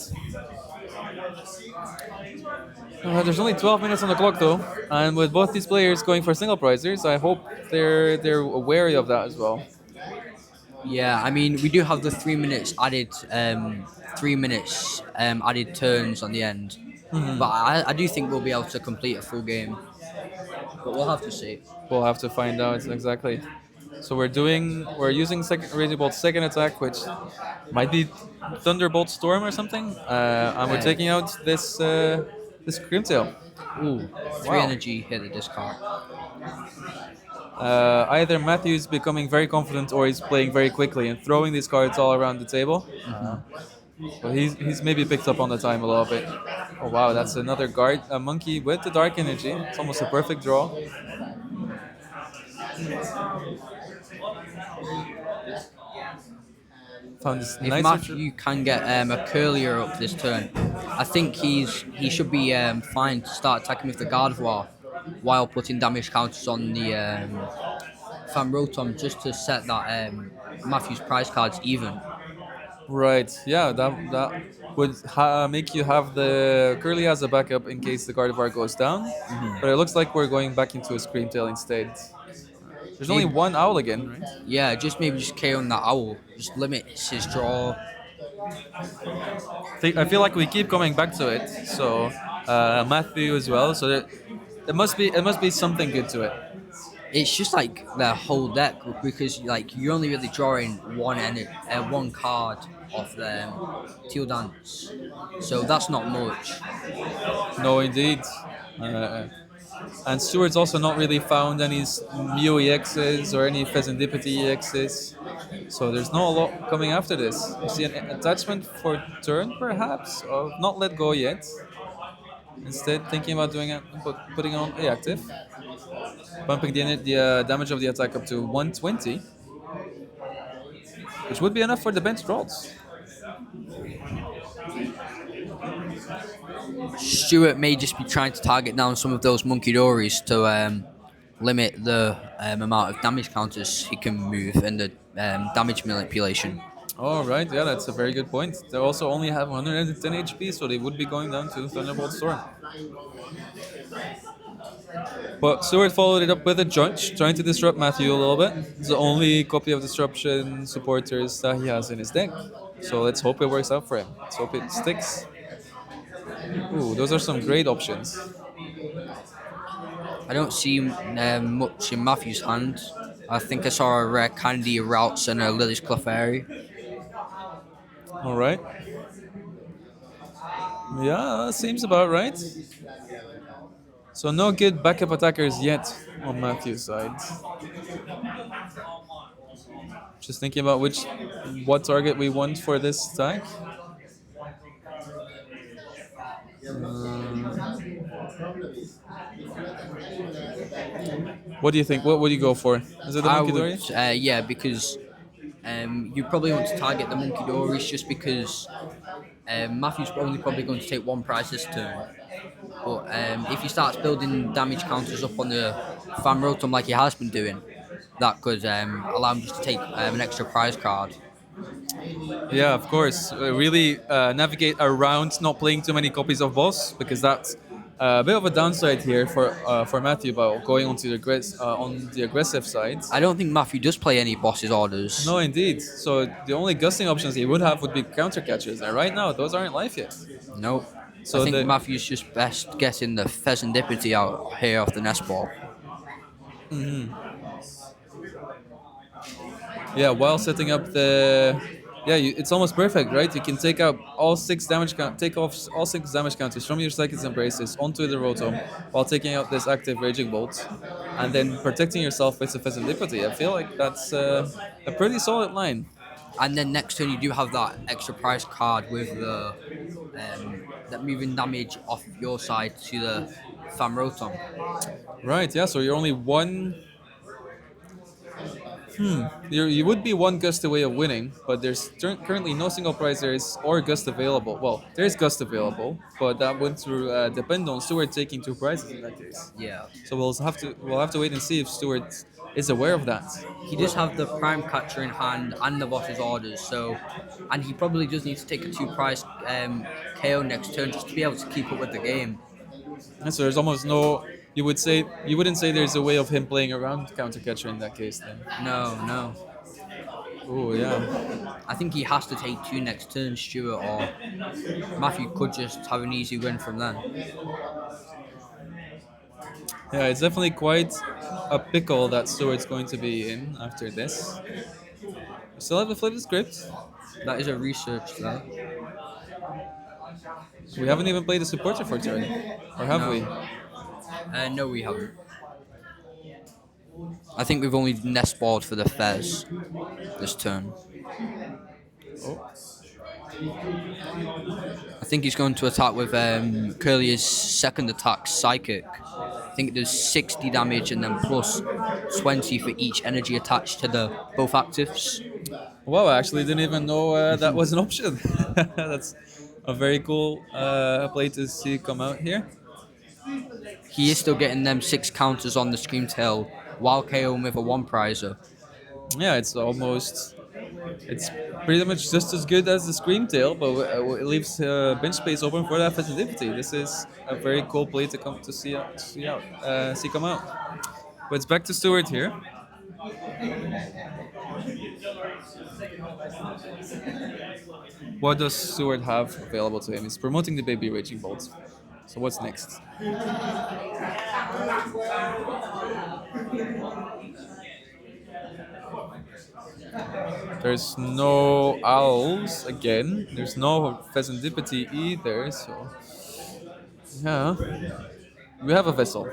There's only 12 minutes on the clock though, and with both these players going for single prizers, I hope they're wary of that as well. Yeah, I mean we do have the 3 minutes added, 3 minutes added turns on the end, but I do think we'll be able to complete a full game. But we'll have to see. We'll have to find out exactly. So we're using Raging Bolt's second attack, which might be Thunderbolt Storm or something, and we're taking out this Grimtail. Ooh, three Wow. energy hit the discard. Either Matthew's becoming very confident or he's playing very quickly and throwing these cards all around the table. But he's maybe picked up on the time a little bit. Oh wow, that's another guard, a monkey with the dark energy. It's almost a perfect draw. Found this If nice. Matthew can get a curlier up this turn, I think he should be fine to start attacking with the Gardevoir while putting damage counters on the Fanrotom just to set that Matthew's prize cards even. Right. Yeah, that would make you have the Curly as a backup in case the Gardevoir goes down. But it looks like we're going back into a Screamtail instead. There's only Maybe- one owl again, right? Yeah, maybe just KO on that owl. Just limits his draw. I feel like we keep coming back to it. So Matthew as well. So it must be something good to it. It's just like the whole deck because like you're only really drawing one card off the Teal Dance, so that's not much. No, indeed. And Stuart's also not really found any Mew EXs or any Pheasantipity EXs. So there's not a lot coming after this. You see an attachment for turn, perhaps, of not let go yet. Instead, thinking about doing it, putting on reactive, bumping the damage of the attack up to 120, which would be enough for the bench draws. Stuart may just be trying to target down some of those Monkey Dories to limit the amount of damage counters he can move and the damage manipulation. All right, yeah, that's a very good point. They also only have 110 HP, so they would be going down to Thunderbolt Storm. But Stewart followed it up with a Judge, trying to disrupt Matthew a little bit. It's the only copy of Disruption supporters that he has in his deck. So let's hope it works out for him. Let's hope it sticks. Ooh, those are some great options. I don't see much in Matthew's hand. I think I saw a rare Candy Routes and a Lily's Clefairy. All right. Yeah, that seems about right. So no good backup attackers yet on Matthew's side. Just thinking about what target we want for this attack. What do you think? What would you go for? Is it the I Monkey would, Dory? yeah, because you probably want to target the Monkey Dories just because Matthew's probably going to take one prize this turn. But if he starts building damage counters up on the Fan Rotom like he has been doing, that could allow him just to take an extra prize card. Yeah, of course. Really navigate around not playing too many copies of boss because that's a bit of a downside here for Matthew about going onto on the aggressive side. I don't think Matthew does play any bosses orders. No, indeed. So the only gusting options he would have would be counter catchers, and right now those aren't live yet. Nope. So I think Matthew's just best getting the Pheasantipity out here off the nest ball. Yeah, while setting up the, yeah, it's almost perfect, right? You can take out all six damage count, take off all six damage counters from your Psychic Embraces onto the Rotom, while taking out this active Raging Bolt, and then protecting yourself with the Serendipity. I feel like that's a pretty solid line. And then next turn you do have that extra prize card with the that moving damage off of your side to the Famrotom. Right, yeah. So you're only one. You would be one gust away of winning, but there's currently no single prize there is or gust available. Well, there is gust available, but that would depend on Stuart taking two prizes in that case. Yeah. So we'll have to wait and see if Stuart is aware of that. He does have the Prime Catcher in hand and the boss's orders, so and he probably does need to take a two prize KO next turn just to be able to keep up with the game. And so there's almost no. You wouldn't say there's a way of him playing around counter catcher in that case then. No, no. Oh yeah. I think he has to take two next turn, Stuart, or Matthew could just have an easy win from then. Yeah, it's definitely quite a pickle that Stuart's going to be in after this. We still have to flip the script. That is a research though. We haven't even played the supporter for turn. Or have No. we? No, we haven't. I think we've only nest balled for the Fez this turn. Oh. I think he's going to attack with Curlier's second attack, Psychic. I think it does 60 damage and then plus 20 for each energy attached to the both actives. Wow, I actually didn't even know that was an option. That's a very cool play to see come out here. He is still getting them 6 counters on the Scream Tail while KOing with a 1 prizer. Yeah, it's pretty much just as good as the Scream Tail, but it leaves bench space open for that festivity. This is a very cool play to come to see come out. But it's back to Stuart here. What does Stuart have available to him? He's promoting the baby Raging Bolt. So what's next? There's no owls again. There's no Pheasantipity either. So yeah, we have a vessel.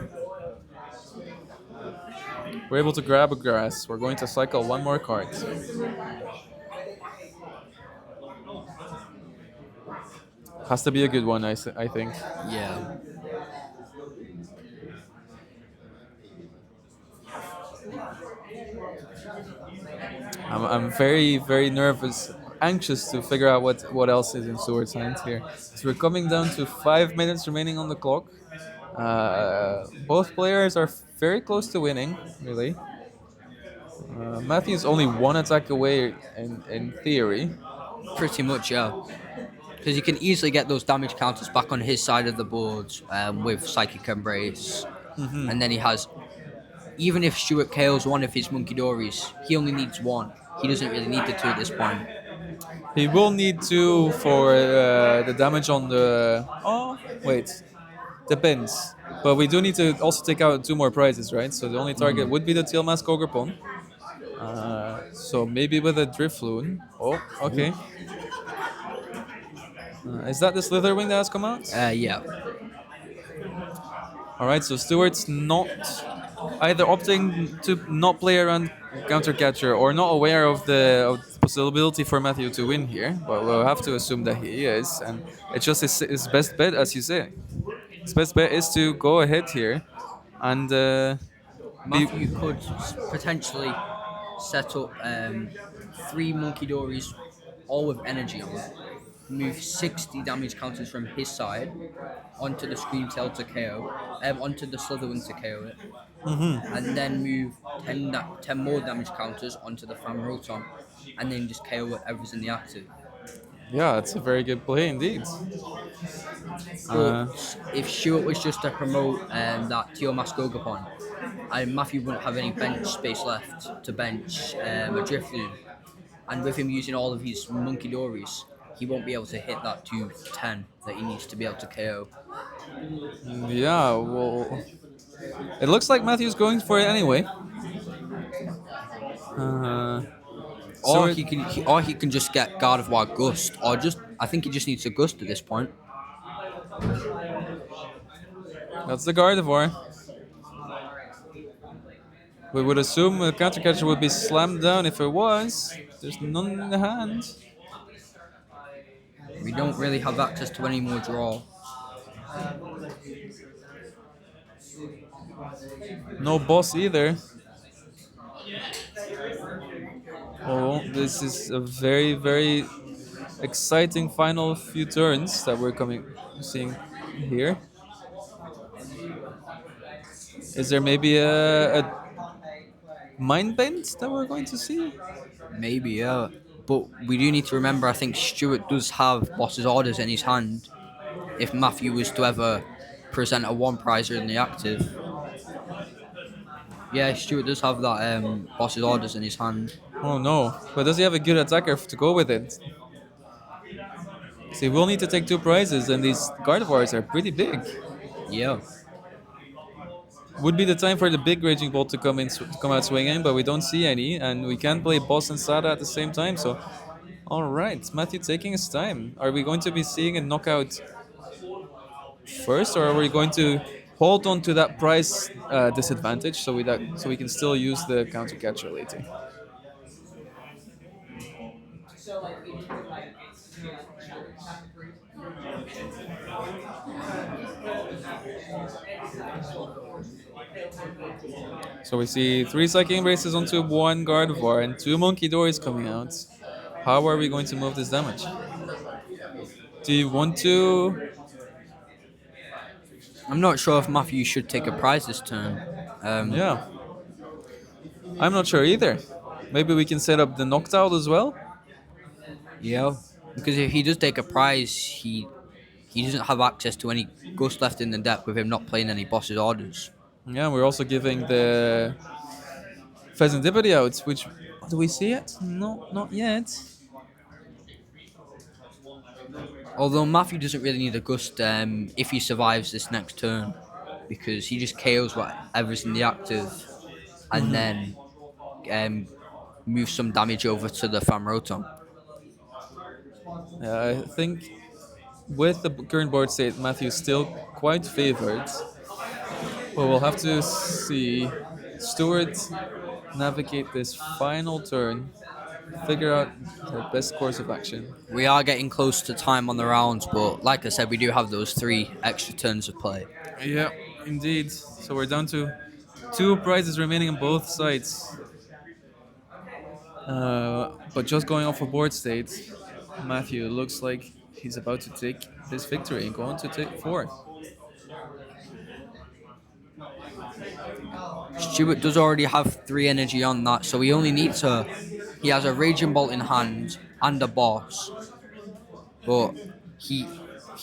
We're able to grab a grass. We're going to cycle one more card. Has to be a good one, I think. Yeah. I'm very, very nervous, anxious to figure out what else is in Stuart's hand here. So we're coming down to 5 minutes remaining on the clock. Both players are very close to winning, really. Matthew's only one attack away in theory. Pretty much, yeah. Because you can easily get those damage counters back on his side of the board with Psychic Embrace. And then he has, even if Stuart KOs one of his Monkey Dories, he only needs one. He doesn't really need the two at this point. He will need two for the damage on the. Oh, wait. Depends. But we do need to also take out two more prizes, right? So the only target would be the Teal Mask Ogrepon. So maybe with a Drifloon. Oh, okay. Is that the Slitherwing that has come out? Yeah. Alright, so Stuart's not either opting to not play around counter catcher or not aware of the possibility for Matthew to win here, but we'll have to assume that he is, and it's just his best bet, as you say. His best bet is to go ahead here and Matthew could potentially set up 3 Monkey Dories, all with energy on. Move 60 damage counters from his side onto the Scream Tail to KO, onto the Slitherwing to KO it, and then move 10 more damage counters onto the Fan Rotom, and then just KO whatever's in the active. yeah, it's a very good play indeed. But if Stuart was just to promote that Teal Mask Ogapon, Matthew wouldn't have any bench space left to bench a Drifloon. And with him using all of his Monkey Dories, he won't be able to hit that 210 that he needs to be able to KO. Yeah, well, It looks like Matthew's going for it anyway. So Or he can just get God of War Gust, or just I think he just needs a Gust at this point. that's the Gardevoir. We would assume a counter catcher would be slammed down if it was. There's none in the hand. We don't really have access to any more draw. No boss either. Oh, this is a very, very exciting final few turns that we're seeing here. Is there maybe a mind bend that we're going to see? Maybe, yeah. But we do need to remember, I think Stuart does have boss's orders in his hand. If Matthew was to ever present a one prizer in the active. Yeah, Stuart does have that boss's orders in his hand. Oh no! But does he have a good attacker to go with it? See, we'll need to take two prizes, and these Gardevoirs are pretty big. Yeah. Would be the time for the big Raging Bolt to come out swinging, but we don't see any, and we can't play Boss and Sada at the same time. So, all right, Matthew taking his time. Are we going to be seeing a knockout first, or are we going to hold on to that price disadvantage so we can still use the counter catcher later? So we see three Psychic Embraces onto one Gardevoir and two Monkey Doors coming out. How are we going to move this damage? Do you want to? I'm not sure if Matthew should take a prize this turn. Yeah. I'm not sure either. Maybe we can set up the Noctowl as well? Yeah. Because if he does take a prize, he doesn't have access to any gust left in the deck with him not playing any boss's orders. Yeah, we're also giving the Pheasantipity out, which... Do we see it? No, not yet. Although Matthew doesn't really need a gust if he survives this next turn, because he just KOs whatever's in the active, and then moves some damage over to the Famrotom. I think with the current board state, Matthew's still quite favored. But we'll have to see Stuart navigate this final turn, figure out the best course of action. We are getting close to time on the rounds, but like I said, we do have those 3 extra turns of play. Yeah, indeed. So we're down to 2 prizes remaining on both sides. But just going off a board state, Matthew looks like he's about to take this victory and go on to take 4. Stuart does already have 3 energy on that, so he only needs a... He has a Raging Bolt in hand and a boss, but he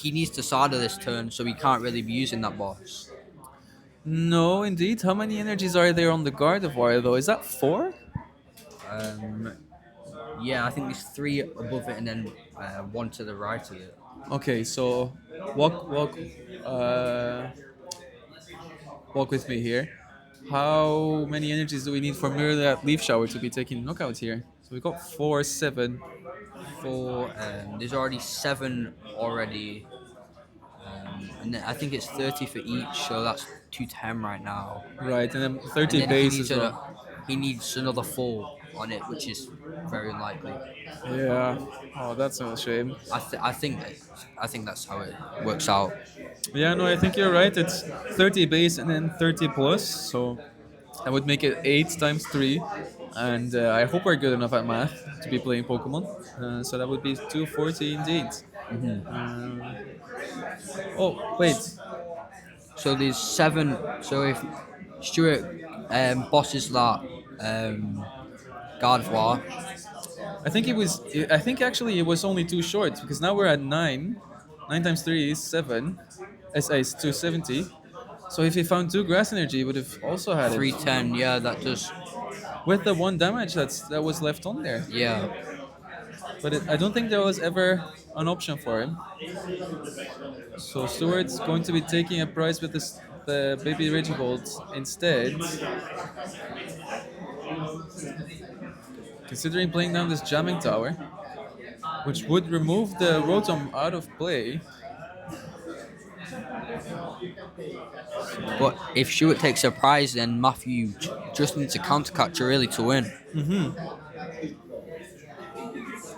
needs to Sada this turn, so he can't really be using that boss. No, indeed. How many energies are there on the Gardevoir though? Is that 4? Yeah, I think there's 3 above it and then 1 to the right of it. Okay, so walk walk with me here. How many energies do we need for merely that Leaf Shower to be taking knockout here? So we got 4, 7. There's already 7 already. And then I think it's 30 for each, so that's 210 right now. Right, and then And 30 then base as well. he needs another 4 on it, which is very unlikely. Yeah. Oh, that's a shame. I think that's how it works out. Yeah, no, I think you're right. It's 30 base and then 30 plus, so that would make it 8 times 3. And I hope we're good enough at math to be playing Pokemon. So that would be 240 indeed. Oh, wait. So there's 7. So if Stuart bosses that Gardevoir, I think it was. I think actually it was only 2 short because now we're at 9. 9 times 3 is 7. Is 270. So if he found 2 grass energy, he would have also had it 310. Yeah, that does. with the 1 damage that was left on there. Yeah. But I don't think there was ever an option for him. So Stewart's going to be taking a prize with this the baby Regibold instead, considering playing down this jamming tower, which would remove the Rotom out of play. But if Stuart takes a prize, then Matthew just needs a counter catcher really to win.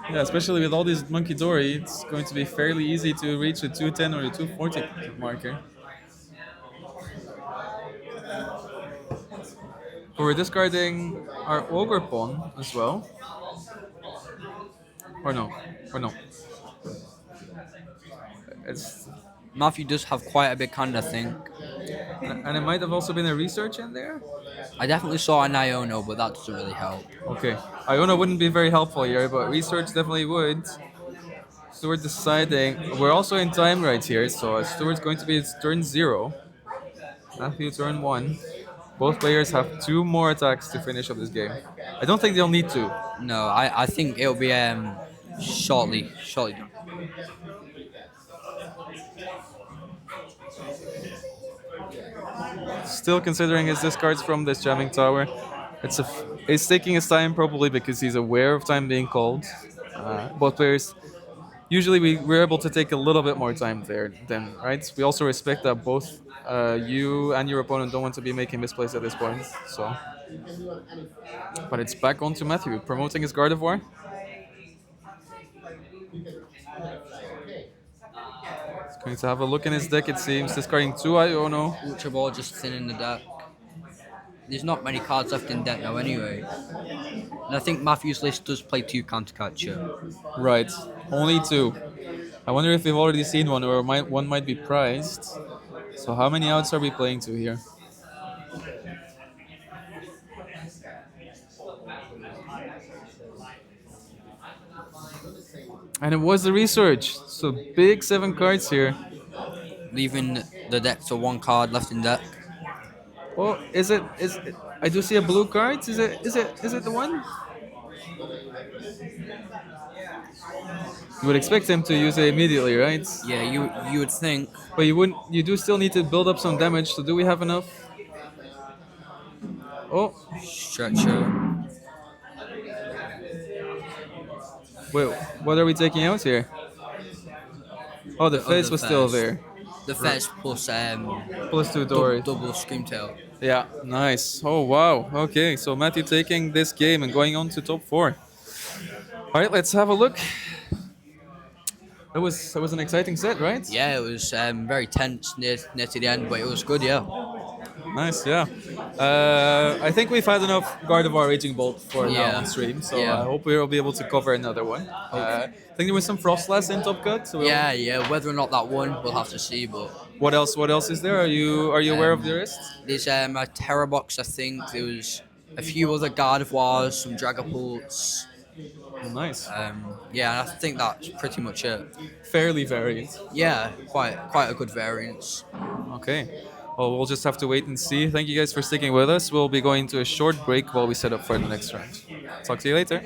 Yeah, especially with all these Monkey Dory, it's going to be fairly easy to reach a 210 or a 240 marker. But we're discarding our Ogre Pawn as well. Or no. Or no. It's, Matthew does have quite a big hand, I think. and it might have also been a research in there. I definitely saw an Iono, but that doesn't really help. Okay. Iona wouldn't be very helpful here, but research definitely would. So we're deciding. We're also in time right here, so Stuart's going to be his turn 0. Matthew turn 1. Both players have 2 more attacks to finish up this game. I don't think they'll need to. No, I think it'll be shortly done. Still considering his discards from this jamming tower. He's taking his time probably because he's aware of time being called. Both players usually we're able to take a little bit more time there then, right? We also respect that both you and your opponent don't want to be making misplays at this point. So, but it's back on to Matthew promoting his Gardevoir. He's going to have a look in his deck. It seems discarding 2 Iono. Ultra Ball just thinning the deck. There's not many cards left in deck now anyway. And I think Matthew's list does play 2 counter catcher. Right, only 2. I wonder if we've already seen one, or one might be prized. So how many outs are we playing to here? And it was the research. So big 7 cards here. Leaving the deck to 1 card left in deck. Oh, is it? I do see a blue card. Is it the one? You would expect him to use it immediately, right? Yeah, you would think. But you wouldn't. You do still need to build up some damage. So do we have enough? Oh, Stretcher. wait. What are we taking out here? Oh, the face other was still Fez. there. The Fez plus Plus 2 Dory. double Screamtail. Yeah, nice. Oh wow. Okay, so Matthew taking this game and going on to top 4. All right, let's have a look. That was an exciting set, right? Yeah, it was very tense near to the end, but it was good. Yeah. Nice, yeah. I think we've had enough Gardevoir Raging Bolt for now Yeah. on stream, so Yeah. I hope we'll be able to cover another one. I think there was some Frostlass in Top Cut. So Yeah. Whether or not that won, we'll have to see. But What else? What else is there? Are you aware of the rest? there's a Terror Box. I think there was a few other Gardevoirs, some Dragapults. Nice. Yeah, and I think that's pretty much it. Fairly varied. Yeah, quite a good variance. Okay. Well, we'll just have to wait and see. Thank you guys for sticking with us. We'll be going to a short break while we set up for the next round. Talk to you later.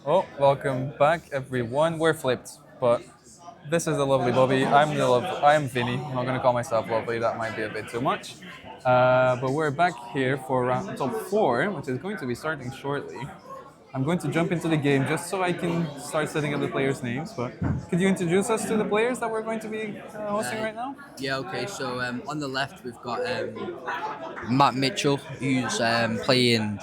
Oh, welcome back, everyone. We're flipped, but this is the lovely Bobby. I'm Vinny. I'm not going to call myself lovely. That might be a bit too much. But we're back here for round top four, which is going to be starting shortly. I'm going to jump into the game just so I can start setting up the players' names. But could you introduce us to the players that we're going to be hosting right now? Yeah, okay. So on the left we've got Matt Mitchell, who's playing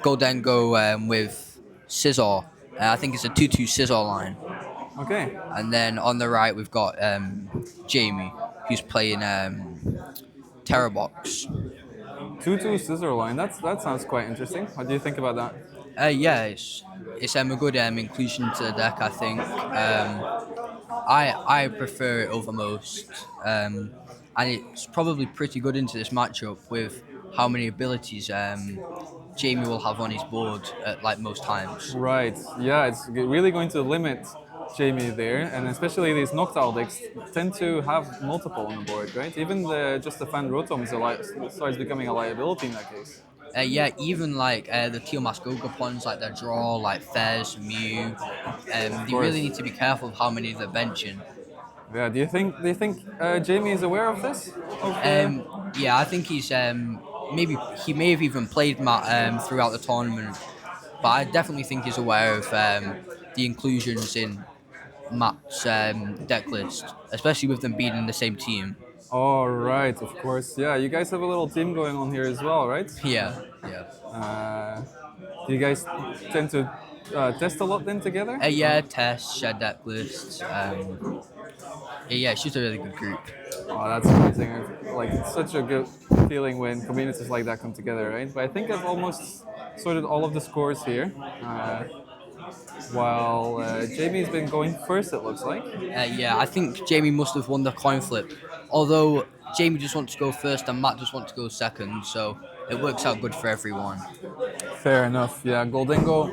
Goldengo with Scissor. I think it's a 2-2 Scissor line. Okay, And then on the right we've got Jamie, who's playing Terrorbox. 2-2 scissor line. That sounds quite interesting. What do you think about that? Yeah, it's a good inclusion to the deck. I think I prefer it over most, and it's probably pretty good into this matchup with how many abilities Jamie will have on his board at like most times. Right. Yeah, it's really going to limit Jamie there, and especially these Noctowl decks tend to have multiple on the board, right? Even just the Fan Rotom starts becoming a liability in that case. Yeah, even like the Tiamat Gogapons, like their draw, like Fez, Mew, Of they really course. need to be careful of how many they're benching. Yeah. Do you think Jamie is aware of this? Of the Yeah, I think he's maybe he may have even played Matt throughout the tournament, but I definitely think he's aware of the inclusions in Matt's deck list, especially with them being in the same team. All right. Of course. Yeah. You guys have a little team going on here as well, right? Yeah, yeah, Uh, do you guys tend to test a lot then together? yeah. Test, share deck lists. Yeah, it's just a really good group. Oh, that's amazing. Like, it's such a good feeling when communities like that come together, right? But I think I've almost sorted all of the scores here. While Jamie's been going first, it looks like. Yeah, I think Jamie must have won the coin flip. Although Jamie just wants to go first and Matt just wants to go second, so it works out good for everyone. Fair enough. Yeah, Goldengo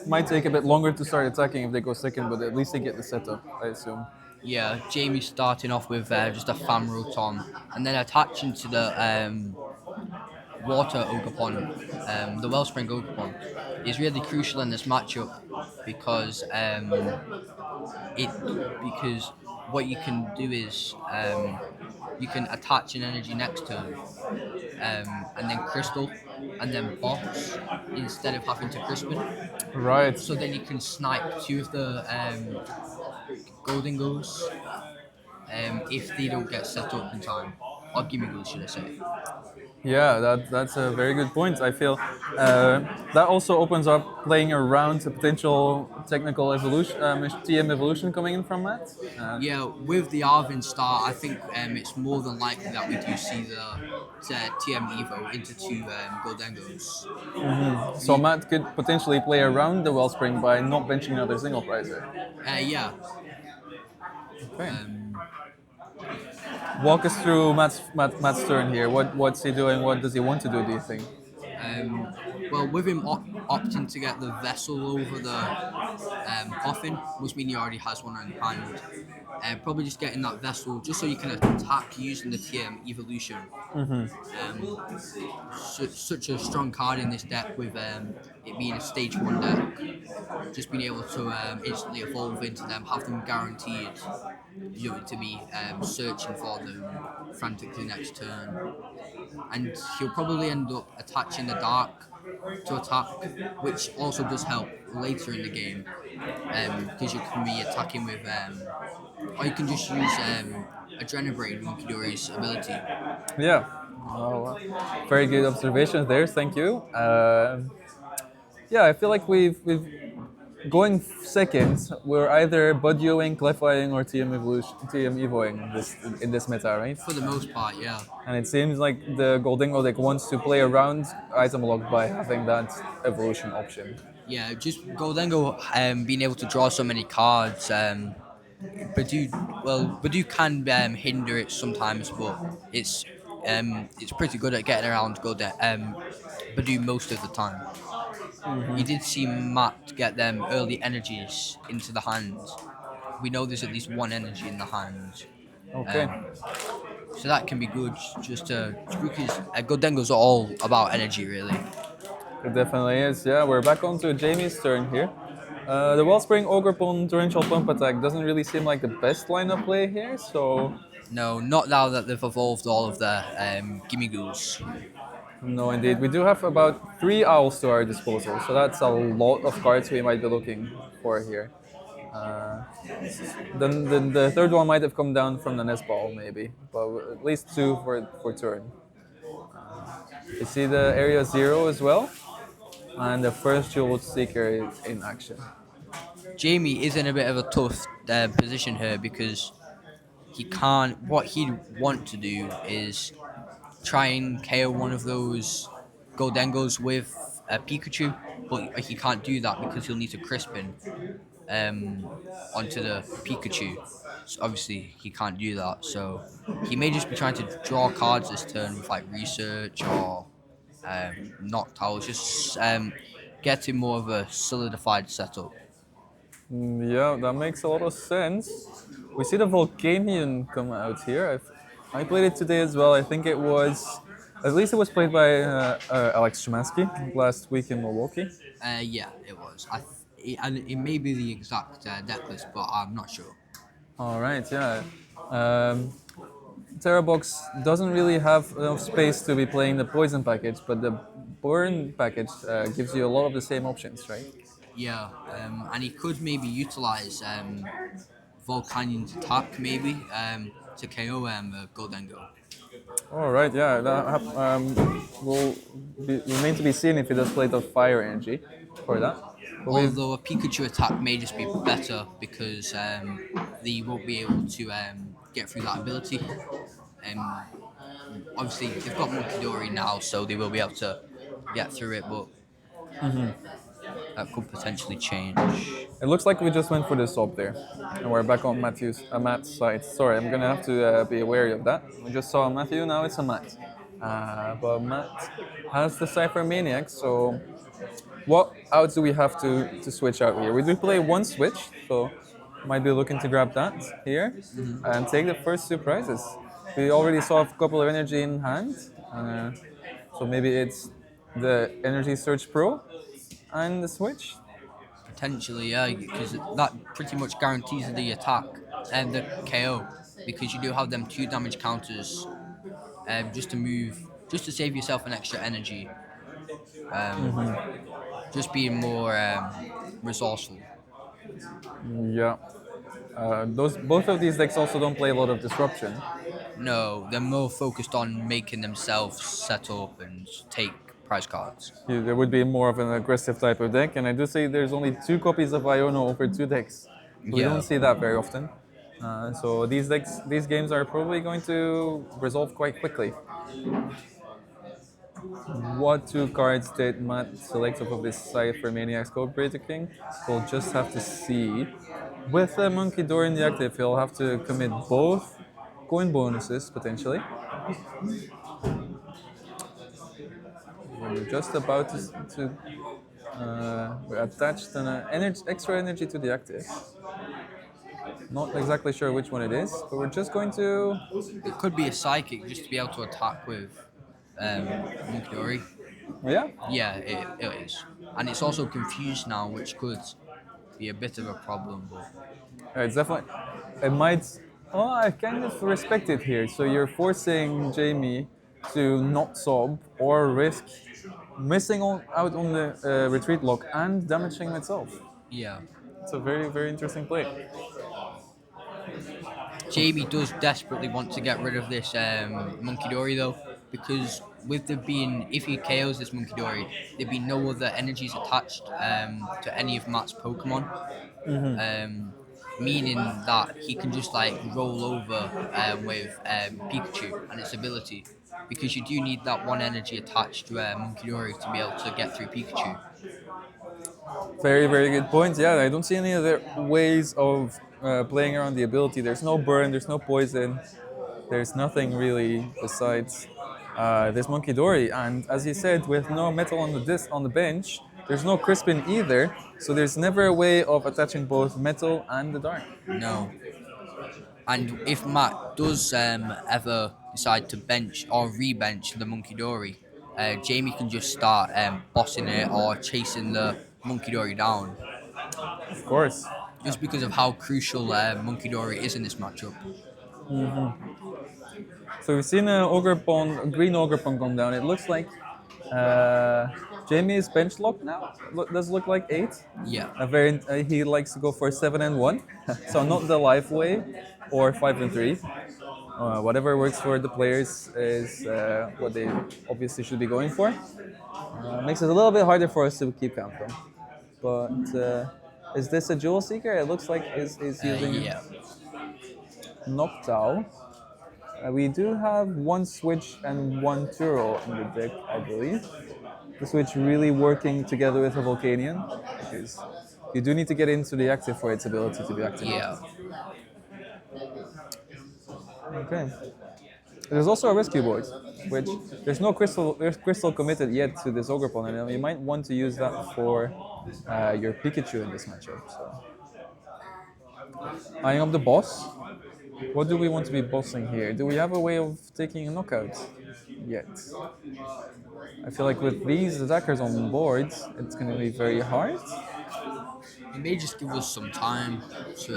might take a bit longer to start attacking if they go second, but at least they get the setup, I assume. Yeah, Jamie's starting off with just a Fan Rotom and then attaching to the Water Ogerpon, the Wellspring Ogerpon, is really crucial in this matchup because it because what you can do is you can attach an energy next turn and then Crystal and then Box instead of having to Crispin. Right. So then you can snipe two of the Golden Goals if they don't get set up in time. Or Gimme Goals, should I say. Yeah, that's a very good point. I feel that also opens up playing around a potential technical evolution, TM evolution coming in from that. Yeah, with the Arvin start, I think it's more than likely that we do see the TM Evo into two Goldengos. So Matt could potentially play around the Wellspring by not benching another single prizer. Yeah. Okay. Walk us through Matt's turn here. What's he doing? What does he want to do? Do you think? Well, with him opting to get the vessel over the coffin, must mean he already has one in hand. Probably just getting that vessel just so you can attack using the TM evolution. Such a strong card in this deck with it being a stage 1 deck. Just being able to instantly evolve into them, have them guaranteed to be searching for them frantically next turn. And he'll probably end up attaching the dark to attack, which also does help later in the game because you can be attacking with, or you can just use Adrenabrain Munkidori's ability. Yeah. Well, very good observations there. Thank you. Yeah, I feel like we've going second. We're either Budioing, Clefying, or TM evolution, TM evoing in this meta, right? For the most part, yeah. And it seems like the Goldengo deck wants to play around item lock by having that evolution option. Yeah, just Goldengo being able to draw so many cards. Badu can hinder it sometimes, but it's pretty good at getting around Badu most of the time. You did see Matt get them early energies into the hand. We know there's at least one energy in the hand. Okay. So that can be good just to because Goldengos are all about energy really. It definitely is. Yeah, we're back on to Jamie's turn here. The Wellspring Ogre Pond Torrential Pump Attack doesn't really seem like the best lineup play here, so No, not now that they've evolved all of their gimme ghouls. no, indeed. We do have about 3 owls to our disposal, so that's a lot of cards we might be looking for here. Uh, then the third one might have come down from the nest ball, maybe, but at least two for turn. You see the area 0 as well, and the first Jeweled Seeker is in action. Jamie is in a bit of a tough position here because he can't. What he'd want to do is try and KO one of those Goldengos with a Pikachu, but he can't do that because he'll need to Crispin onto the Pikachu. So obviously he can't do that. So he may just be trying to draw cards this turn with like research or Noctowl, just getting more of a solidified setup. Yeah, that makes a lot of sense. We see the Volcanion come out here. I played it today as well. I think it was, at least it was played by Alex Chemansky last week in Milwaukee. Yeah, it was. And it may be the exact deck list, but I'm not sure. All right, yeah. Um, Terrabox doesn't really have enough space to be playing the poison package, but the burn package gives you a lot of the same options, right? Yeah, and he could maybe utilize Volcanion's attack maybe to KO Goldengo. All right, yeah. Will remain to be seen if he does play the fire energy for that. But we've Although a Pikachu attack may just be better because they won't be able to get through that ability. Um, Obviously, they've got Munkidori now, so they will be able to get through it, but that could potentially change. It looks like we just went for the sob there, and we're back on Matt's side. Sorry, I'm gonna have to be wary of that. We just saw Matthew, now it's a Matt. But Matt has the Cypher Maniac, so what outs do we have to switch out here? We do play one switch, so might be looking to grab that here and take the first two prizes. We already saw a couple of energy in hand, so maybe it's the Energy Surge Pro and the switch. Potentially, yeah, because that pretty much guarantees the attack and the KO because you do have them 2 damage counters just to move, just to save yourself an extra energy. Just being more resourceful. Yeah. Those both of these decks also don't play a lot of disruption. No, they're more focused on making themselves set up and take prize cards. There would be more of an aggressive type of deck, and I do say there's only 2 copies of Iono over 2 decks. So we Yeah. don't see that very often. So these games are probably going to resolve quite quickly. What 2 cards did Matt select off of this Cypher Maniac's Code Breaker King? We'll just have to see. With the Monkey Door in the active, he'll have to commit both coin bonuses potentially. We're just about to attach an extra energy to the active. Not exactly sure which one it is, but we're just going to. It could be a psychic just to be able to attack with Munkidori. Yeah, Yeah, it is. And it's also confused now, which could be a bit of a problem. But it's definitely. It might. Oh, I kind of respect it here. So you're forcing Jamie to not sob or risk missing out on the retreat lock and damaging himself. yeah, It's a very, very interesting play. Jamie does desperately want to get rid of this Munkidori though, because with there being, if he KOs this Munkidori, there'd be no other energies attached to any of Matt's Pokemon. Meaning that he can just like roll over with Pikachu and its ability, because you do need that one energy attached to Munkidori to be able to get through Pikachu. Very, very good point. Yeah, I don't see any other ways of playing around the ability. There's no burn, there's no poison, there's nothing really besides this Monkey Dory. And as you said, with no metal on on the bench, there's no Crispin either. So there's never a way of attaching both metal and the dark. No. And if Matt does ever decide to bench or re-bench the Munkidori, Jamie can just start bossing it or chasing the Monkey Dory down, Of course. just because of how crucial Monkey Dory is in this matchup. So we've seen a green ogre pawn come down. It looks like Jamie is bench locked now. Does look like 8. Yeah. He likes to go for 7 and 1, so not the live way, or 5 and 3. Whatever works for the players is what they obviously should be going for. Makes it a little bit harder for us to keep count though. But is this a jewel seeker? It looks like is using Yeah. Noctowl. We do have one switch and one Turo in the deck, I believe. The switch really working together with a Volcanion, because you do need to get into the active for its ability to be activated. Yeah. Okay. There's also a rescue board, which there's crystal committed yet to this ogre pawn, and you might want to use that for your Pikachu in this matchup. So, eyeing up the boss. What do we want to be bossing here? Do we have a way of taking a knockout yet? I feel like with these attackers on boards, it's going to be very hard. It may just give us some time to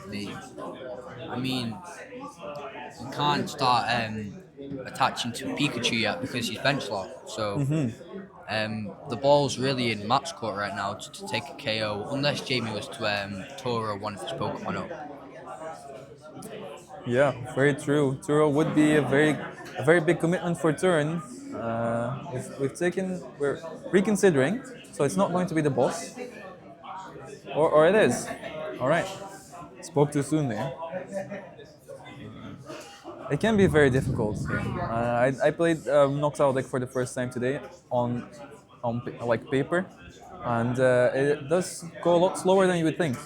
maybe. I mean, you can't start attaching to Pikachu yet because he's bench locked. So the ball's really in Matt's court right now to take a KO, unless Jamie was to Toro one of his Pokemon up. Yeah, very true. Turo would be a very big commitment for turn. We're reconsidering, so it's not going to be the boss, or it is. All right, spoke too soon there. It can be very difficult. I played Noctowl deck for the first time today on like paper, and it does go a lot slower than you would think.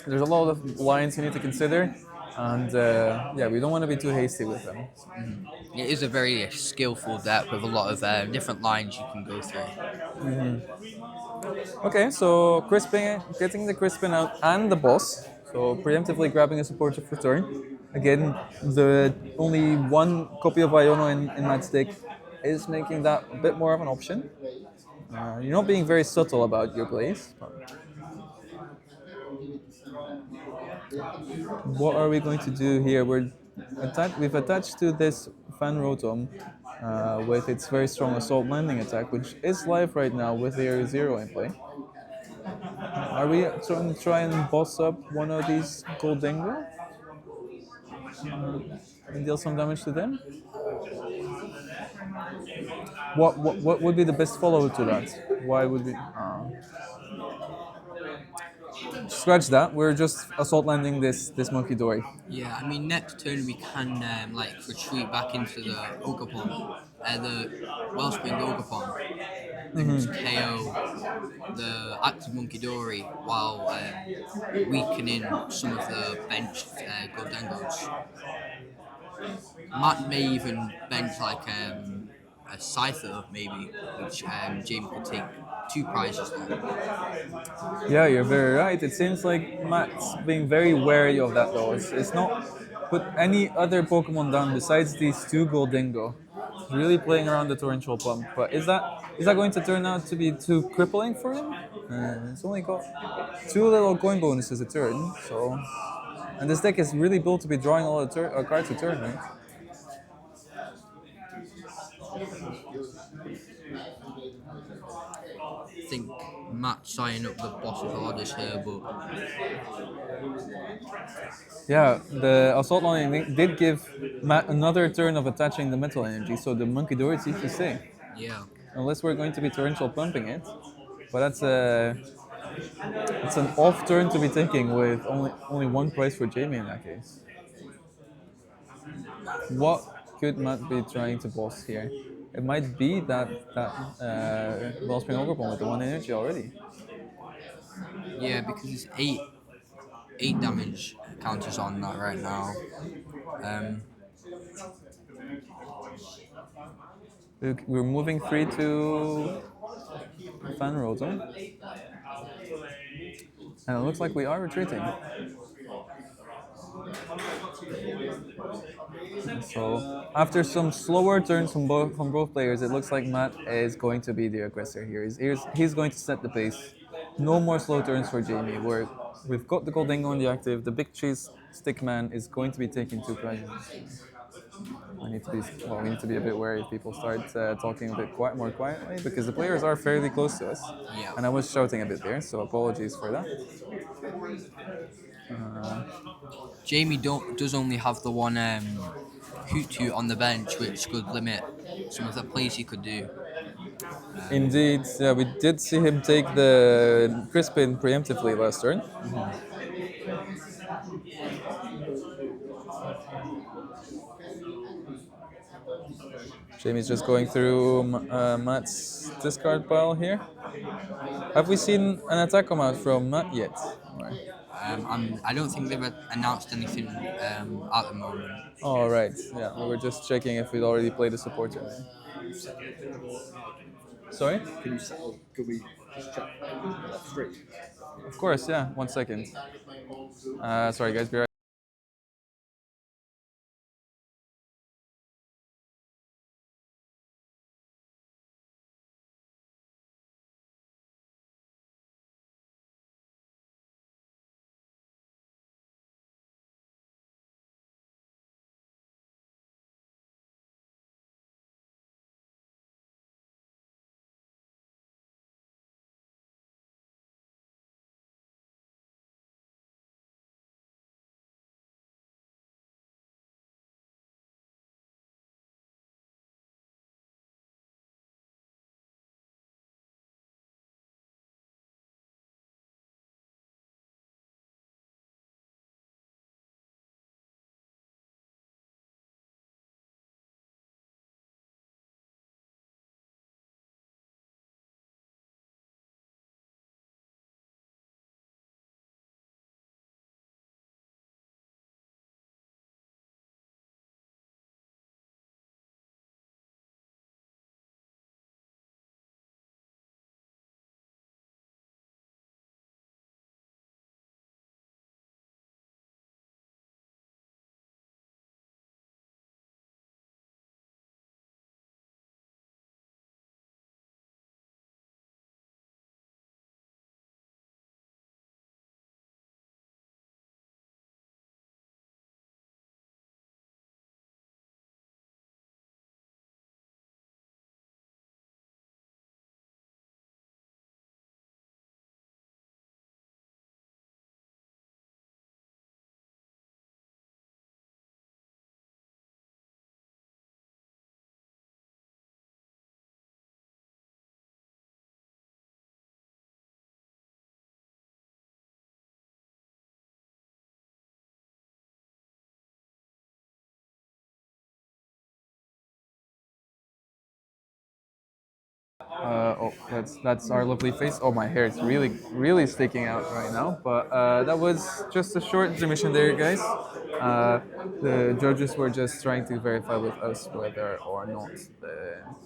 There's a lot of lines you need to consider, and yeah, we don't want to be too hasty with them. It is a very skillful deck with a lot of different lines you can go through. Okay, so getting the crispin out and the boss. So preemptively grabbing a supporter for turn. Again, the only one copy of Iono in Matt's deck is making that a bit more of an option. You're not being very subtle about your plays. What are we going to do here? We've attached to this Fan Rotom with its very strong Assault Landing attack, which is live right now with Area 0 in play. Are we trying to try and boss up one of these Goldingo? And deal some damage to them? What would be the best follow to that? Why would we... Scratch that, we're just Assault Landing this Monkey Dory. Yeah, I mean next turn we can like retreat back into the Ogapon, the Wellspring Ogapon, and KO the active Monkey Dory while weakening some of the benched Goldengos. Matt may even bench like a Scyther maybe, which Jamie could take 2 prizes there. Yeah, you're very right. It seems like Matt's being very wary of that though. It's not put any other Pokemon down besides these 2 Goldingo. He's really playing around the Torrential Pump. But is that going to turn out to be too crippling for him? It's only got 2 little coin bonuses a turn, so... And this deck is really built to be drawing a lot of cards a turn, right? I think Matt signing up the boss's orders here, but Yeah, the Assault Landing did give Matt another turn of attaching the Metal Energy, so the Monkey Dory is easy to say. yeah. Unless we're going to be torrential pumping it. But it's an off turn to be taking with only one prize for Jamie in that case. What could Matt be trying to boss here? It might be that Wellspring Overbomb with the 1 energy already. Yeah, because it's eight damage counters on that right now. We're moving 3 to Fan Rotom. And it looks like we are retreating. So after some slower turns from both players, it looks like Matt is going to be the aggressor here. He's going to set the pace. No more slow turns for Jamie. We've got the Goldingo on the active. The big cheese stick man is going to be taking two prizes. We need to be a bit wary if people start talking a bit more quietly because the players are fairly close to us. Yeah. And I was shouting a bit there, so apologies for that. Jamie does only have the one hoot on the bench, which could limit some of the plays he could do. Indeed, yeah, we did see him take the Crispin preemptively last turn. Jamie's just going through Matt's discard pile here. Have we seen an attack come out from Matt yet? Or- I don't think they've announced anything at the moment. Oh, right. Yeah, we were just checking if we'd already played a supporter. Sorry? Can you settle? Can we just check stream? Of course, yeah. 1 second. Sorry, guys. Be right. That's our lovely face. Oh, my hair is really sticking out right now. But that was just a short intermission there, guys. The judges were just trying to verify with us whether or not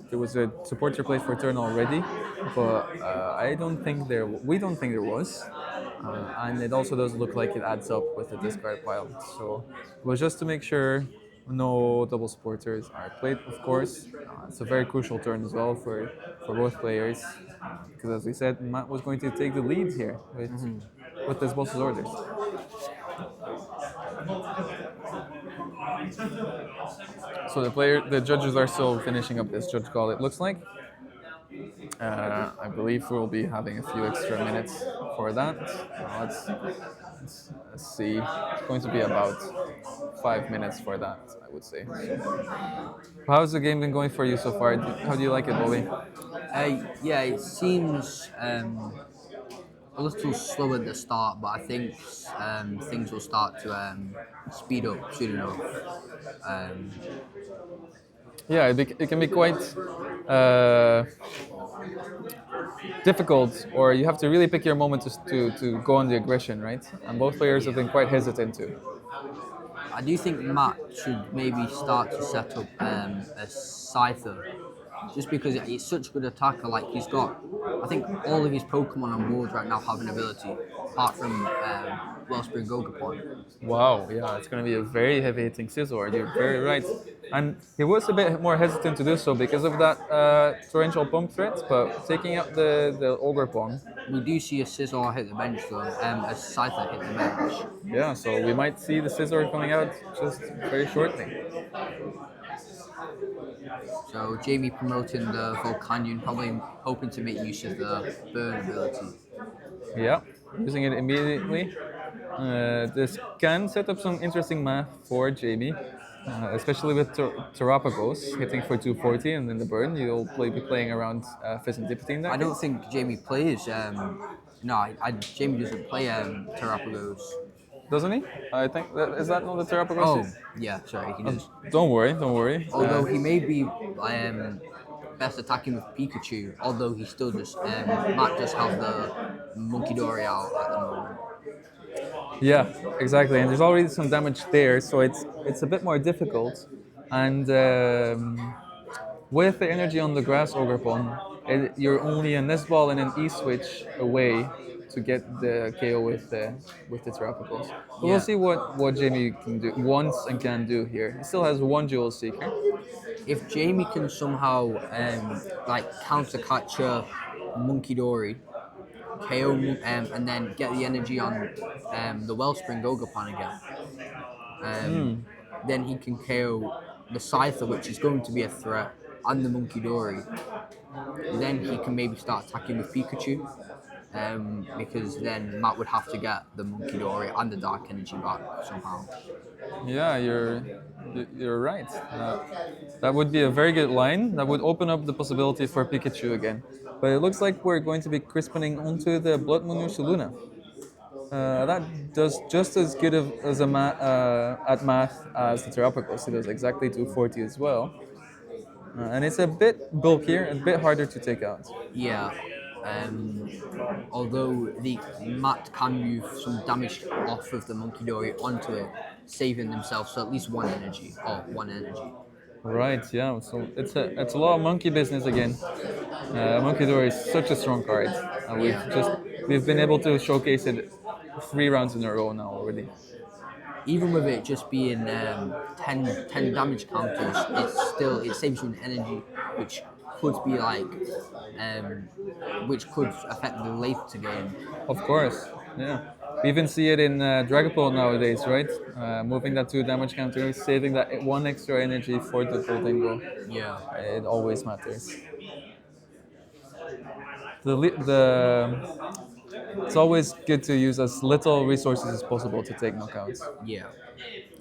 there was a supporter play for turn already, but I don't think there. We don't think there was, and it also does look like it adds up with the discard pile. So it was just to make sure no double supporters are played, of course. It's a very crucial turn as well for both players, because as we said, Matt was going to take the lead here with his boss's orders. So the judges are still finishing up this judge call. It looks like. I believe we'll be having a few extra minutes for that. Let's see. It's going to be about 5 minutes for that, I would say. How's the game been going for you so far? How do you like it, Bobby? Yeah, it seems a little slow at the start, but I think things will start to speed up soon enough. Yeah, it can be quite uh, difficult, or you have to really pick your moment to go on the aggression, right? And both players have been quite hesitant to. I do think Matt should maybe start to set up a Scyther, just because he's such a good attacker. Like he's got, I think all of his Pokemon on board right now have an ability, apart from Wellspring Gogapon. Wow, yeah, it's going to be a very heavy hitting scissor. You're very right. And he was a bit more hesitant to do so because of that torrential pump threat, but taking out the Ogre Pawn, We do see a Scizor hit the bench though, a Scyther hit the bench. yeah, so we might see the scissor coming out just very shortly. So Jamie promoting the Volcanion, probably hoping to make use of the burn ability. Yeah, using it immediately. This can set up some interesting math for Jamie, especially with Terapagos hitting for 240 and then the burn. You'll be playing around Pheasantipity in that I don't case. think Jamie plays. No, Jamie doesn't play Terrapagos. Doesn't he? I think is that not the Terapagos? Oh, yeah, sorry, he does. Don't worry, don't worry. Although he may be best attacking with Pikachu, although he still just Matt does have the Monkey Dory out at the moment. Yeah, exactly. And there's already some damage there, so it's a bit more difficult. And with the energy on the grass ogre pawn, you're only a nest ball and an E switch away to get the KO with the Terrapagos. But Yeah. we'll see what Jamie can do wants and can do here. He still has one Jewel Seeker. If Jamie can somehow like counter catcher Monkey Dory, KO and then get the energy on the Wellspring Gogapon again, then he can KO the Scyther, which is going to be a threat, and the Monkey Dory. Then he can maybe start attacking with Pikachu, because then Matt would have to get the Monkey Dory and the Dark Energy back somehow. Yeah, you're right. That would be a very good line. That would open up the possibility for Pikachu again. But it looks like we're going to be crispening onto the Blood Moon Ursaluna. That does just as good as at math as the Terrapagos. It does exactly 240 as well. And it's a bit bulkier, a bit harder to take out. Yeah. Although the Matt can move some damage off of the Monkey Dory onto it, saving themselves so at least one energy. Right, yeah. So it's a lot of monkey business again. Monkey Door is such a strong card. And we've been able to showcase it 3 rounds in a row now already. Even with it just being 10 damage counters, it saves you an energy which could be which could affect the later game. Of course, yeah. We even see it in Dragapult nowadays, right? Moving that 2 damage counter, saving that 1 extra energy for the Goldingo. Yeah. It always matters. The it's always good to use as little resources as possible to take knockouts. Yeah.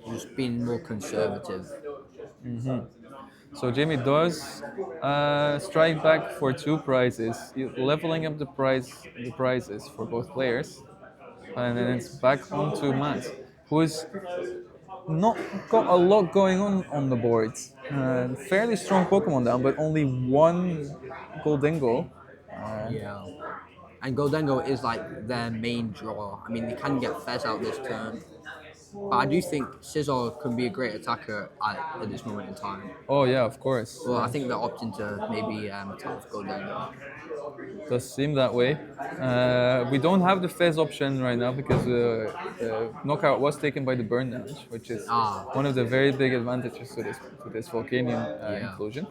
Just being more conservative. So Jamie does strike back for 2 prizes, leveling up the prizes for both players, and then it's back onto Matt, who's not got a lot going on the board. Fairly strong Pokemon down, but only 1 Goldingo. Yeah. And Goldengo is like their main draw. I mean, they can get Fez out this turn. But I do think Scizor can be a great attacker at this moment in time. Oh yeah, of course. Well, I think they're opting to maybe attack with Goldengo. Does seem that way. We don't have the Fez option right now because the knockout was taken by the burn damage, which is one of the very big advantages to this Volcanion inclusion.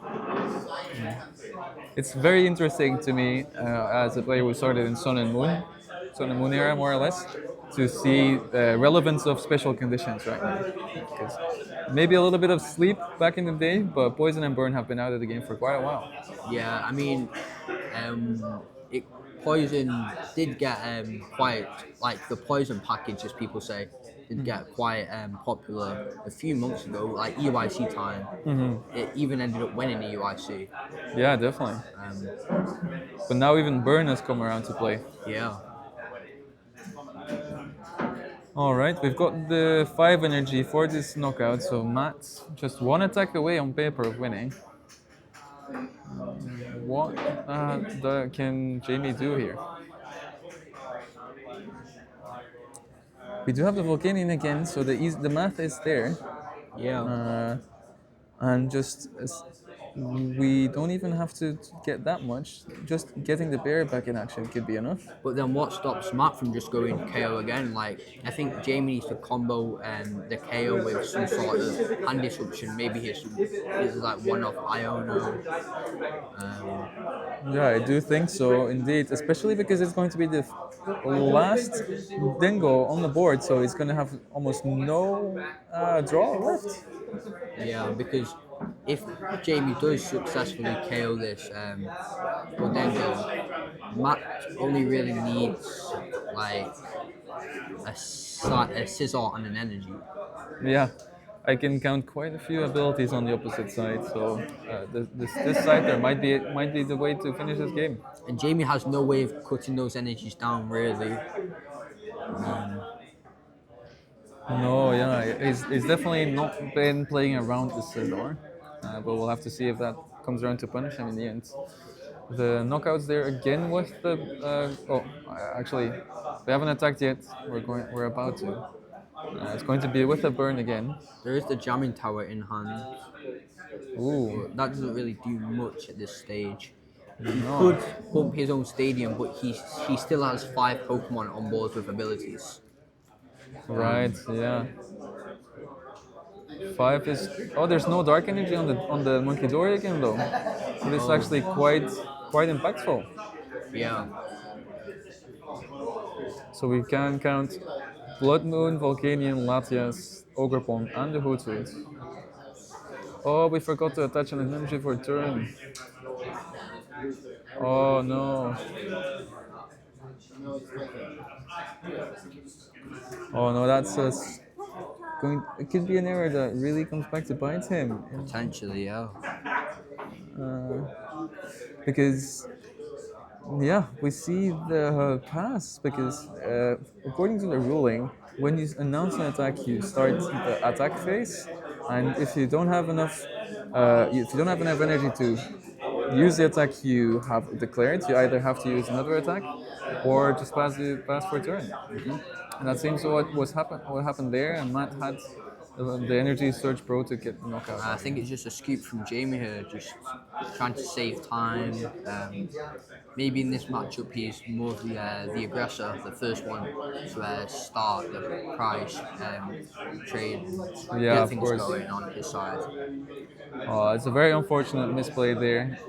It's very interesting to me as a player who started in Sun and Moon era more or less, to see the relevance of special conditions right now. Because maybe a little bit of sleep back in the day, but Poison and Burn have been out of the game for quite a while. Yeah, I mean, Poison did get quite, like the Poison package, as people say, did get quite popular a few months ago, like EYC time. It even ended up winning the EYC. Yeah, definitely. But now even Burn has come around to play. Yeah. All right, we've got the 5 energy for this knockout, so Matt's just 1 attack away on paper of winning. What can Jamie do here? We do have the Volcanion again, so the math is there. Yeah. And just we don't even have to get that much. Just getting the bear back in action could be enough. But then what stops Matt from just going KO again? Like, I think Jamie needs to combo the KO with some sort of hand disruption. Maybe his like one off Iono. Yeah, I do think so, indeed. Especially because it's going to be the last dingo on the board, so it's going to have almost no draw left. Yeah, because if Jamie does successfully KO this Goldengo, Matt only really needs like a scissor and an energy. Yeah, I can count quite a few abilities on the opposite side, so this side there might be the way to finish this game. And Jamie has no way of cutting those energies down, really. No, yeah, he's definitely not been playing around the Cedar, but we'll have to see if that comes around to punish him in the end. The knockouts there again with the. Actually, we haven't attacked yet. We're about to. It's going to be with a burn again. There is the jamming tower in hand, Ooh, but that doesn't really do much at this stage. He no. could bump his own stadium, but he still has 5 Pokemon on board with abilities. Right, yeah. 5 is. Oh, there's no dark energy on the Monkey Dory again though. So this is actually quite impactful. Yeah. So we can count Blood Moon, Volcanion, Latias, Ogerpon, and the Hootsuite. Oh, we forgot to attach an energy for a turn. Oh no. Oh no, that's going. It could be an error that really comes back to bite him. Potentially, yeah. Because yeah, we see the pass because according to the ruling, when you announce an attack, you start the attack phase, and if you don't have enough, if you don't have enough energy to use the attack you have declared, you either have to use another attack, or just pass for a turn. And that seems what happened there, and Matt had the energy surge pro to get the knockout. I think it's just a scoop from Jamie here, just trying to save time. Maybe in this matchup he's more of the aggressor, the first one to start the price trade and Yeah, get of things course. going on his side. It's a very unfortunate misplay there.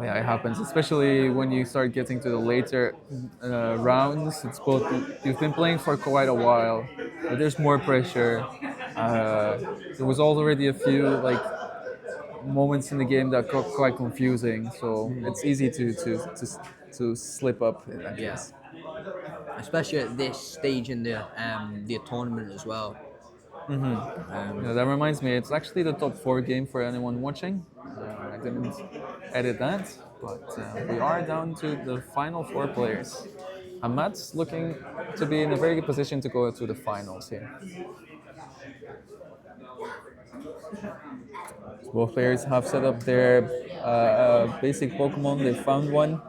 Yeah, it happens, especially when you start getting to the later rounds. It's both you've been playing for quite a while, but there's more pressure. There was already a few moments in the game that got quite confusing, so it's easy to slip up in that Yeah. case. Especially at this stage in the tournament as well. Yeah, that reminds me, it's actually the top 4 game for anyone watching. I didn't edit that, but we are down to the final 4 players. And Matt's looking to be in a very good position to go to the finals here. Both players have set up their basic Pokemon. They've found one.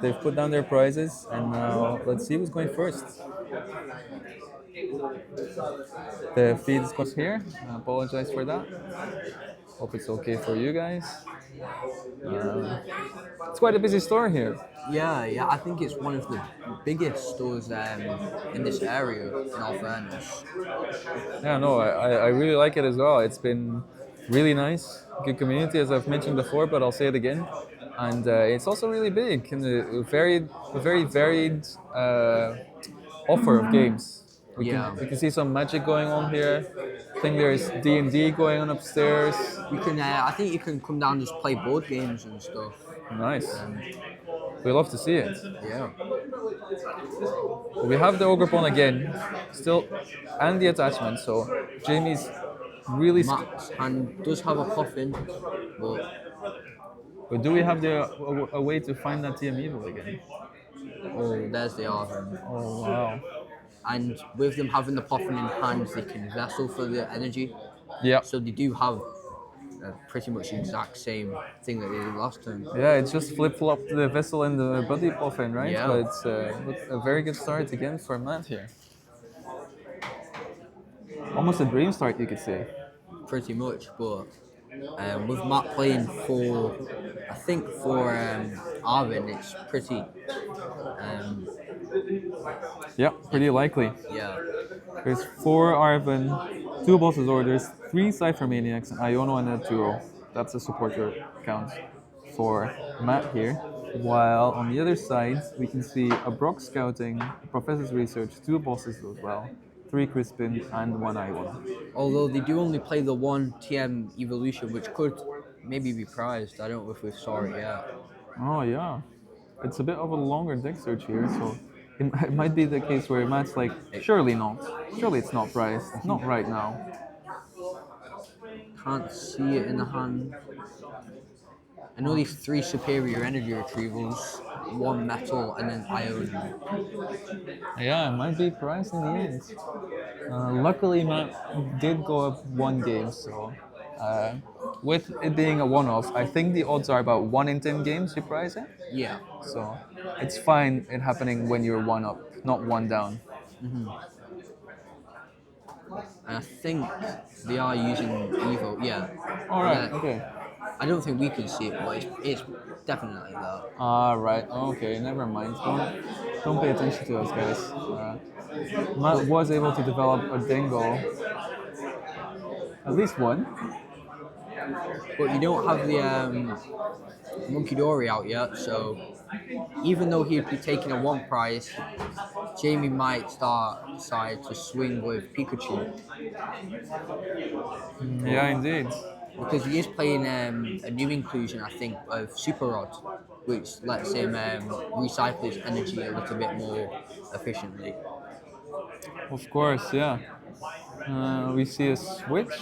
They've put down their prizes, and now let's see who's going first. The feed is going here. I apologize for that. Hope it's okay for you guys. It's quite a busy store here. Yeah, I think it's one of the biggest stores in this area, in all fairness. Yeah, no, I really like it as well. It's been really nice, good community as I've mentioned before, but I'll say it again. And it's also really big and a very varied offer of games. Yeah. We can see some magic going on here. I think there's D&D going on upstairs. You can, I think you can come down and just play board games and stuff. Nice. We love to see it. Yeah. We have the Ogrepon again, still, and the attachment. So Jamie's really. Matt's hand does have a coffin, But do we have a way to find that TM Evil again? oh, there's the Arvin. Oh wow. And with them having the coffin in hand, they can vessel for the energy. Yeah. So they do have pretty much the exact same thing that they did last time. Yeah, it's just flip-flopped the vessel and the body coffin, right? Yeah. But it's a very good start again for Matt here. Almost a dream start, you could say. Pretty much, but With Matt playing for, I think for Arvin, it's pretty. Um, Yeah, pretty likely. yeah. There's 4 Arven, 2 Boss's Orders, 3 Cypher Maniacs, an Iono and a Turo. That's a supporter count for Matt here. While on the other side, we can see a Brock Scouting, a Professor's Research, 2 Bosses as well, 3 Crispin, and 1 Iono. Although they do only play the one TM evolution, which could maybe be prized. I don't know if we saw it yet. Oh yeah, it's a bit of a longer deck search here, so it might be the case where Matt's like, surely not, surely it's not priced, not right now. Can't see it in the hand. I know these 3 superior energy retrievals, 1 metal, and then ion. Yeah, it might be priced in the end. Luckily, Matt did go up 1 game, so uh, with it being a one-off, I think the odds are about 1 in 10 games you prize it. Yeah. So it's fine it happening when you're 1 up, not 1 down. And I think they are using Evo. Yeah. All right, Yeah. okay. I don't think we can see it, but it's definitely there. Right. Okay, never mind. Don't pay attention to us, guys. Matt was able to develop a Dingo, at least one. But you don't have the Monkey Dory out yet, so even though he'd be taking a 1 prize, Jamie might decide to swing with Pikachu Yeah, indeed. because he is playing a new inclusion, I think, of Super Rod, which lets him recycle his energy a little bit more efficiently. Of course, yeah. We see a switch.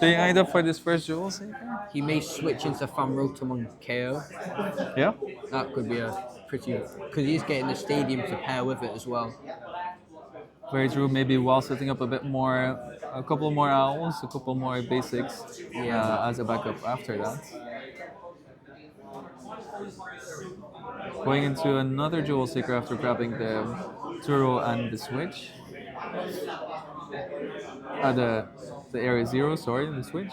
They end up for this first duel seeker? He may switch into Famrotom on KO. Yeah. That could be a pretty, because he's getting the stadium to pair with it as well. Very true. Maybe while setting up a couple more owls, a couple more basics as a backup after that. Going into another duel seeker after grabbing the Turo and the switch. The area 0, sorry, the switch.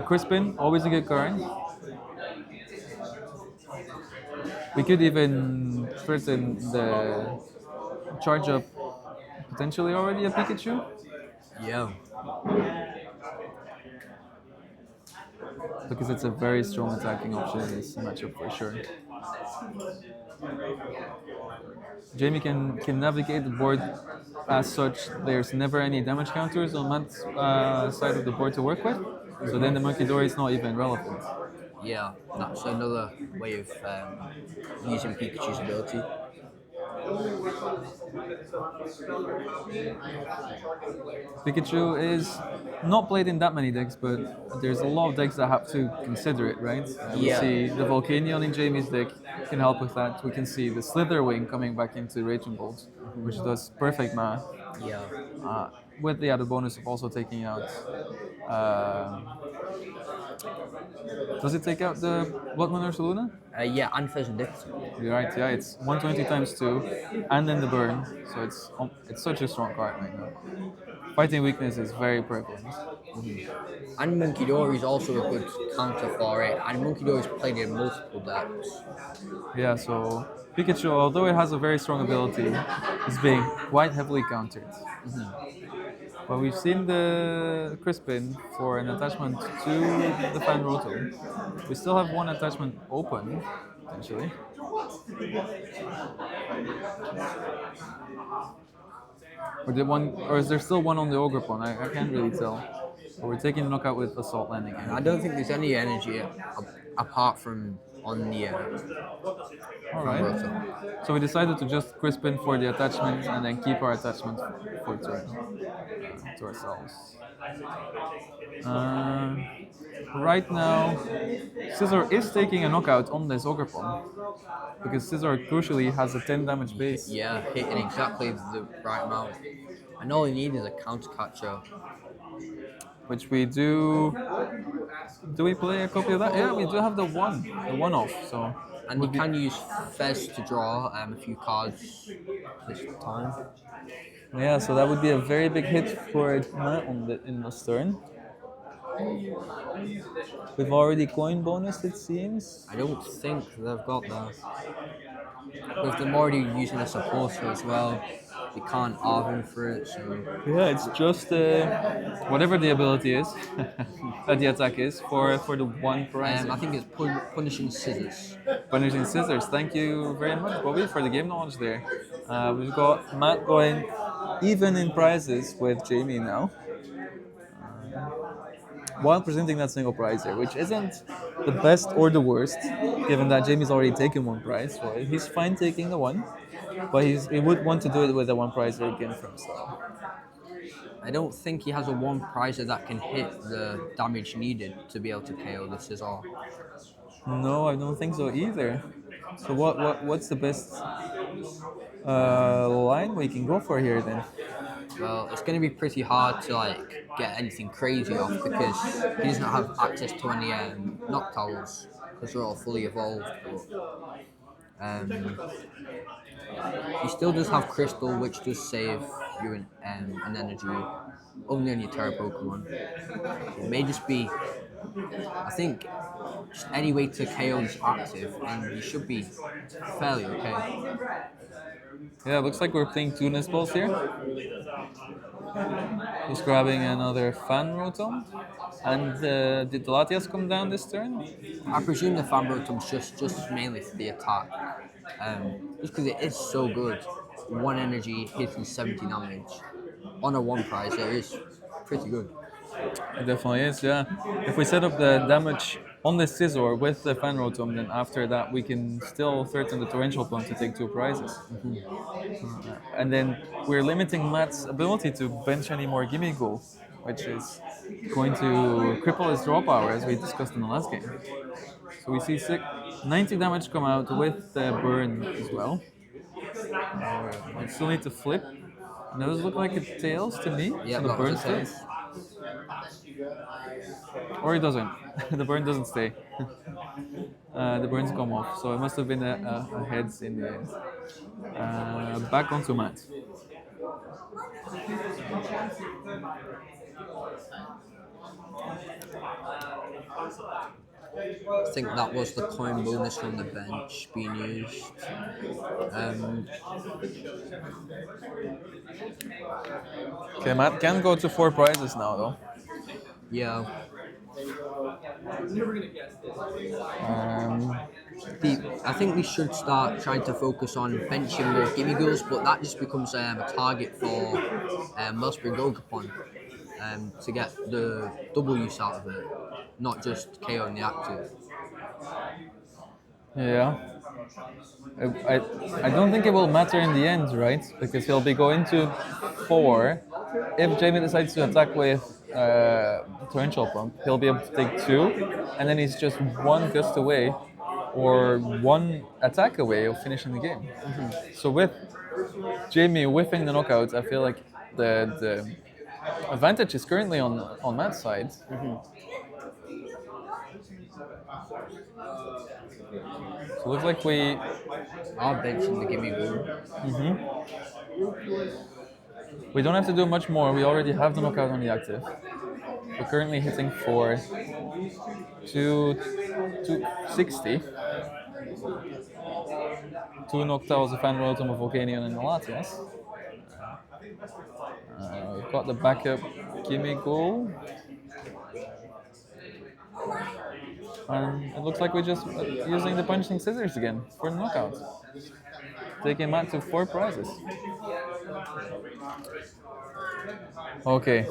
Crispin, always a good card. We could even threaten the charge up potentially already a Pikachu. Yeah. Because it's a very strong attacking option in this matchup for sure. Jamie can navigate the board as such. There's never any damage counters on Matt's side of the board to work with. So then the Monkey Dory is not even relevant. Yeah, that's another way of using Pikachu's ability. Pikachu is not played in that many decks, but there's a lot of decks that have to consider it, right? We Yeah. see the Volcanion in Jamie's deck can help with that. We can see the Slitherwing coming back into Raging Bolt, which does perfect math. Yeah. With the added bonus of also taking out. Does it take out the Blood Moon Ursa Luna? Yeah, and Pheasant Dictator. You're right, yeah, it's 120 times 2, and then the burn, so it's such a strong card right now. Fighting weakness is very prevalent. And Monkey Dory is also a good counter for it, and Monkey Dory is played in multiple decks. Yeah, so Pikachu, although it has a very strong ability, is being quite heavily countered. But we've seen the Crispin for an attachment to the Fan Rotom. We still have 1 attachment open, potentially. Or is there still 1 on the Ogrepon? I can't really tell. But we're taking knockout with Assault Landing. And I don't think there's any energy apart from on the Alright. So we decided to just Crispin for the attachment and then keep our attachment for turn to ourselves. Right now, Scizor is taking a knockout on this Ogrepon because Scizor crucially has a 10 damage base. Yeah, hitting exactly the right amount. And all you need is a counter catcher. Which we do. Do we play a copy of that? Yeah, we do have the one off. So. And you can use Fez to draw a few cards this time. Yeah, so that would be a very big hit for Matt in this turn. We've already coin bonus, it seems. I don't think they've got that. With them already using a supporter as well, they can't arve him for it, so Yeah, it's just whatever the ability is, the attack is for the one prize. I think it's punishing scissors. Punishing scissors. Thank you very much, Bobby, for the game knowledge there. We've got Matt going even in prizes with Jamie now, while presenting that single prize there, which isn't the best or the worst, given that Jamie's already taken one prize. So he's fine taking the one, but he would want to do it with the one prize again for himself. I don't think he has a one prizer that can hit the damage needed to be able to KO the scissor. No, I don't think so either. So what's the best line we can go for here then? Well, it's going to be pretty hard to like get anything crazy off because he doesn't have access to any noctowls because they're all fully evolved. But he still does have crystal, which does save you an energy only on your Terra Pokemon. It may just be, I think, just any way to KO this active, and he should be fairly okay. Yeah, looks like we're playing two balls here. He's grabbing another Fan Rotom. And did the Latias come down this turn? I presume the Fanboy3's just mainly for the attack, just because it is so good. One energy hitting 70 damage on a one prize, it is pretty good. It definitely is, yeah. If we set up the damage on the Scizor with the Fan Rotom, then after that we can still threaten the Torrential Pump to take two prizes. And then we're limiting Matt's ability to bench any more Gimme Goal, which is going to cripple his draw power as we discussed in the last game. So we see 90 damage come out with the burn as well. We still need to flip. And those look like it tails to me. Yeah, so the that burn was a tail. stays. Or it doesn't. The burn doesn't stay. The burns come off. So it must have been a heads in the end. Back onto Matt. I think that was the coin bonus from the bench being used. Okay, Matt can go to 4 prizes now though. Yeah, Um, I think we should start trying to focus on benching more gimme goals, but that just becomes a target for Wellspring Gogapon to get the double use out of it, not just KOing the active. yeah. I don't think it will matter in the end, right? Because he'll be going to 4. If Jamie decides to attack with Torrential Pump, he'll be able to take 2, and then he's just 1 gust away or 1 attack away of finishing the game. So with Jamie whiffing the knockouts, I feel like the advantage is currently on Matt's side. So it looks like we Are benching the gimme goal. We don't have to do much more. We already have the knockout on the active. We're currently hitting for 260. 2 Noctows, a Fan Rotom, a Volcanion, and a Latias. We've got the backup Gimme Goal. And it looks like we're just using the punching scissors again for the knockout. Taking Matt to 4 prizes. Okay.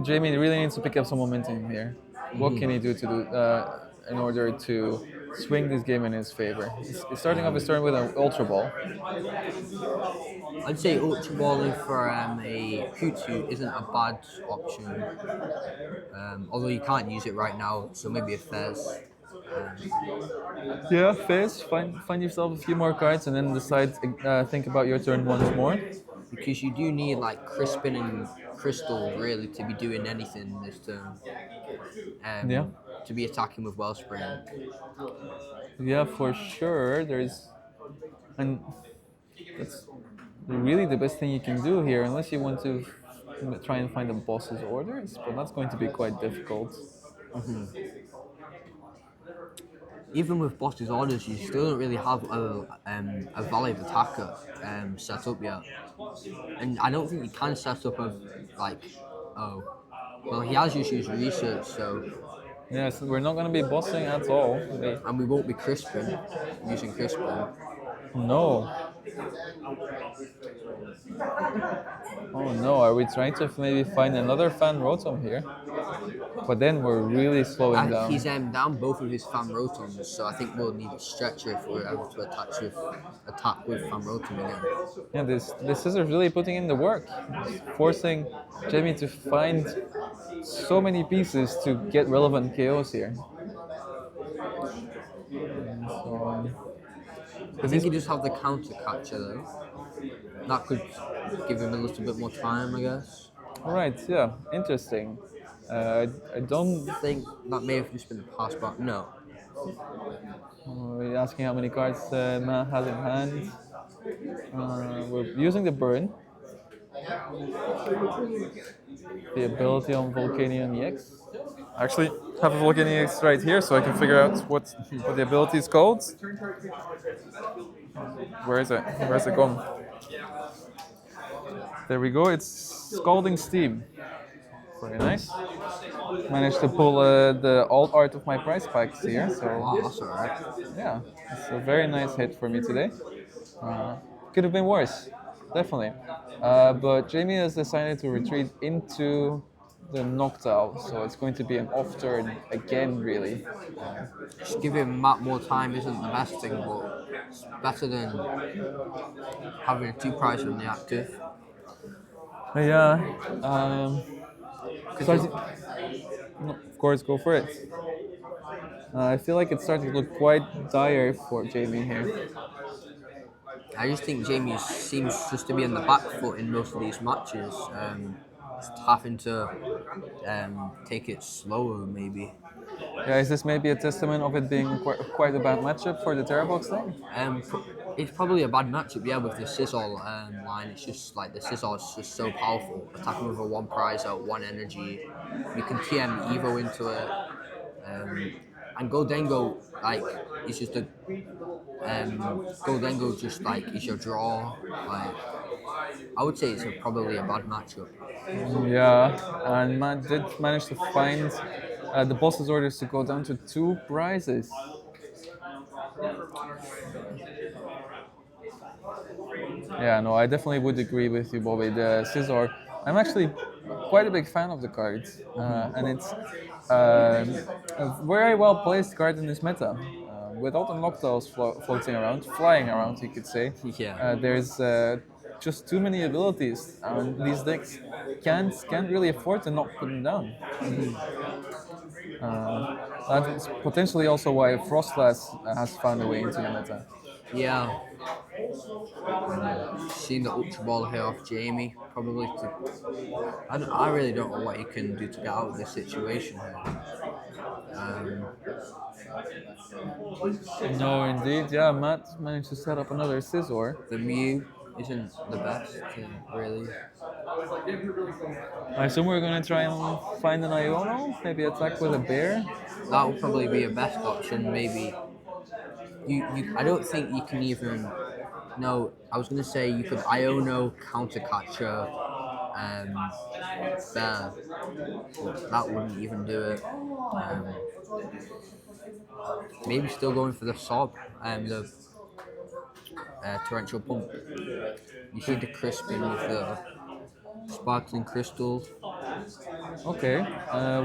Jamie really needs to pick up some momentum here. What can he do in order to swing this game in his favor? He's starting off his turn with an Ultra Ball. I'd say Ultra Balling for a Pewtwo isn't a bad option, although you can't use it right now, so maybe a Fez. Yeah, Fizz, find yourself a few more cards and then decide, think about your turn once more. Because you do need like Crispin and Crystal really to be doing anything this turn. Yeah. To be attacking with Wellspring. Yeah, for sure. And that's really the best thing you can do here, unless you want to try and find the boss's orders, but that's going to be quite difficult. Even with boss's orders, you still don't really have a valid attacker set up yet. And I don't think you can set up a, like, oh, well, he has just used research, so, Yes, we're not going to be bossing at all. and we won't be crisping, using crisping. No. Oh no, are we trying to maybe find another fan rotom here? But then we're really slowing down. He's down both of his fan rotons, so I think we'll need a stretcher if we're able to attack with fan rotom again. Yeah, this scissors really putting in the work, forcing Jamie to find so many pieces to get relevant KOs here. So, I think he just have the counter catcher though. That could give him a little bit more time, I guess. right, yeah, interesting. I don't. I think that may have just been a pass back. No. We're asking how many cards Matt has in hand. We're using the burn. The ability on Volcanion EX. I actually have a Volcanion EX right here, so I can figure out what the ability is called. Where is it? Where's it gone? There we go. It's Scalding Steam. Very nice. Managed to pull the alt art of my prize packs here, so Wow, that's alright. yeah, it's a very nice hit for me today. Could have been worse, definitely. But Jamie has decided to retreat into the Noctowl, so it's going to be an off turn again, really. Just giving Matt more time isn't the best thing, but it's better than having 2 prizes on the active. Yeah. Starting, no, of course, go for it. I feel like it's starting to look quite dire for Jamie here. I just think Jamie seems just to be on the back foot in most of these matches. Just having to take it slower, maybe. Yeah, is this maybe a testament of it being quite a bad matchup for the Terrabox thing? It's probably a bad matchup, yeah, with the Sizzle line. It's just like the Sizzle is just so powerful. Attacking with a 1 prize out, 1 energy. You can TM Evo into it. And Goldengo, like, it's just a. Goldengo just, like, is your draw. Like, I would say it's probably a bad matchup. Yeah, and Matt did manage to find the boss's orders to go down to 2 prizes. Yeah, no, I definitely would agree with you, Bobby. The Scizor, I'm actually quite a big fan of the cards, and it's a very well placed card in this meta. With all the Noctows floating around, flying around, you could say. Yeah. There's just too many abilities, and these decks can't really afford to not put them down. That's potentially also why Frostlass has found a way into the meta. Yeah. Seeing the Ultra Ball here off Jamie, probably to. I really don't know what he can do to get out of this situation here. No, indeed, yeah. Matt managed to set up another Scizor. The Mew isn't the best, really. I assume we're gonna try and find an Iono, maybe attack with a bear. That would probably be a best option, maybe. I don't think you can even. No, I was gonna say you could Iono counter catcher, bear. But that wouldn't even do it. Maybe still going for the sob and the torrential pump. You see the crisping with the sparkling crystal. Okay,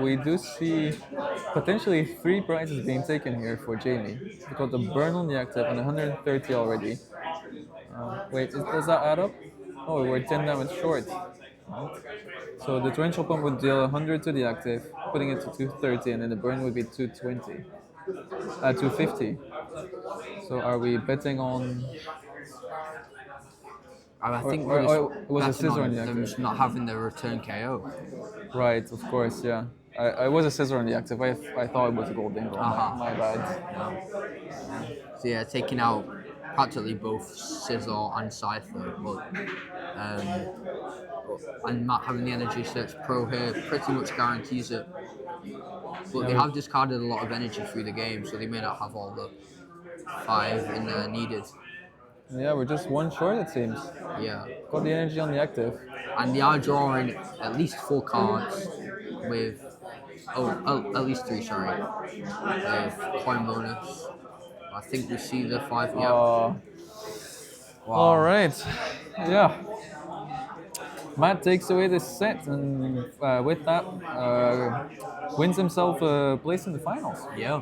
we do see potentially 3 prizes being taken here for Jamie. We got the burn on the active and 130 already. Wait, does that add up? Oh, we're 10 damage short. So the torrential pump would deal 100 to the active, putting it to 230, and then the burn would be 220. 250. So are we betting on? I think or it was a Scizor on the them active? just not having the return KO. Right, of course, yeah. I was a Scizor on the active. I thought it was a gold dingo. My bad. So yeah, taking out practically both Scizor and Cypher, but and Matt having the energy search pro here pretty much guarantees it. But they Yeah, have discarded a lot of energy through the game, so they may not have all the 5 in there needed. yeah, we're just one short, it seems. Yeah. Got the energy on the active. And they are drawing at least 4 cards with at least 3, sorry, with coin bonus. I think we see the 5. Yep. All Wow. right. Yeah. Matt takes away this set, and with that, wins himself a place in the finals. Yeah.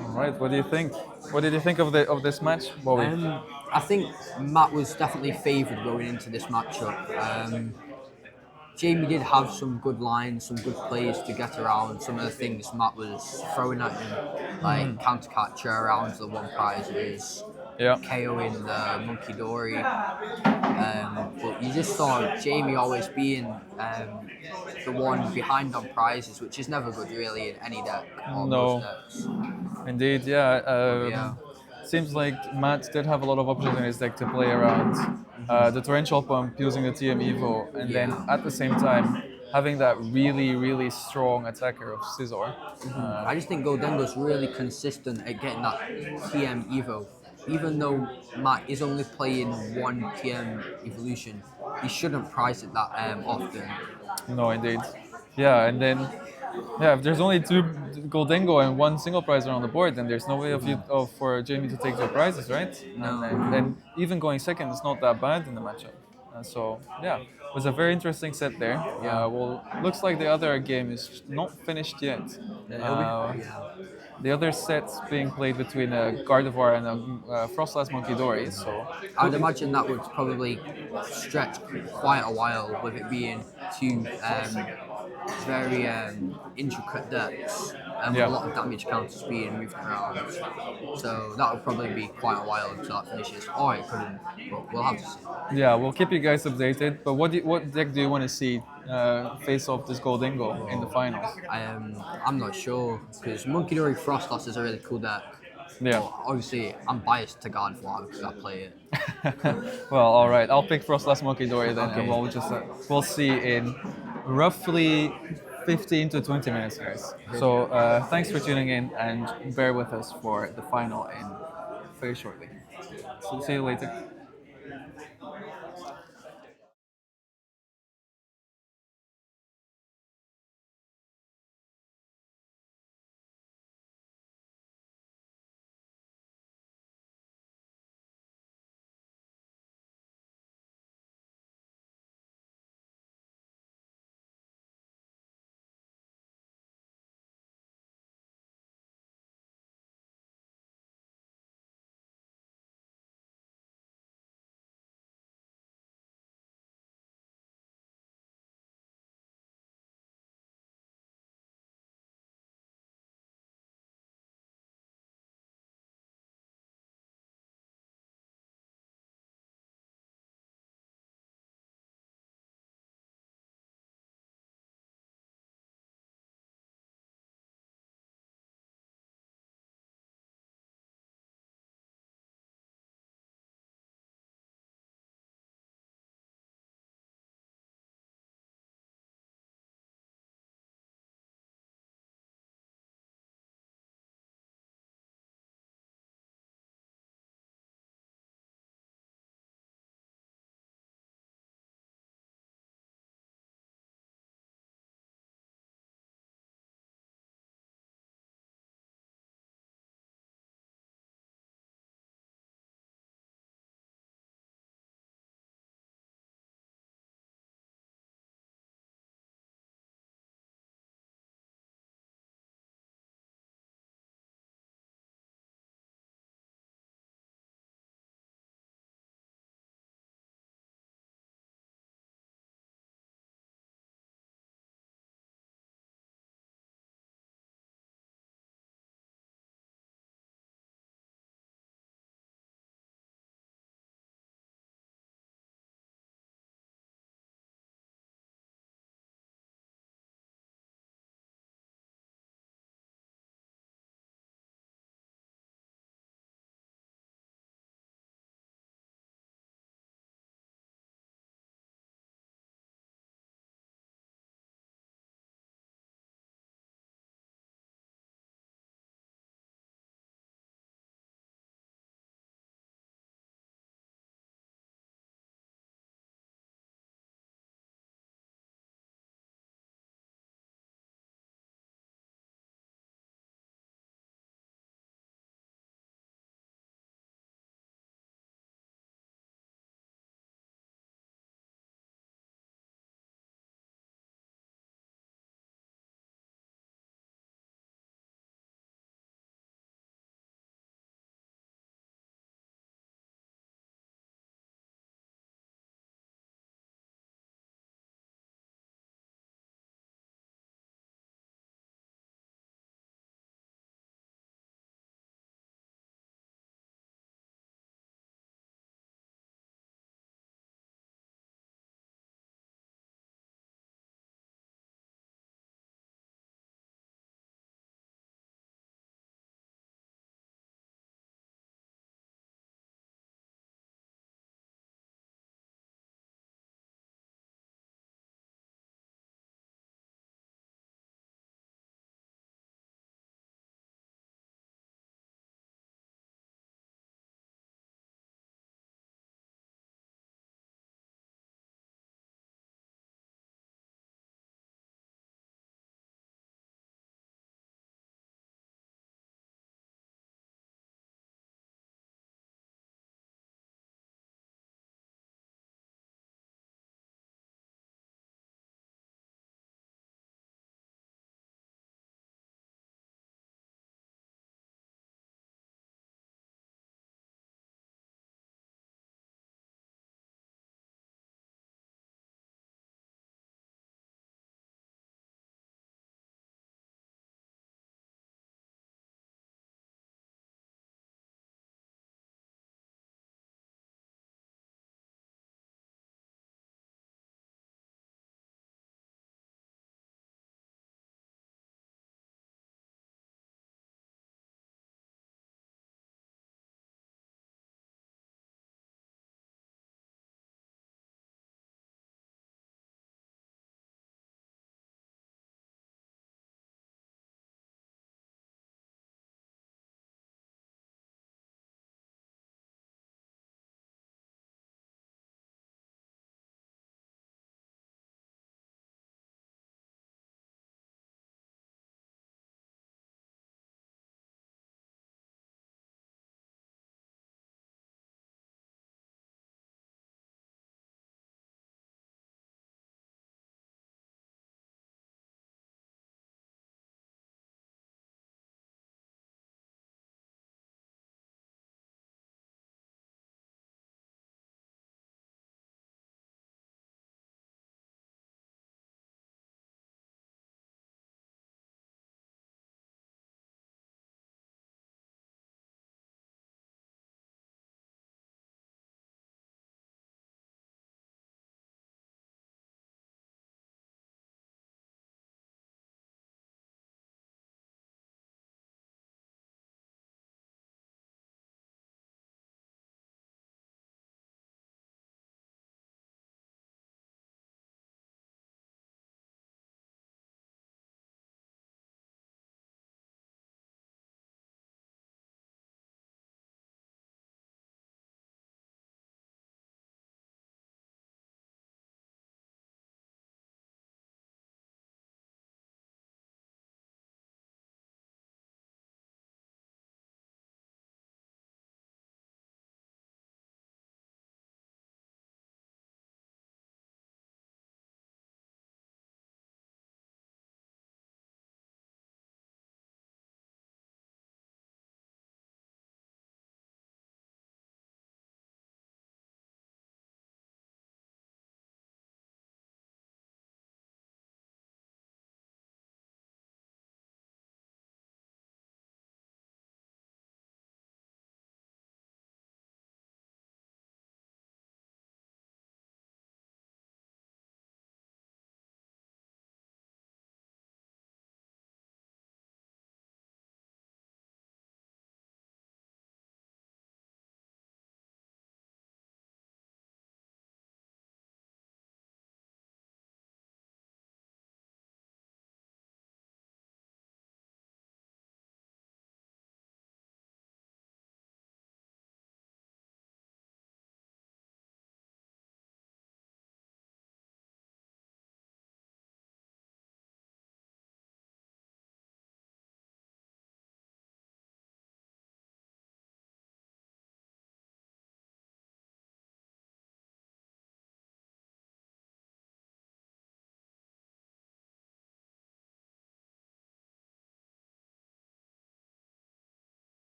All right. What do you think? What did you think of this match, Bobby? I think Matt was definitely favoured going into this matchup. Jamie did have some good lines, some good plays to get around some of the things Matt was throwing at him, like counter catcher around the 1 prizes, Yeah. KOing the Monkey Dory. But you just saw Jamie always being the one behind on prizes, which is never good really in any deck or most No. decks. Indeed, yeah. But yeah. Seems like Matt did have a lot of options in his deck to play around. The torrential pump using the TM Evo, and then Yeah. at the same time having that really, really strong attacker of Scizor. I just think Goldengo's really consistent at getting that TM Evo. Even though Matt is only playing 1 TM evolution, he shouldn't price it that often. No, indeed. Yeah, and then if there's only 2 Goldengo and 1 single prizer on the board, then there's no way for Jamie to take 2 prizes, right? No. And then even going second is not that bad in the matchup. So yeah, it was a very interesting set there. Yeah. Well, looks like the other game is not finished yet. Yeah. The other set's being played between a Gardevoir and a Frostlass Monkey Dory. So I would imagine that would probably stretch quite a while with it being 2 very intricate decks and with a lot of damage counters being moved around. So that would probably be quite a while until that finishes. Or it couldn't, but we'll have to see. yeah, we'll keep you guys updated. But what deck do you want to see face off this Goldingo in the finals? I'm not sure because Monkey Dory Frostlass is a really cool deck. Yeah. But obviously, I'm biased to Gardevoir because I play it. Well, all right. I'll pick Frostlass Monkey Dory then, and Okay. we'll see in roughly 15 to 20 minutes, guys. So thanks for tuning in, and bear with us for the final in very shortly. So see you later.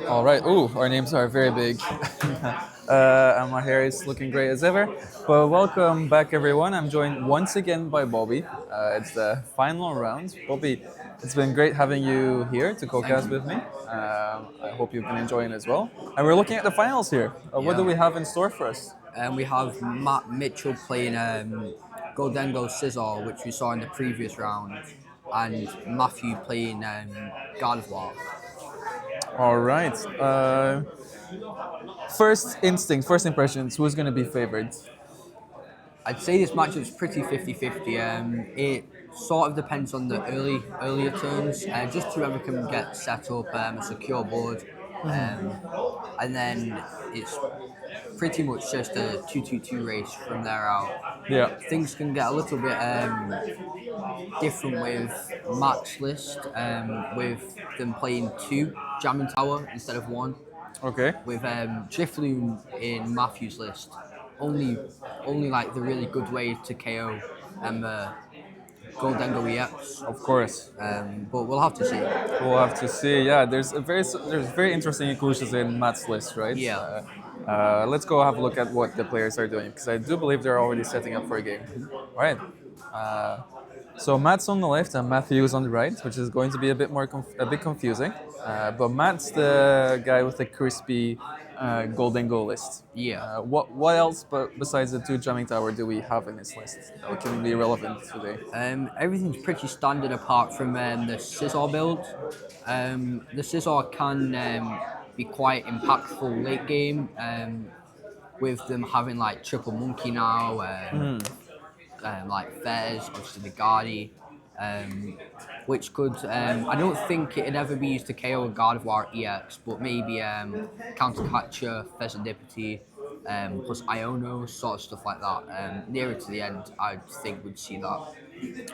All right. Ooh, our names are very big. And my hair is looking great as ever. But welcome back, everyone. I'm joined once again by Bobby. It's the final round. Bobby, it's been great having you here to Thank co-cast you. with me. I hope you've been enjoying as well. And we're looking at the finals here. What do Yeah. we have in store for us? And we have Matt Mitchell playing Goldengo Scissor, which we saw in the previous round, and Matthew playing God of War. All right. First instinct, first impressions. Who's going to be favored? I'd say this matchup's pretty 50-50. It sort of depends on the earlier turns, just whoever can get set up a secure board, and then it's pretty much just a 2-2-2 race from there out. Yeah. Things can get a little bit different with Matt's list, with them playing 2 Jamming Tower instead of 1. Okay. With Drifloon in Matthew's list, only like the really good way to KO Goldengo EX. Of course. But we'll have to see. We'll have to see. Yeah, there's very interesting inclusions in Matt's list, right? Yeah. Let's go have a look at what the players are doing because I do believe they're already setting up for a game. All right. Uh, so Matt's on the left and Matthew's on the right, which is going to be a bit a bit confusing. But Matt's the guy with the crispy golden goal list. Yeah. What else but besides the 2 jamming tower do we have in this list that can be relevant today? Everything's pretty standard apart from the Scissor build. The Scissor can be quite impactful late game, with them having like triple monkey now, like Fez, obviously the Guardi, which could, I don't think it'd ever be used to KO a God of War EX, but maybe counter catcher, Fezandipity, plus Iono, sort of stuff like that. Nearer to the end, I think we'd see that.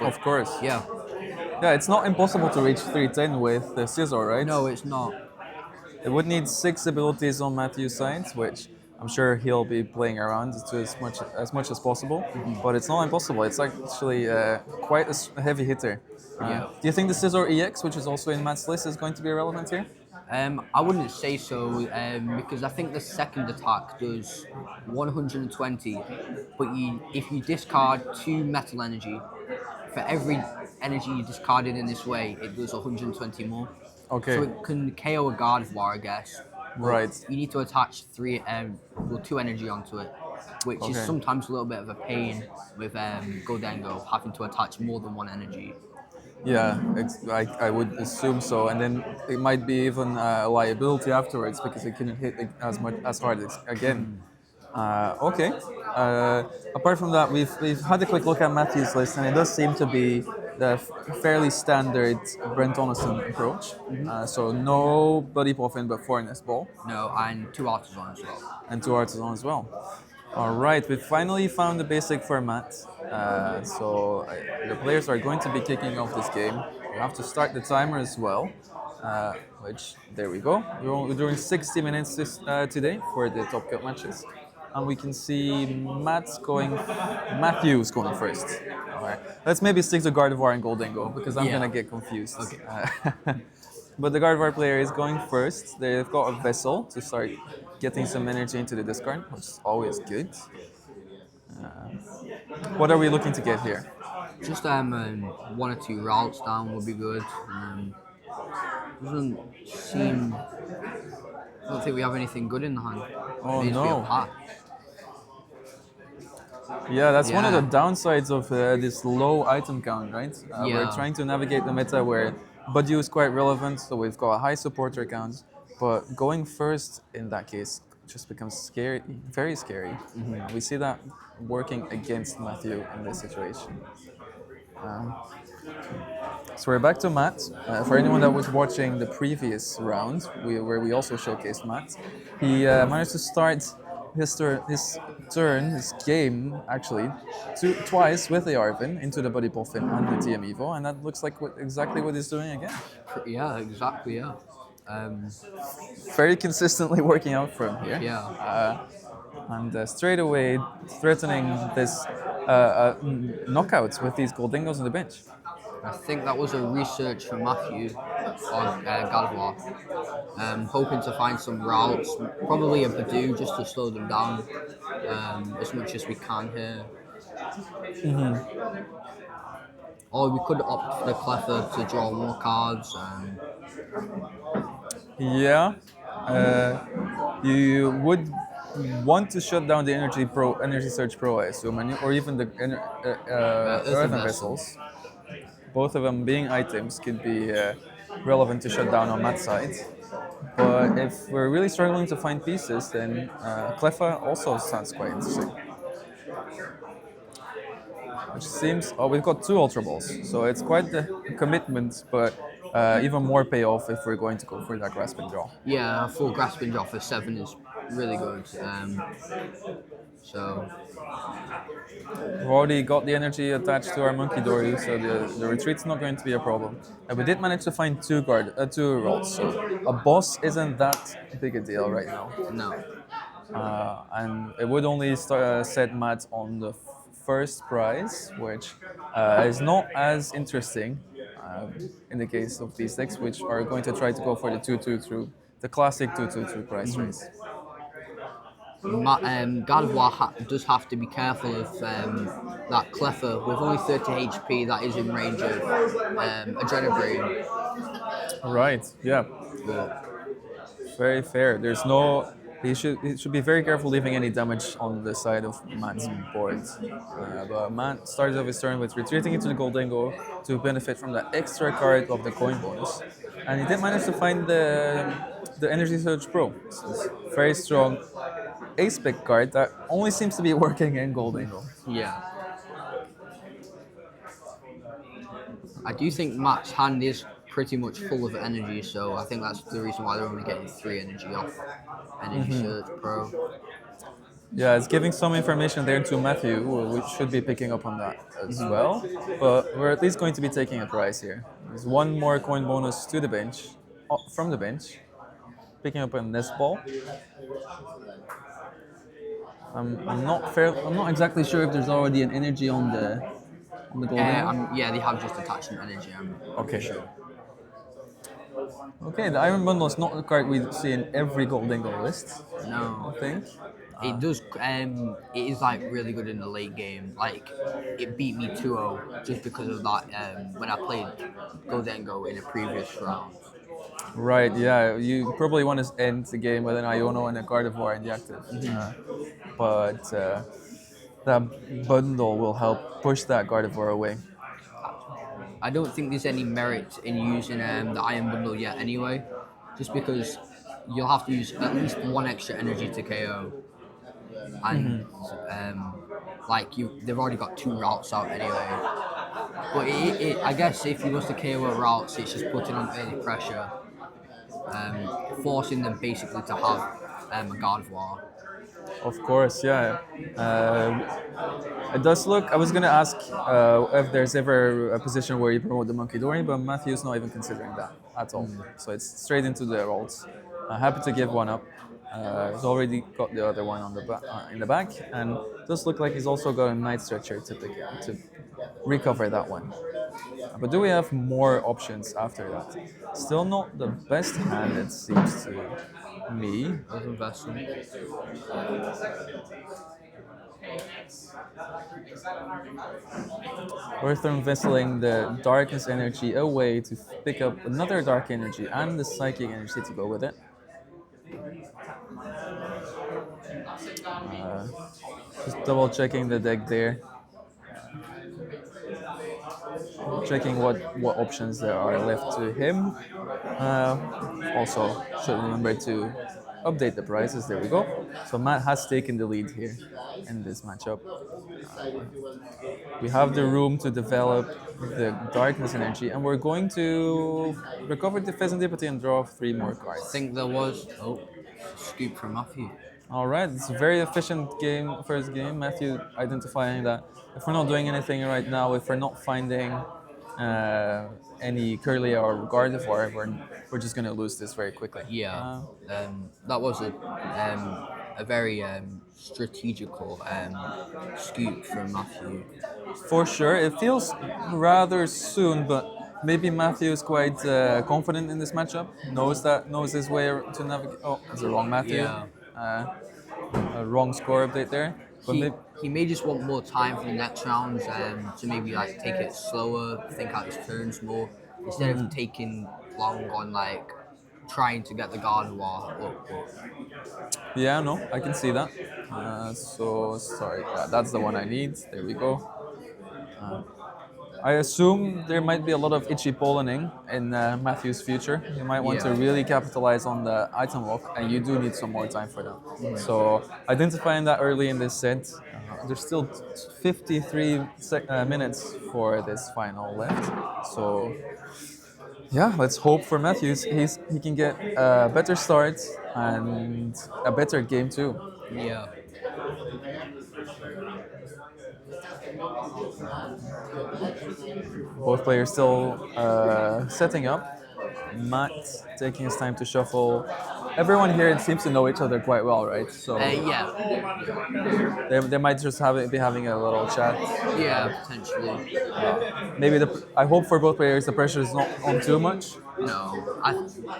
Of course. Yeah. Yeah, it's not impossible to reach 310 with the scissor, right? No, it's not. It would need 6 abilities on Matthew's side, which I'm sure he'll be playing around to as much as possible. But it's not impossible. It's actually quite a heavy hitter. Yeah. Do you think the Scissor EX, which is also in Matt's list, is going to be relevant here? I wouldn't say so, because I think the second attack does 120, but if you discard 2 metal energy, for every energy you discarded in this way, it does 120 more. Okay. So it can KO a God of War, I guess. but Right. You need to attach 2 energy onto it, which is Okay. sometimes a little bit of a pain with Goldengo, having to attach more than 1 energy. Yeah, I would assume so, and then it might be even a liability afterwards because it couldn't hit as hard again. Okay. Apart from that, we've had a quick look at Matthew's list, and it does seem to be the fairly standard Brent Onison approach. So no Bloody Puffin, but 4 Nest Ball, No, and 2 Artisan as well. and 2 Artisan as well. All right, we finally found the basic format. The players are going to be kicking off this game. We have to start the timer as well, which, there we go. We're doing 60 minutes today for the Top Cup matches. And we can see Matthew's going first. All right, let's maybe stick to Gardevoir and Goldengo because I'm Yeah. gonna get confused. Okay. But the Gardevoir player is going first. They've got a vessel to start getting some energy into the discard, which is always good. What are we looking to get here? Just 1 or 2 routes down would be good. Doesn't seem. I don't think we have anything good in the hand. Oh, Needs to be a no. pack. Yeah, that's one of Yeah. the downsides of this low item count, right? We're Yeah. trying to navigate the meta where Budew is quite relevant, so we've got a high supporter count. But going first in that case just becomes scary, very scary. We see that working against Matthew in this situation. So we're back to Matt. For anyone that was watching the previous round, where we also showcased Matt, he managed to start his game actually twice with the Arvin into the Buddy Puffin and the TM Evo, and that looks like exactly what he's doing again. Yeah, exactly. Yeah. Very consistently working out for him here. Yeah. And straight away threatening this knockouts with these Goldingos on the bench. I think that was a research for Matthew. on Gardevoir. Hoping to find some routes, probably a Badoo just to slow them down as much as we can here. Or we could opt for the Cleffer to draw more cards. Yeah. You would want to shut down the energy surge pro, I assume, or even the Earthen earthen Vessel. vessels. Both of them being items could be relevant to shut down on Matt's side. But if we're really struggling to find pieces, then Cleffa also sounds quite interesting. Which seems, oh, we've got two Ultra Balls, so it's quite the commitment, but even more payoff if we're going to go for that grasping draw. Yeah, a full grasping draw for 7 is really good. So We've already got the energy attached to our Monkey Dory, so the retreat's not going to be a problem. And we did manage to find two rolls, so a boss isn't that big a deal right now. no. And it would only set Matt on the first prize, which is not as interesting in the case of these decks, which are going to try to go for the 2-2 through the classic 2-2 through prize race. Gardevoir does have to be careful of that Cleffer with only 30 HP that is in range of Adrenaline. Right, yeah, But very fair. There's no. He should be very careful leaving any damage on the side of Matt's board. But Matt started off his turn with retreating into the Goldingo to benefit from the extra card of the coin bonus. And he did manage to find the Energy Surge Pro. So it's very strong ace pick card that only seems to be working in Goldingo. yeah. I do think Matt's hand is pretty much full of energy, so I think that's the reason why they're only getting 3 energy off Energy Surge Pro. Yeah, it's giving some information there to Matthew, who should be picking up on that as well. But we're at least going to be taking a prize here. There's one more coin bonus to the bench, from the bench, picking up a nest ball. I'm not exactly sure if there's already an energy on the gold. Yeah, they have just attached an energy. Okay, sure. Okay, the Iron Bundle is not a card we see in every Goldingo list, No. I think. It does. It is like really good in the late game. Like it beat me 2-0 just because of that. When I played Goldengo in a previous round. Right, yeah. You probably want to end the game with an Iono and a Gardevoir in the active. But that bundle will help push that Gardevoir away. I don't think there's any merit in using the Iron Bundle yet anyway, just because you'll have to use at least 1 extra energy to KO. And they've already got 2 routes out anyway. But I guess if you was to KO a routes, it's just putting on early pressure, forcing them basically to have a Gardevoir. Of course, yeah. It does look. I was gonna ask if there's ever a position where you promote the Monkey Dory, but Matthew's not even considering that at all. So it's straight into the rolls. Happy to give one up. He's already got the other one on in the back, and it does look like he's also got a Night Stretcher to recover that one. But do we have more options after that? Still not the best hand, it seems to me. Earthen Vessel. Earthworm vesseling the darkness energy away to pick up another dark energy and the psychic energy to go with it. Just double checking the deck there. Checking what options there are left to him. Also, should remember to update the prices. There we go. So Matt has taken the lead here in this matchup. We have the room to develop the darkness energy, and we're going to recover the Pheasantipity and draw 3 more I cards. think there was scoop from Matthew. All right, it's a very efficient game, first game. Matthew identifying that if we're not doing anything right now, if we're not finding any Curly or Gardevoir, we're just going to lose this very quickly. Yeah, that was a very strategical scoop from Matthew. For sure, it feels rather soon, but maybe Matthew is quite confident in this matchup. Knows his way to navigate. Oh, that's the wrong Matthew. Yeah. Uh, a wrong score update there. But He maybe, he may just want more time for the next rounds to maybe like take it slower, think out his turns more instead of taking long on like trying to get the garden wall up. yeah, no, I can see that. So sorry, yeah, that's the one I need. There we go. I assume there might be a lot of itchy pollening in Matthew's future. You might want to Yeah. really capitalize on the item lock, and you do need some more time for that. So identifying that early in this set, there's still 53 minutes for this final left. So yeah, let's hope for Matthews. He can get a better start and a better game too. Yeah. Both players still setting up. Matt taking his time to shuffle. Everyone here seems to know each other quite well, right? So Yeah. they might just be having a little chat. Yeah. Potentially. Maybe I hope for both players the pressure is not on too much. No,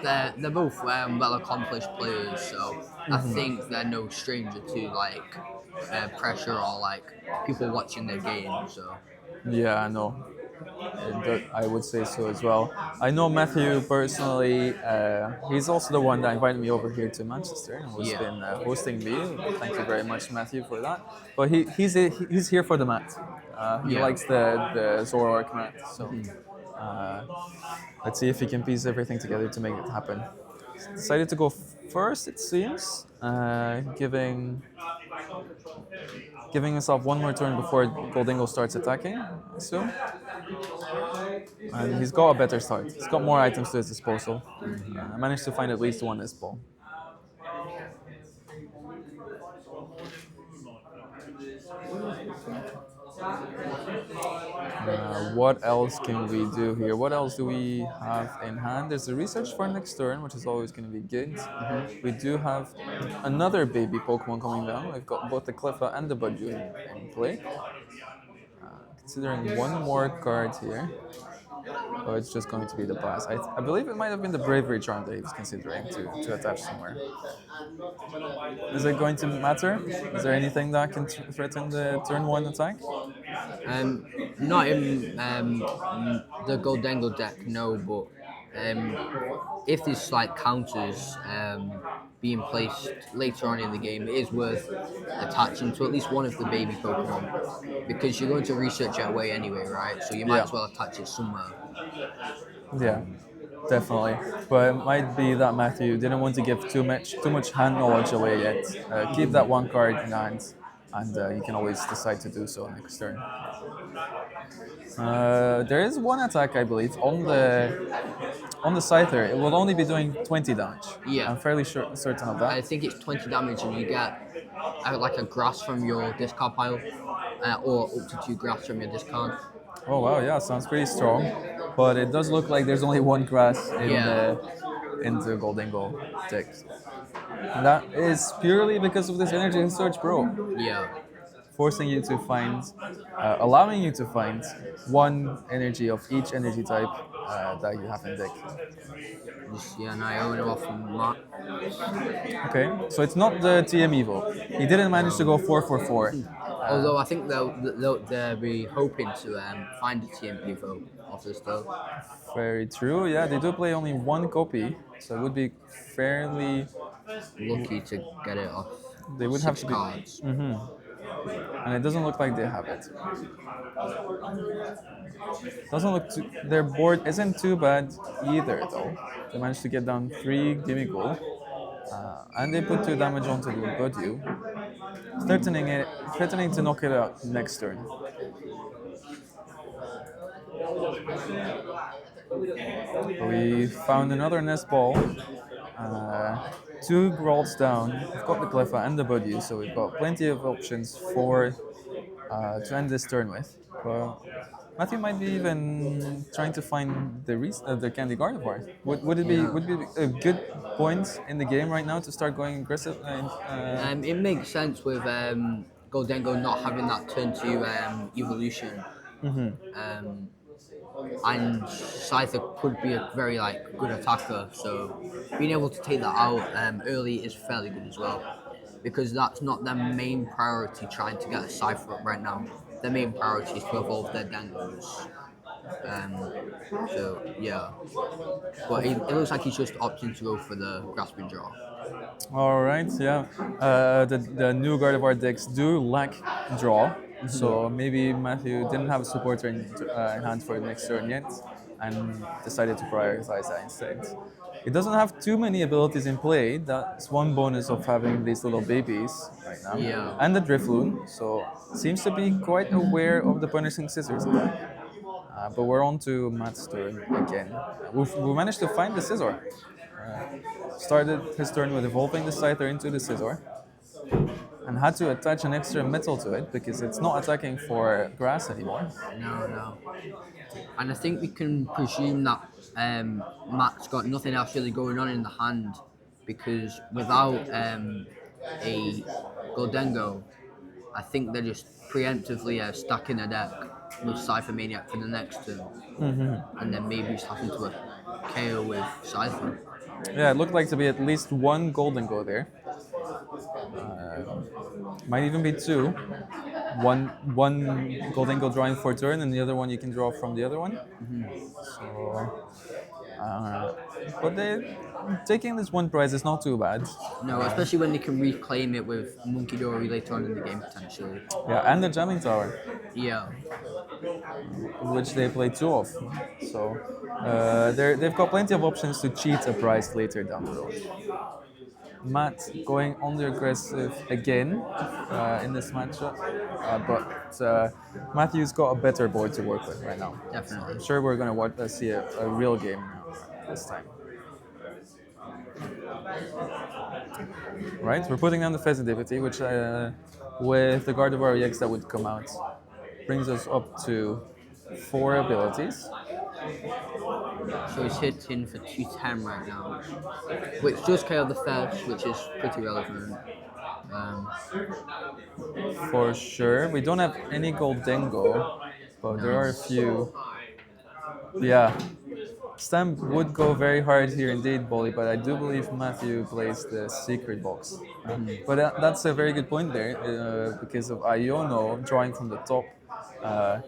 they're both well accomplished players, so I think they're no stranger to like pressure or like people watching their game. So Yeah, I know. I would say so as well. I know Matthew personally. He's also the one that invited me over here to Manchester and who's Yeah. been hosting me. Thank you very much, Matthew, for that. But he's here for the mat. He Yeah. likes the Zoroark mat. So uh, let's see if he can piece everything together to make it happen. Decided to go first, it seems, giving himself one more turn before Goldingo starts attacking, I assume. And he's got a better start. He's got more items to his disposal. I managed to find at least one this ball. What else can we do here? What else do we have in hand? There's a research for next turn, which is always going to be good. We do have another baby Pokemon coming down. We've got both the Cleffa and the Budew in play. Considering one more card here. Oh, it's just going to be the pass. I believe it might have been the Bravery Charm that he was considering to attach somewhere. Is it going to matter? Is there anything that can threaten the turn one attack? not in the Goldengo deck, no, but if there's like counters being placed later on in the game, it is worth attaching to at least one of the baby Pokemon because you're going to research it away anyway, right? So you might Yeah. as well attach it somewhere. Yeah, definitely. But it might be that Matthew didn't want to give too much hand knowledge away yet. Keep that one card in hand, and you can always decide to do so next turn. There is one attack, I believe, on the Scyther. It will only be doing 20 damage. Yeah. I'm fairly certain of I that. think it's 20 damage and you get like a grass from your discard pile or up to 2 grass from your discard. Oh wow, yeah, sounds pretty strong. But it does look like there's only one grass Yeah. in the Goldingo deck. And that is purely because of this energy search, bro. Yeah. Forcing you to find, allowing you to find one energy of each energy type that you have in deck. Yeah, and I own it off from Mark. Okay, so it's not the TM Evo. He didn't manage to go 4-4-4. Although I think they'll be hoping to find a TM Evo off this though. Very true. Yeah, they do play only one copy, so it would be fairly. Lucky to get it off. They would have 6 to be, cards. and it doesn't look like they have it. Doesn't look too, their board isn't too bad either though. They managed to get down 3 Gimmighoul, and they put 2 damage onto the Budew, threatening to knock it out next turn. We found another nest ball. 2 Grolls down. We've got the Cleffa and the Budew, so we've got plenty of options to end this turn with. But Matthew might be even trying to find the Candy Gardevoir. Would it be a good point in the game right now to start going aggressive? It makes sense with Goldengo not having that turn 2 evolution. and Scyther could be a very like good attacker. So being able to take that out early is fairly good as well, because that's not their main priority. Trying to get a Scyther up right now. Their main priority is to evolve their Dengos. Um, so yeah, but it looks like he's just opting to go for the grasping draw. All right, yeah. The new Gardevoir decks do lack draw, so maybe Matthew didn't have a supporter in hand for the next turn yet, and decided to prioritize that instead. It doesn't have too many abilities in play. That's one bonus of having these little babies right now, Yeah. and the Drifloon. So seems to be quite aware of the punishing scissors attack. But we're on to Matt's turn again. We managed to find the scissor. Started his turn with evolving the Scyther into the Scizor and had to attach an extra metal to it because it's not attacking for grass anymore. No, no. And I think we can presume that Matt's got nothing else really going on in the hand, because without a Goldengo, I think they're just preemptively stacking a deck with Cypher Maniac for the next turn, and then maybe just having to KO with Cypher. Yeah, it looked like to be at least one Golden Go there. Might even be two. One Golden Go drawing for turn, and the other one you can draw from the other one. So, but taking this one prize is not too bad. No, especially when they can reclaim it with Monkey Dory later on in the game potentially. Yeah, and the Jamming Tower, Yeah. which they play two of. So they've got plenty of options to cheat a prize later down the road. Matt going on the aggressive again in this matchup, but Matthew's got a better board to work with right now. Definitely. I'm sure we're going to see a real game now this time. Right, we're putting down the Festivity, which with the Gardevoir EX that would come out, brings us up to 4 abilities. So he's hitting for 210 right now, which does KO the first, which is pretty relevant. For sure. We don't have any Goldengo, but there are a few. Yeah. Stamp would go very hard here indeed, Bolly, but I do believe Matthew plays the secret box. But that's a very good point there, because of Iono drawing from the top. Uh,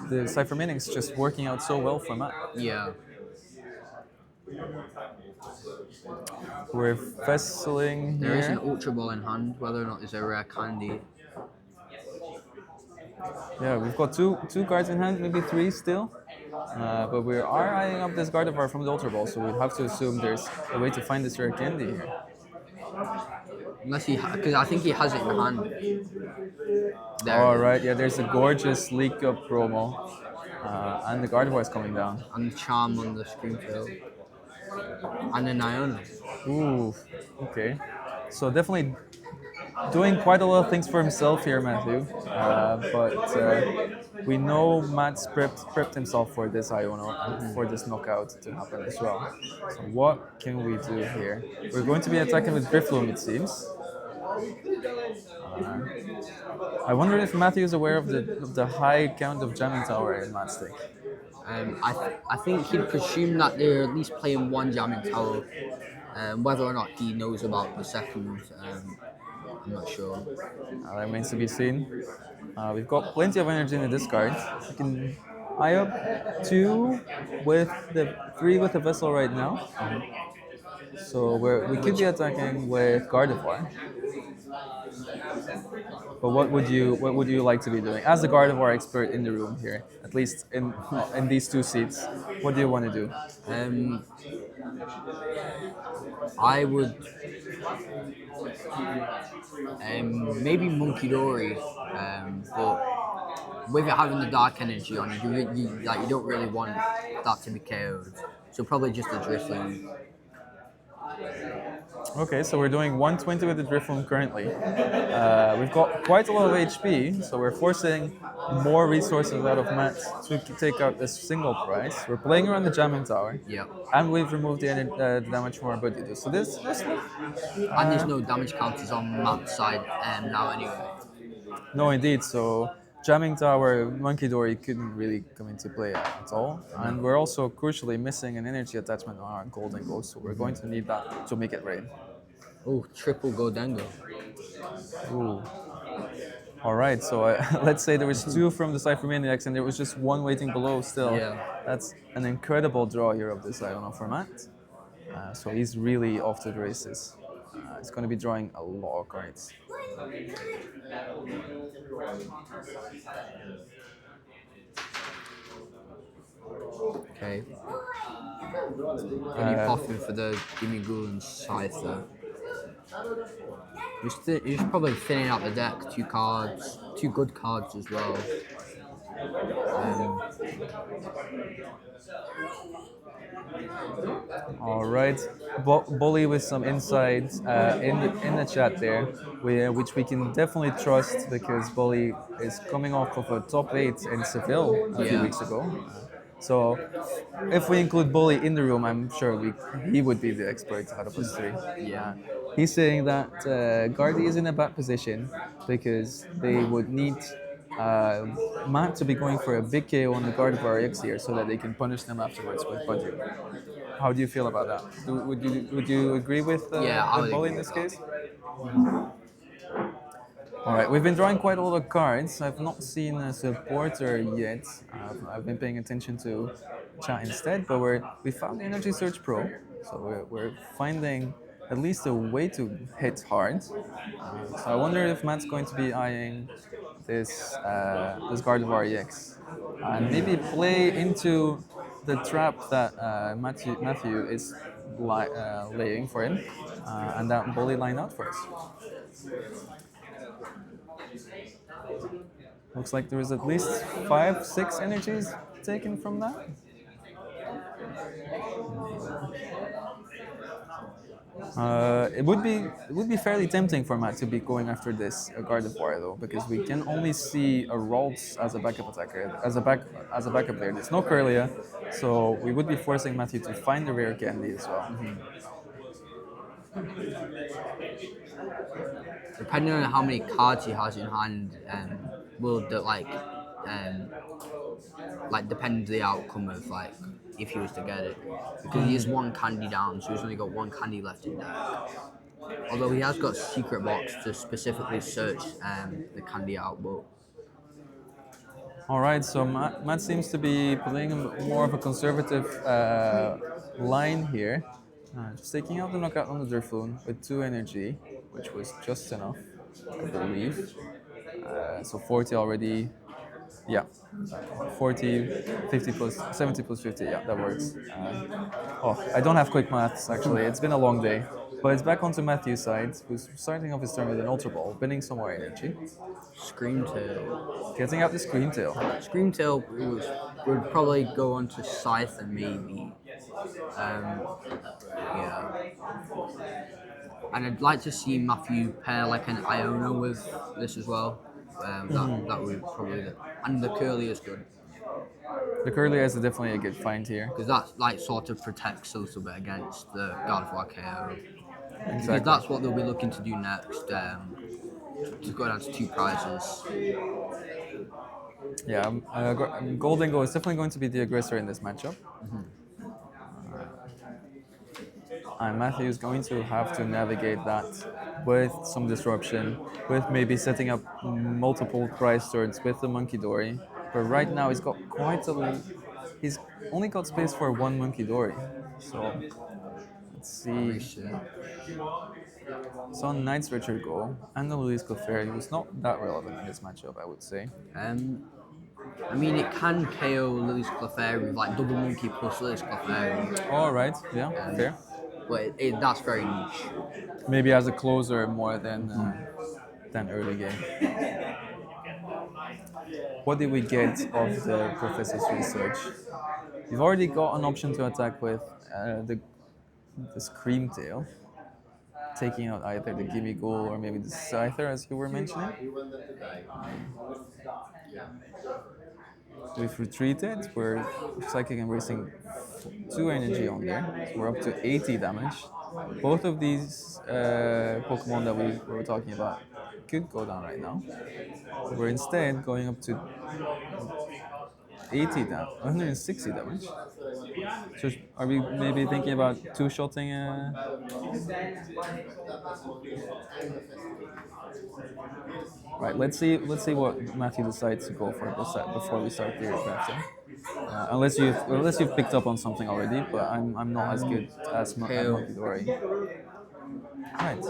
the Cypher Mining is just working out so well for Matt. Yeah. We're Fessling There is an here. Ultra Ball in hand, whether or not it's a rare candy. Yeah, we've got two cards in hand, maybe 3 still. But we are eyeing up this Gardevoir from the Ultra Ball, so we'd have to assume there's a way to find this rare candy here. Unless because I think he has it in hand. There All it is. right, yeah, there's a gorgeous Leak Up promo, and the Gardevoir is coming down. And the Charm on the screen too. And an Iona. Ooh, okay. So definitely doing quite a lot of things for himself here, Matthew. But we know Matt's prepped himself for this Iono and for this knockout to happen as well. So what can we do here? We're going to be attacking with Drifloon, it seems. I wonder if Matthew is aware of the high count of Jamming Tower in Matt's deck. I think he'd presume that they're at least playing one Jamming Tower. Whether or not he knows about the second, I'm not sure. That remains to be seen. We've got plenty of energy in the discard. We can eye up 2 with the 3 with the vessel right now. So we could be attacking with Gardevoir. But what would you like to be doing as the Gardevoir expert in the room here? At least in these 2 seats, what do you want to do? I would maybe Monkey Dory, but with it having the dark energy on it, you don't really want that to be KO'd. So probably just a Drifloon. Okay, so we're doing 120 with the Drifloon currently. We've got quite a lot of HP, so we're forcing more resources out of Matt to take out this single prize. We're playing around the Jamming Tower. Yeah. And we've removed the damage from our buddy. So this And there's no damage counters on Matt's side now anyway. no, indeed. So Jamming Tower, Monkey Dory couldn't really come into play at all. And we're also crucially missing an energy attachment on our Golden Ghost, so we're going to need that to make it rain. Oh, triple Goldengo. Ooh. All right, so let's say there was two from the side for Maniacs and there was just one waiting below still. Yeah. That's an incredible draw here of this Iono format. So he's really off to the races. He's going to be drawing a lot of cards. Okay. Vinnie popping for the Gimme Ghoul and Scyther. He's probably thinning out the deck. Two good cards as well. All right, Bully with some insight in the chat there, which we can definitely trust because Bully is coming off of a top 8 in Seville a few Yeah. weeks ago. So if we include Bully in the room, I'm sure he would be the expert out of us three. Yeah. He's saying that Guardy is in a bad position because they would need Matt to be going for a big KO on the Guard of RX here so that they can punish them afterwards with Budget. How do you feel about that? Would you agree with Yeah, I with would Bully agree in this with case? All right, we've been drawing quite a lot of cards. I've not seen a supporter yet. I've been paying attention to chat instead, but we found the Energy Surge Pro, so we're finding at least a way to hit hard. So I wonder if Matt's going to be eyeing this Guard of REX and maybe play into the trap that Matthew is laying for him, and that Bully line out for us. Looks like there is at least 5, 6 energies taken from that. It would be fairly tempting for Matt to be going after this Guard of War though, because we can only see a Ralts as a backup attacker, as a backup player. There's no Curlia, so we would be forcing Matthew to find the rare candy as well. Depending on how many cards he has in hand, will depend the outcome of like if he was to get it, because he is one candy down, so he's only got one candy left in deck. Although he has got secret box to specifically search the candy out, but All right, so Matt seems to be playing more of a conservative line here. Just taking out the knockout on the Durfloon with 2 energy, which was just enough, I believe. So 40 already. Yeah, 40, 50 plus 70 plus 50. Yeah, that works. I don't have quick maths actually. It's been a long day. But it's back onto Matthew's side, who's starting off his turn with an Ultra Ball, winning some more energy. Screamtail. Getting out the Screamtail. Screamtail would probably go on to Scyther maybe. Yeah. And I'd like to see Matthew pair like an Iona with this as well. That would probably and the Curly is good The Curlia is definitely a good find here. because that like sort of protects a little bit against the God of War KO. Because Exactly. that's what they'll be looking to do next. To go down to 2 prizes. Yeah, Golden Go is definitely going to be the aggressor in this matchup. And Matthew is going to have to navigate that with some disruption, with maybe setting up multiple prize turns with the Monkey Dory. But right now he's only got space for 1 Monkey Dory. So let's see. So Knight's Richard go and the Louis Clefairy was not that relevant in this matchup, I would say. I mean, it can KO Lily's Clefairy with like double monkey plus Lily's Clefairy. All right, yeah, fair. But that's very niche. Maybe as a closer more than early game. What did we get of the professor's research? You've already got an option to attack with the Screamtail, taking out either the Gimme Ghoul or maybe the Scyther, as you were mentioning. We've retreated, we're psychic and wasting 2 energy on there, so we're up to 80 damage. Both of these Pokemon that we were talking about could go down right now. We're instead going up to 80 damage, 160 damage. So are we maybe thinking about two-shotting? Right. Let's see what Matthew decides to go for before we start the drafting. Unless you've picked up on something already, but I'm not as good as at KO. Monkey Dory. Right.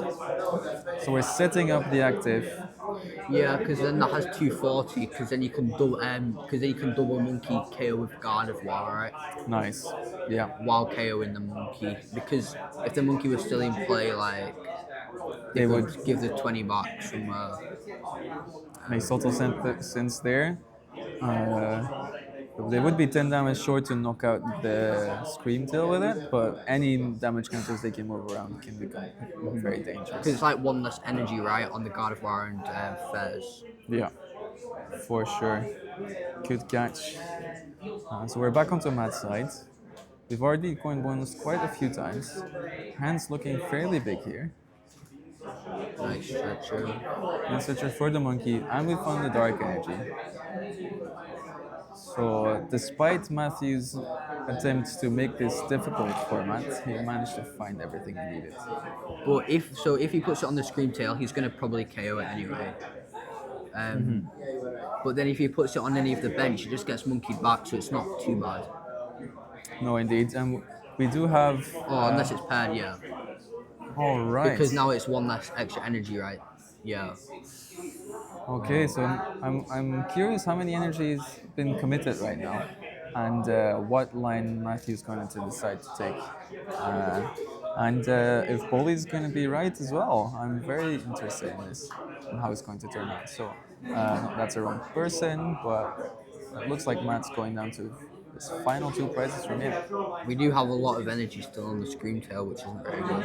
So we're setting up the active. Yeah, because then that has 240. Because then you can double monkey KO with Guard of War, right? Nice. Yeah. While KOing the monkey. Because if the monkey was still in play, like They could would give the 20 back somewhere. make subtle sense there. They would be 10 damage short to knock out the Scream Tail with it, but any damage counters they can move around can become very Because dangerous. it's like one less energy, right, on the Guard of War and Fez. Yeah, for sure. Good catch. So we're back onto Matt's side. We've already coined bonus quite a few times. Hands looking fairly big here. Nice stretcher. And searcher for the monkey, and we found the dark energy. So, despite Matthew's attempts to make this difficult for Matt, he managed to find everything he needed. But if he puts it on the Scream Tail, he's gonna probably KO it anyway. But then if he puts it on any of the bench, it just gets monkeyed back, so it's not too bad. No, indeed, and we do have. Oh, unless it's paired, yeah. All right. Because now it's one less extra energy, right? Yeah. Okay, so I'm curious how many energy's been committed right now, and what line Matthew's going to decide to take, and if Bolly's going to be right as well. I'm very interested in this and how it's going to turn out. So that's a wrong person, but it looks like Matt's going down to his final two prizes from him. We do have a lot of energy still on the Scream Tail, which isn't very good.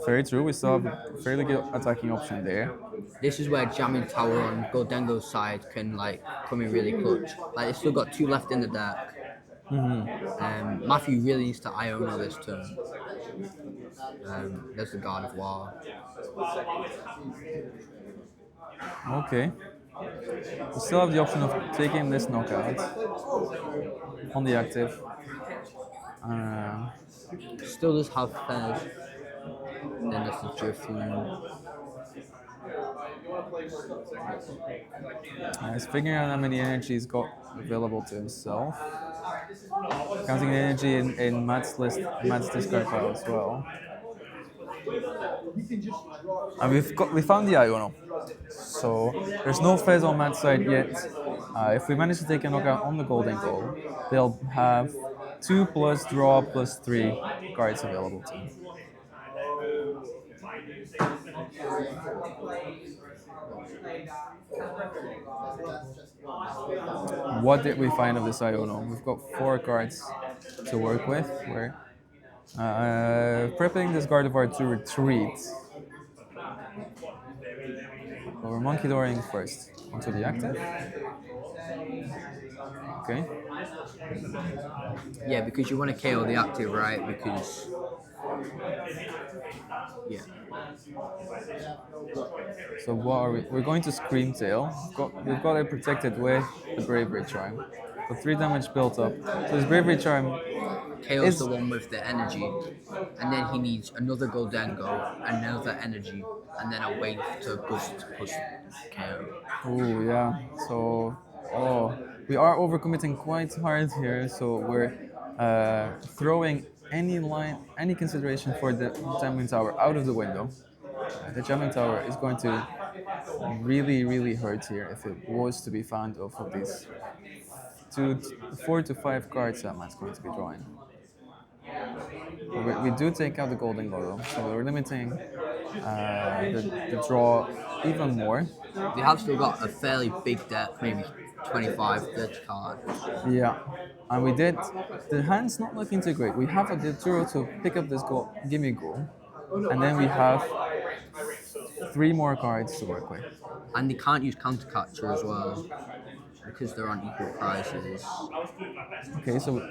Very true. We still have a fairly good attacking option there. This is where jamming tower on Goldengo's side can like come in really clutch. Like they've still got 2 left in the deck. Matthew really needs to Iona this turn. There's the Guard of War. Okay. We still have the option of taking this knockout on the active. Still does have Fez. Then there's the Driftloon. He's figuring out how many energy he's got available to himself. Counting the energy in Matt's discard pile as well. And we found the Iono. So there's no Fez on Matt's side yet. If we manage to take a knockout on the Golden Goal, they'll have 2 plus draw plus 3 cards available to them. What did we find of this Iono? We've got 4 cards to work with. We're prepping this Guard of War to retreat. So we're monkey dooring first onto the active. Okay. Yeah, because you want to KO the active, right? Because yeah. So what are we? We're going to Scream Tail. We've got it protected with the Bravery Charm. So 3 damage built up. So this Bravery Charm KO's the one with the energy, and then he needs another Goldengo, another energy, and then a wave to push KO. Oh yeah. So we are overcommitting quite hard here. So we're throwing any consideration for the jamming tower out of the window. The jamming tower is going to really hurt here if it was to be found off of these 4 to 5 cards that Matt's going to be drawing. We do take out the Golden Glow, so we're limiting the draw even more. They have still got a fairly big deck, maybe 25, 30 cards. Yeah, and we did. The hand's not looking too great. We have the Turo to pick up this gimme goal, and then we have 3 more cards to work with. And they can't use counter capture as well because they're on equal prices. Okay, so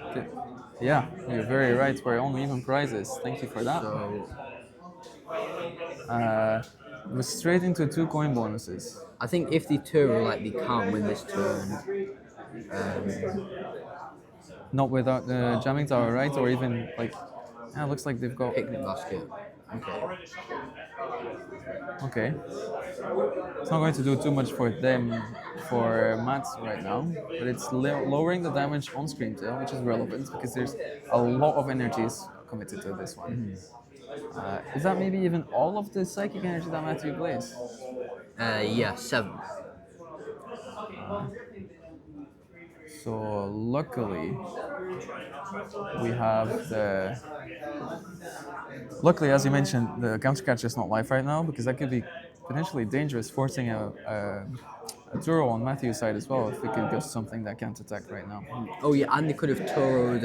yeah, you're very right. We're on even prizes. Thank you for that. So It was straight into 2 coin bonuses. I think if they Turo, like, they can't win this turn. Not without the jamming tower, right? Or even like, yeah, it looks like they've got. Picnic basket. Okay. Okay. It's not going to do too much for them, for Mats right now, but it's lowering the damage on screen tail, which is relevant because there's a lot of energies committed to this one. Is that maybe even all of the psychic energy that Matthew plays? Yeah, 7. So luckily, we have the. Luckily, as you mentioned, the counter catcher is not live right now because that could be potentially dangerous, forcing a Turo on Matthew's side as well if we could go something that can't attack right now. Oh yeah, and they could have Turoed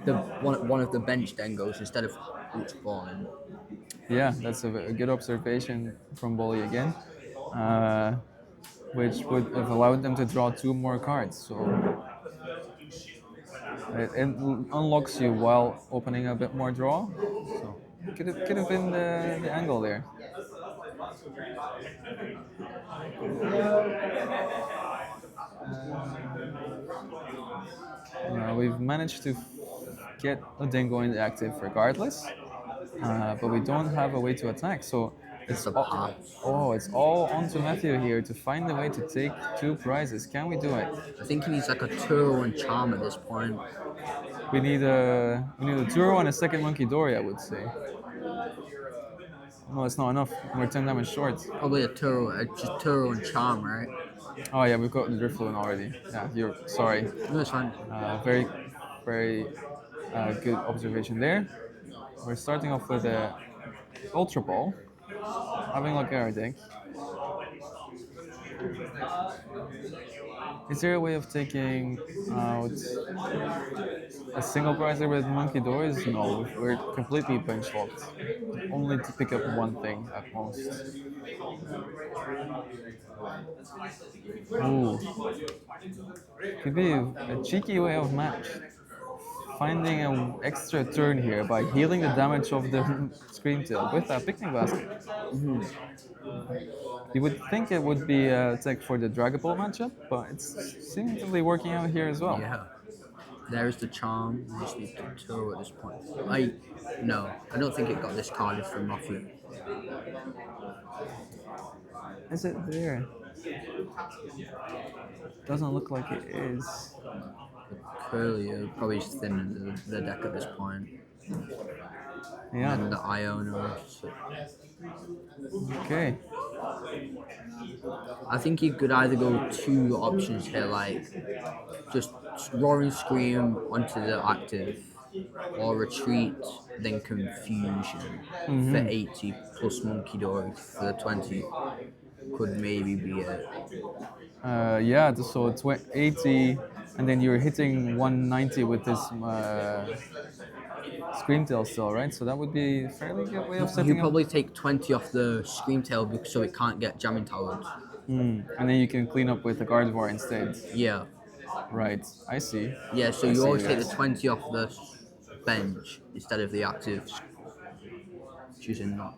the one of the bench Dengos instead of Ultra Falling. Yeah, that's a good observation from Bolly again, which would have allowed them to draw 2 more cards. So it unlocks you while opening a bit more draw. So could have been the angle there. We've managed to get a Dingo in the active regardless, but we don't have a way to attack. So it's a it's all onto Matthew here to find a way to take 2 prizes. Can we do it? I think he needs like a Turo and Charm at this point. We need a Turo and a second Monkey Dory, I would say. No, it's not enough. We're 10 damage short. Probably a Turo, just Turo and Charm, right? Oh yeah, we've got the Drift Fluid already. Yeah, you're sorry. No, it's fine. Very, very good observation there. We're starting off with a Ultra Ball, having a look at our deck. Is there a way of taking out a single prizer with Monkey Doors? No, we're completely bench locked. Only to pick up one thing at most. Ooh. Could be a cheeky way of match. Finding an extra turn here by healing the damage of the Scream Tail with a picnic basket. You would think it would be a tech for the Dragapult matchup, but it's seemingly working out here as well. Yeah. There's the Charm. We just need to Turo at this point. No, I don't think it got discarded from Matthew. Is it there? Doesn't look like it is. Curly probably just thin the deck at this point. Yeah. And the Iona. So. Okay. I think you could either go 2 options here, like just Roaring Scream onto the active, or Retreat, then Confusion for 80 plus Monkey Dog for the 20. Could maybe be it. Yeah, so it's 80, and then you're hitting 190 with this Scream Tail still, right? So that would be a fairly good way of setting You up. probably take 20 off the Scream Tail so it can't get jamming towered. And then you can clean up with the Gardevoir instead. Yeah. Right, I see. Yeah, so I you see always take that. the 20 off the bench instead of the active. Choosing not.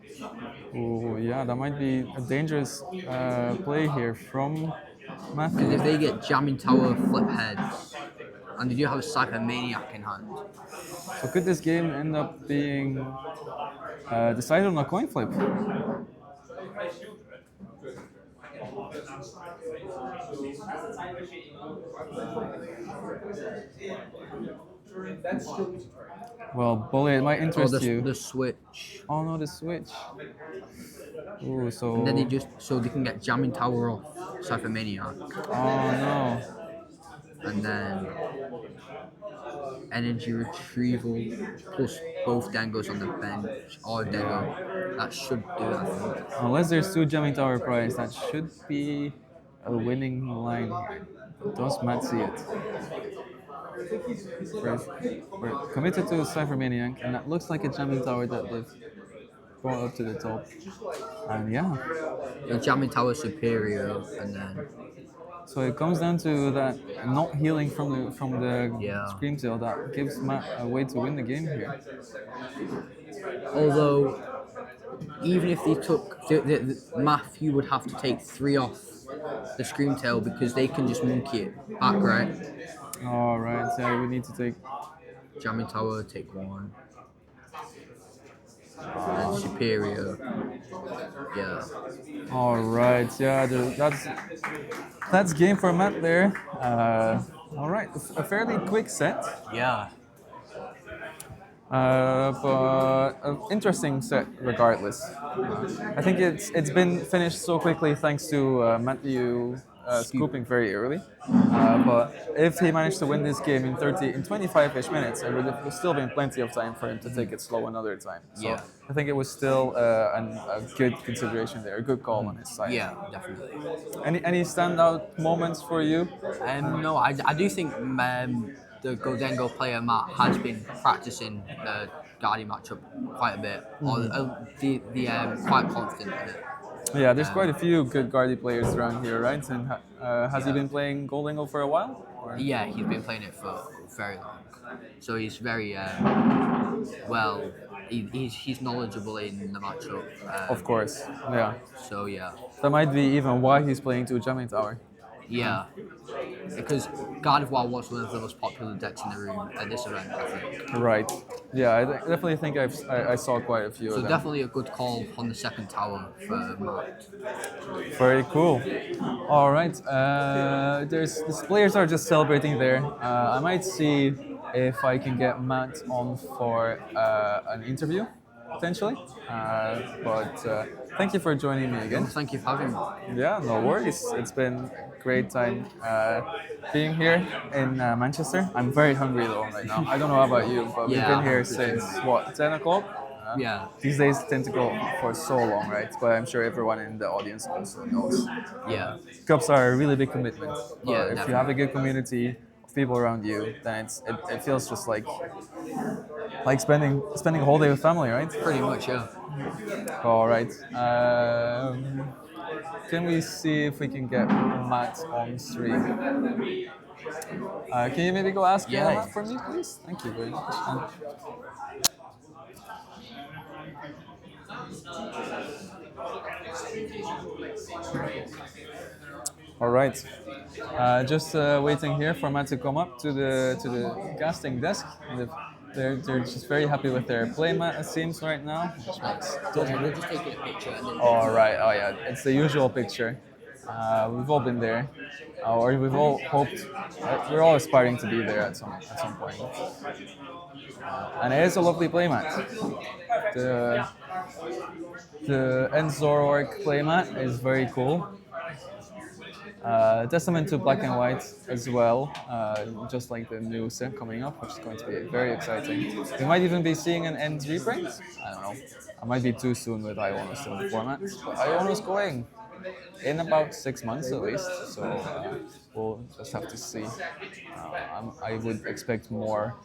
Oh, yeah, that might be a dangerous play here from Matthew. Because if they get jamming tower flip heads, and they do have a Cypher Maniac in hand. So could this game end up being decided on a coin flip? Well, Bully, it might interest you. The switch. Oh no, the switch. Ooh, so. And then they can get jamming tower off Cypher Maniac. Oh no. And then energy retrieval plus both Dengos on the bench or Dengo. That should do it, I think. Unless there's 2 jamming tower prize, that should be a winning line here. Does Matt see it? We're committed to Cypher Maniac, and that looks like a jamming tower that they've brought up to the top. And yeah. The jamming tower superior, and then. So it comes down to that not healing from the Yeah. Scream Tail that gives Matt a way to win the game here. Although even if they took Matthew would have to take 3 off the Screamtail because they can just monkey it back, right? All right. Yeah, we need to take. Jamming Tower, take 1. And Superior, yeah. All right. Yeah, that's game for Matt there. All right. A fairly quick set. Yeah. But an interesting set regardless. I think it's been finished so quickly thanks to Matthew scooping very early. But if he managed to win this game in 25-ish minutes, it would have still been plenty of time for him to take it slow another time. So Yeah. I think it was still a good consideration there, a good call on his side. Yeah, definitely. Any standout moments for you? No, I do think the Goldengo player Matt has been practicing the Guardian matchup quite a bit, or quite confident in it. Yeah, there's quite a few good Guardi players around here, right? And has he been playing Golden for a while? Or? Yeah, he's been playing it for very long, so he's very well. He's knowledgeable in the matchup. Of course, yeah. So yeah. That might be even why he's playing to Jamming Tower. Yeah, because God of War was one of the most popular decks in the room at this event, I think. Right. Yeah, I definitely think I saw quite a few So of them. definitely a good call on the second tower for Matt. Very cool. All right. The players are just celebrating there. I might see if I can get Matt on for an interview, potentially. But thank you for joining me again. Thank you for having me. Yeah, no worries. It's been a great time being here in Manchester. I'm very hungry though right now. I don't know about you, but we've Yeah, been here 100%. since what, 10 o'clock? Yeah. These days tend to go for so long, right? But I'm sure everyone in the audience also knows. Yeah. Cups are a really big commitment. But Yeah, if you definitely. have a good community of people around you, then it feels just like spending a whole day with family, right? Pretty much, yeah. All right. Can we see if we can get Matt on stream? Can you maybe go ask Matt for me, please? Thank you very much. All right. Just waiting here for Matt to come up to the casting desk. They're just very happy with their playmat, it seems, right now. Which makes We're just taking a picture and then. All right. Oh yeah, it's the usual picture. We've all been there, or we've all hoped. We're all aspiring to be there at some point. And it is a lovely playmat. The Enzorork playmat is very cool. Testament to Black and White as well, just like the new set coming up, which is going to be very exciting. We might even be seeing an Ends reprint. I don't know. I might be too soon with Iono still in the format, but Iono's going in about 6 months at least, so we'll just have to see. I would expect more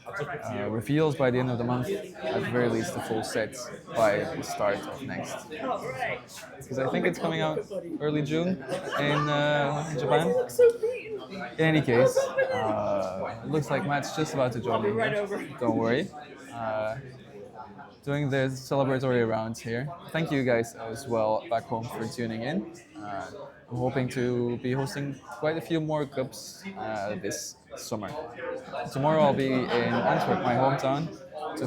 reveals by the end of the month, at the very least the full set by the start of next. Because I think it's coming out early June in Japan. In any case, it looks like Matt's just about to join me here. Don't worry. Doing the celebratory rounds here. Thank you guys as well back home for tuning in. I'm hoping to be hosting quite a few more cups this summer. Tomorrow I'll be in Antwerp, my hometown, to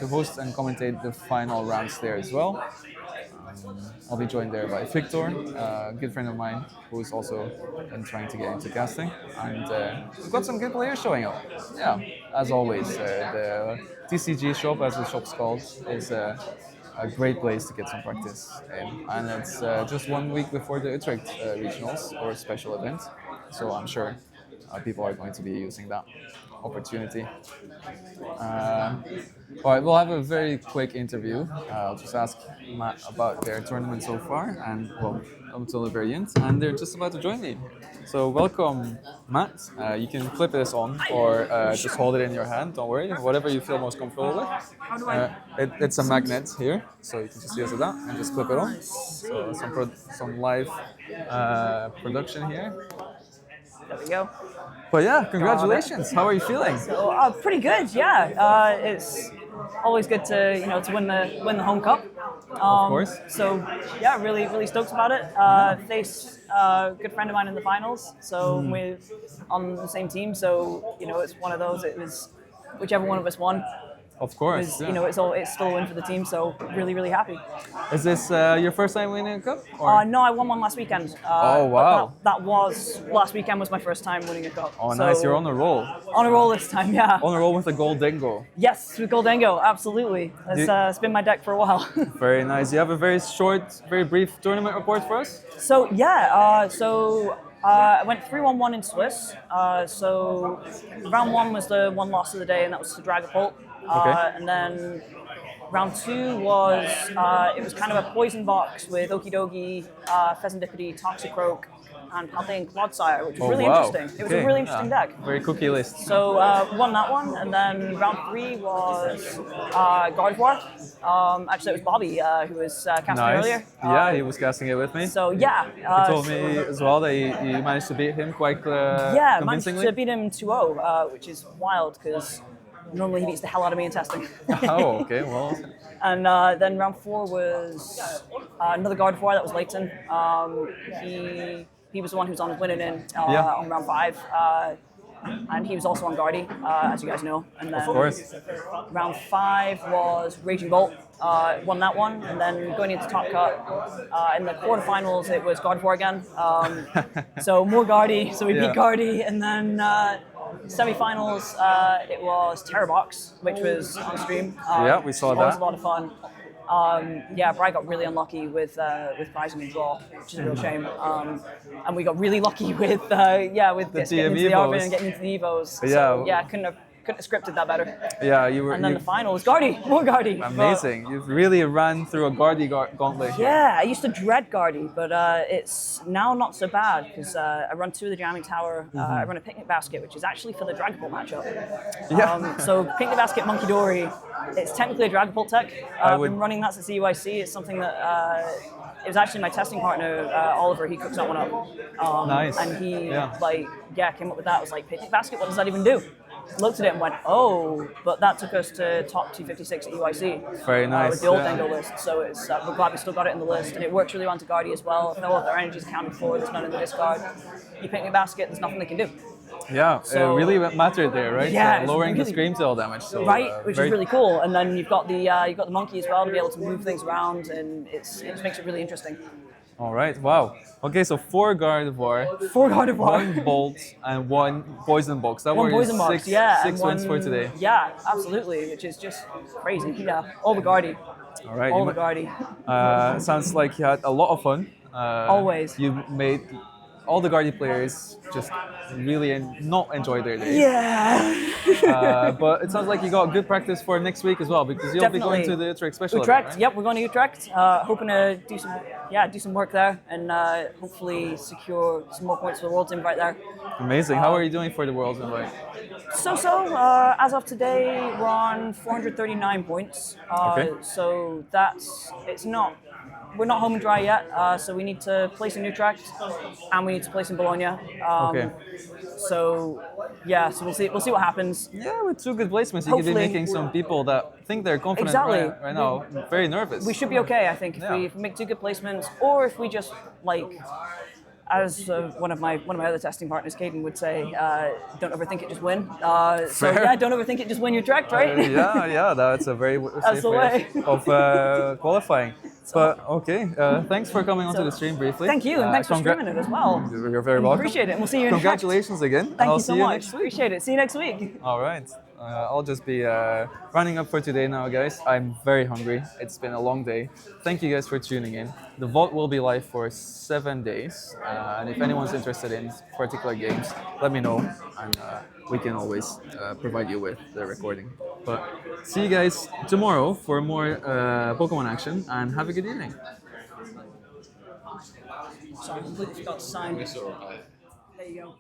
host and commentate the final rounds there as well. I'll be joined there by Victor, a good friend of mine who is also been trying to get into casting. And we've got some good players showing up. Yeah, as always, the TCG shop, as the shop's called, is a great place to get some practice in. And it's just 1 week before the Utrecht regionals or special event. So I'm sure people are going to be using that opportunity. All right, we'll have a very quick interview. I'll just ask Matt about their tournament so far, and well, until the very end. And they're just about to join me. So welcome, Matt. You can flip this on or just hold it in your hand. Don't worry, whatever you feel most comfortable with. How do I? It's a magnet here, so you can just use that and just clip it on. So some live production here. There we go. But yeah, congratulations. How are you feeling? So, pretty good. Yeah. It's always good to to win the home cup. Of course. So yeah, really stoked about it. Faced a good friend of mine in the finals, so we're on the same team. So it's one of those. It was whichever one of us won. Of course. Yeah. It's still a win for the team. So really happy. Is this your first time winning a cup? Or? No, I won one last weekend. Oh, wow. But that was last weekend was my first time winning a cup. Oh, so, nice. You're on a roll. On a roll this time, yeah. On a roll with a gold dingo. Yes, with Goldango, absolutely. It's been my deck for a while. Very nice. You have a very short, very brief tournament report for us? So yeah, I went 3-1-1 in Swiss. So round 1 was the one loss of the day, and that was to Dragapult. Okay. And then round 2 was it was kind of a poison box with Okidogi, Pheasantipity, Toxicroak, and Paldean Clodsire, which was really interesting. It was a really interesting deck. Very cookie list. So won that one, and then round 3 was Gardevoir. Actually, it was Bobby who was casting earlier. Yeah, he was casting it with me. So yeah, He told me as well that you managed to beat him quite yeah, managed convincingly. to beat him 2-0, which is wild because normally he beats the hell out of me in testing. Oh, okay, well. And then round 4 was another Gardevoir, that was Leighton. He was the one who was on his winning in on round 5. And he was also on Guardy, as you guys know. And then Of course. round 5 was Raging Bolt, won that one. And then going into Top Cut, in the quarterfinals, it was Gardevoir again. So more Guardy, so we beat Guardy. And then semi-finals, it was Terrorbox, which was on stream. Yeah, we saw It was that. a lot of fun. Bri got really unlucky with prizing a draw, which is a real shame. And we got really lucky with getting into the Arvin and getting into the Evos. So, yeah, couldn't have scripted that better. Yeah, you were. And then the final was Guardy, more Guardy. Amazing. You've really ran through a Guardy gauntlet here. Yeah, I used to dread Guardy, but it's now not so bad because I run 2 of the Jamming Tower. I run a Picnic Basket, which is actually for the Dragapult matchup. Yeah. So Picnic Basket, Monkey Dory, it's technically a Dragapult tech. I've been running that since the EYC. It's something that it was actually my testing partner, Oliver. He cooked that one up. Nice. And he came up with that. I was like, Picnic Basket, what does that even do? Looked at it and went, oh, but that took us to top 256 at EYC. Very nice. With the old Dingo list, so it's we're glad we still got it in the list, and it works really well into Guardy as well. If no other energy is accounted for, there's none in the discard. You pick a basket, there's nothing they can do. Yeah, So- it really mattered there, right? Yeah, lowering the really- scream tail damage. So, Which is really cool. And then you've got the monkey as well to be able to move things around, and it makes it really interesting. All right, wow. Okay, so 4 Gardevoir, 4 Gardevoir. 1 Bolt, and 1 Poison Box. That One were poison box, six, yeah. six and wins for today. Yeah, absolutely, which is just crazy. Yeah, all the Guardy. All right. All the Guardy. Sounds like you had a lot of fun. Always. You made all the Guardy players just really not enjoy their day. Yeah. But it sounds like you got good practice for next week as well, because you'll be going to the Utrecht Special. Utrecht, event, right? yep, we're going to Utrecht. Hoping to do some work there and hopefully secure some more points for the World's Invite there. Amazing. How are you doing for the World's Invite? So, as of today, we're on 439 points. Okay. So we're not home and dry yet. So we need to place in Utrecht, and we need to place in Bologna. Okay. So we'll see what happens. Yeah, with 2 good placements, you could be Hopefully- making some people that think they're confident Exactly. right now very nervous. We should be okay, I think, if Yeah. we make 2 good placements, or if we just as one of my other testing partners, Caden, would say, don't overthink it, just win. So Fair. yeah, don't overthink it, just win your track, right? Yeah, that's a very That's safe the way way. of qualifying. But okay, thanks for coming onto the stream briefly. Thank you, and thanks for streaming it as well. You're very welcome. Appreciate it, and we'll see you in Congratulations again. Thank I'll you so see you much. next week. Appreciate it. See you next week. All right. I'll just be running up for today now, guys. I'm very hungry. It's been a long day. Thank you guys for tuning in. The VOD will be live for 7 days. And if anyone's interested in particular games, let me know. And we can always provide you with the recording. But see you guys tomorrow for more Pokemon action. And have a good evening. Sorry, I completely forgot to sign. There you go.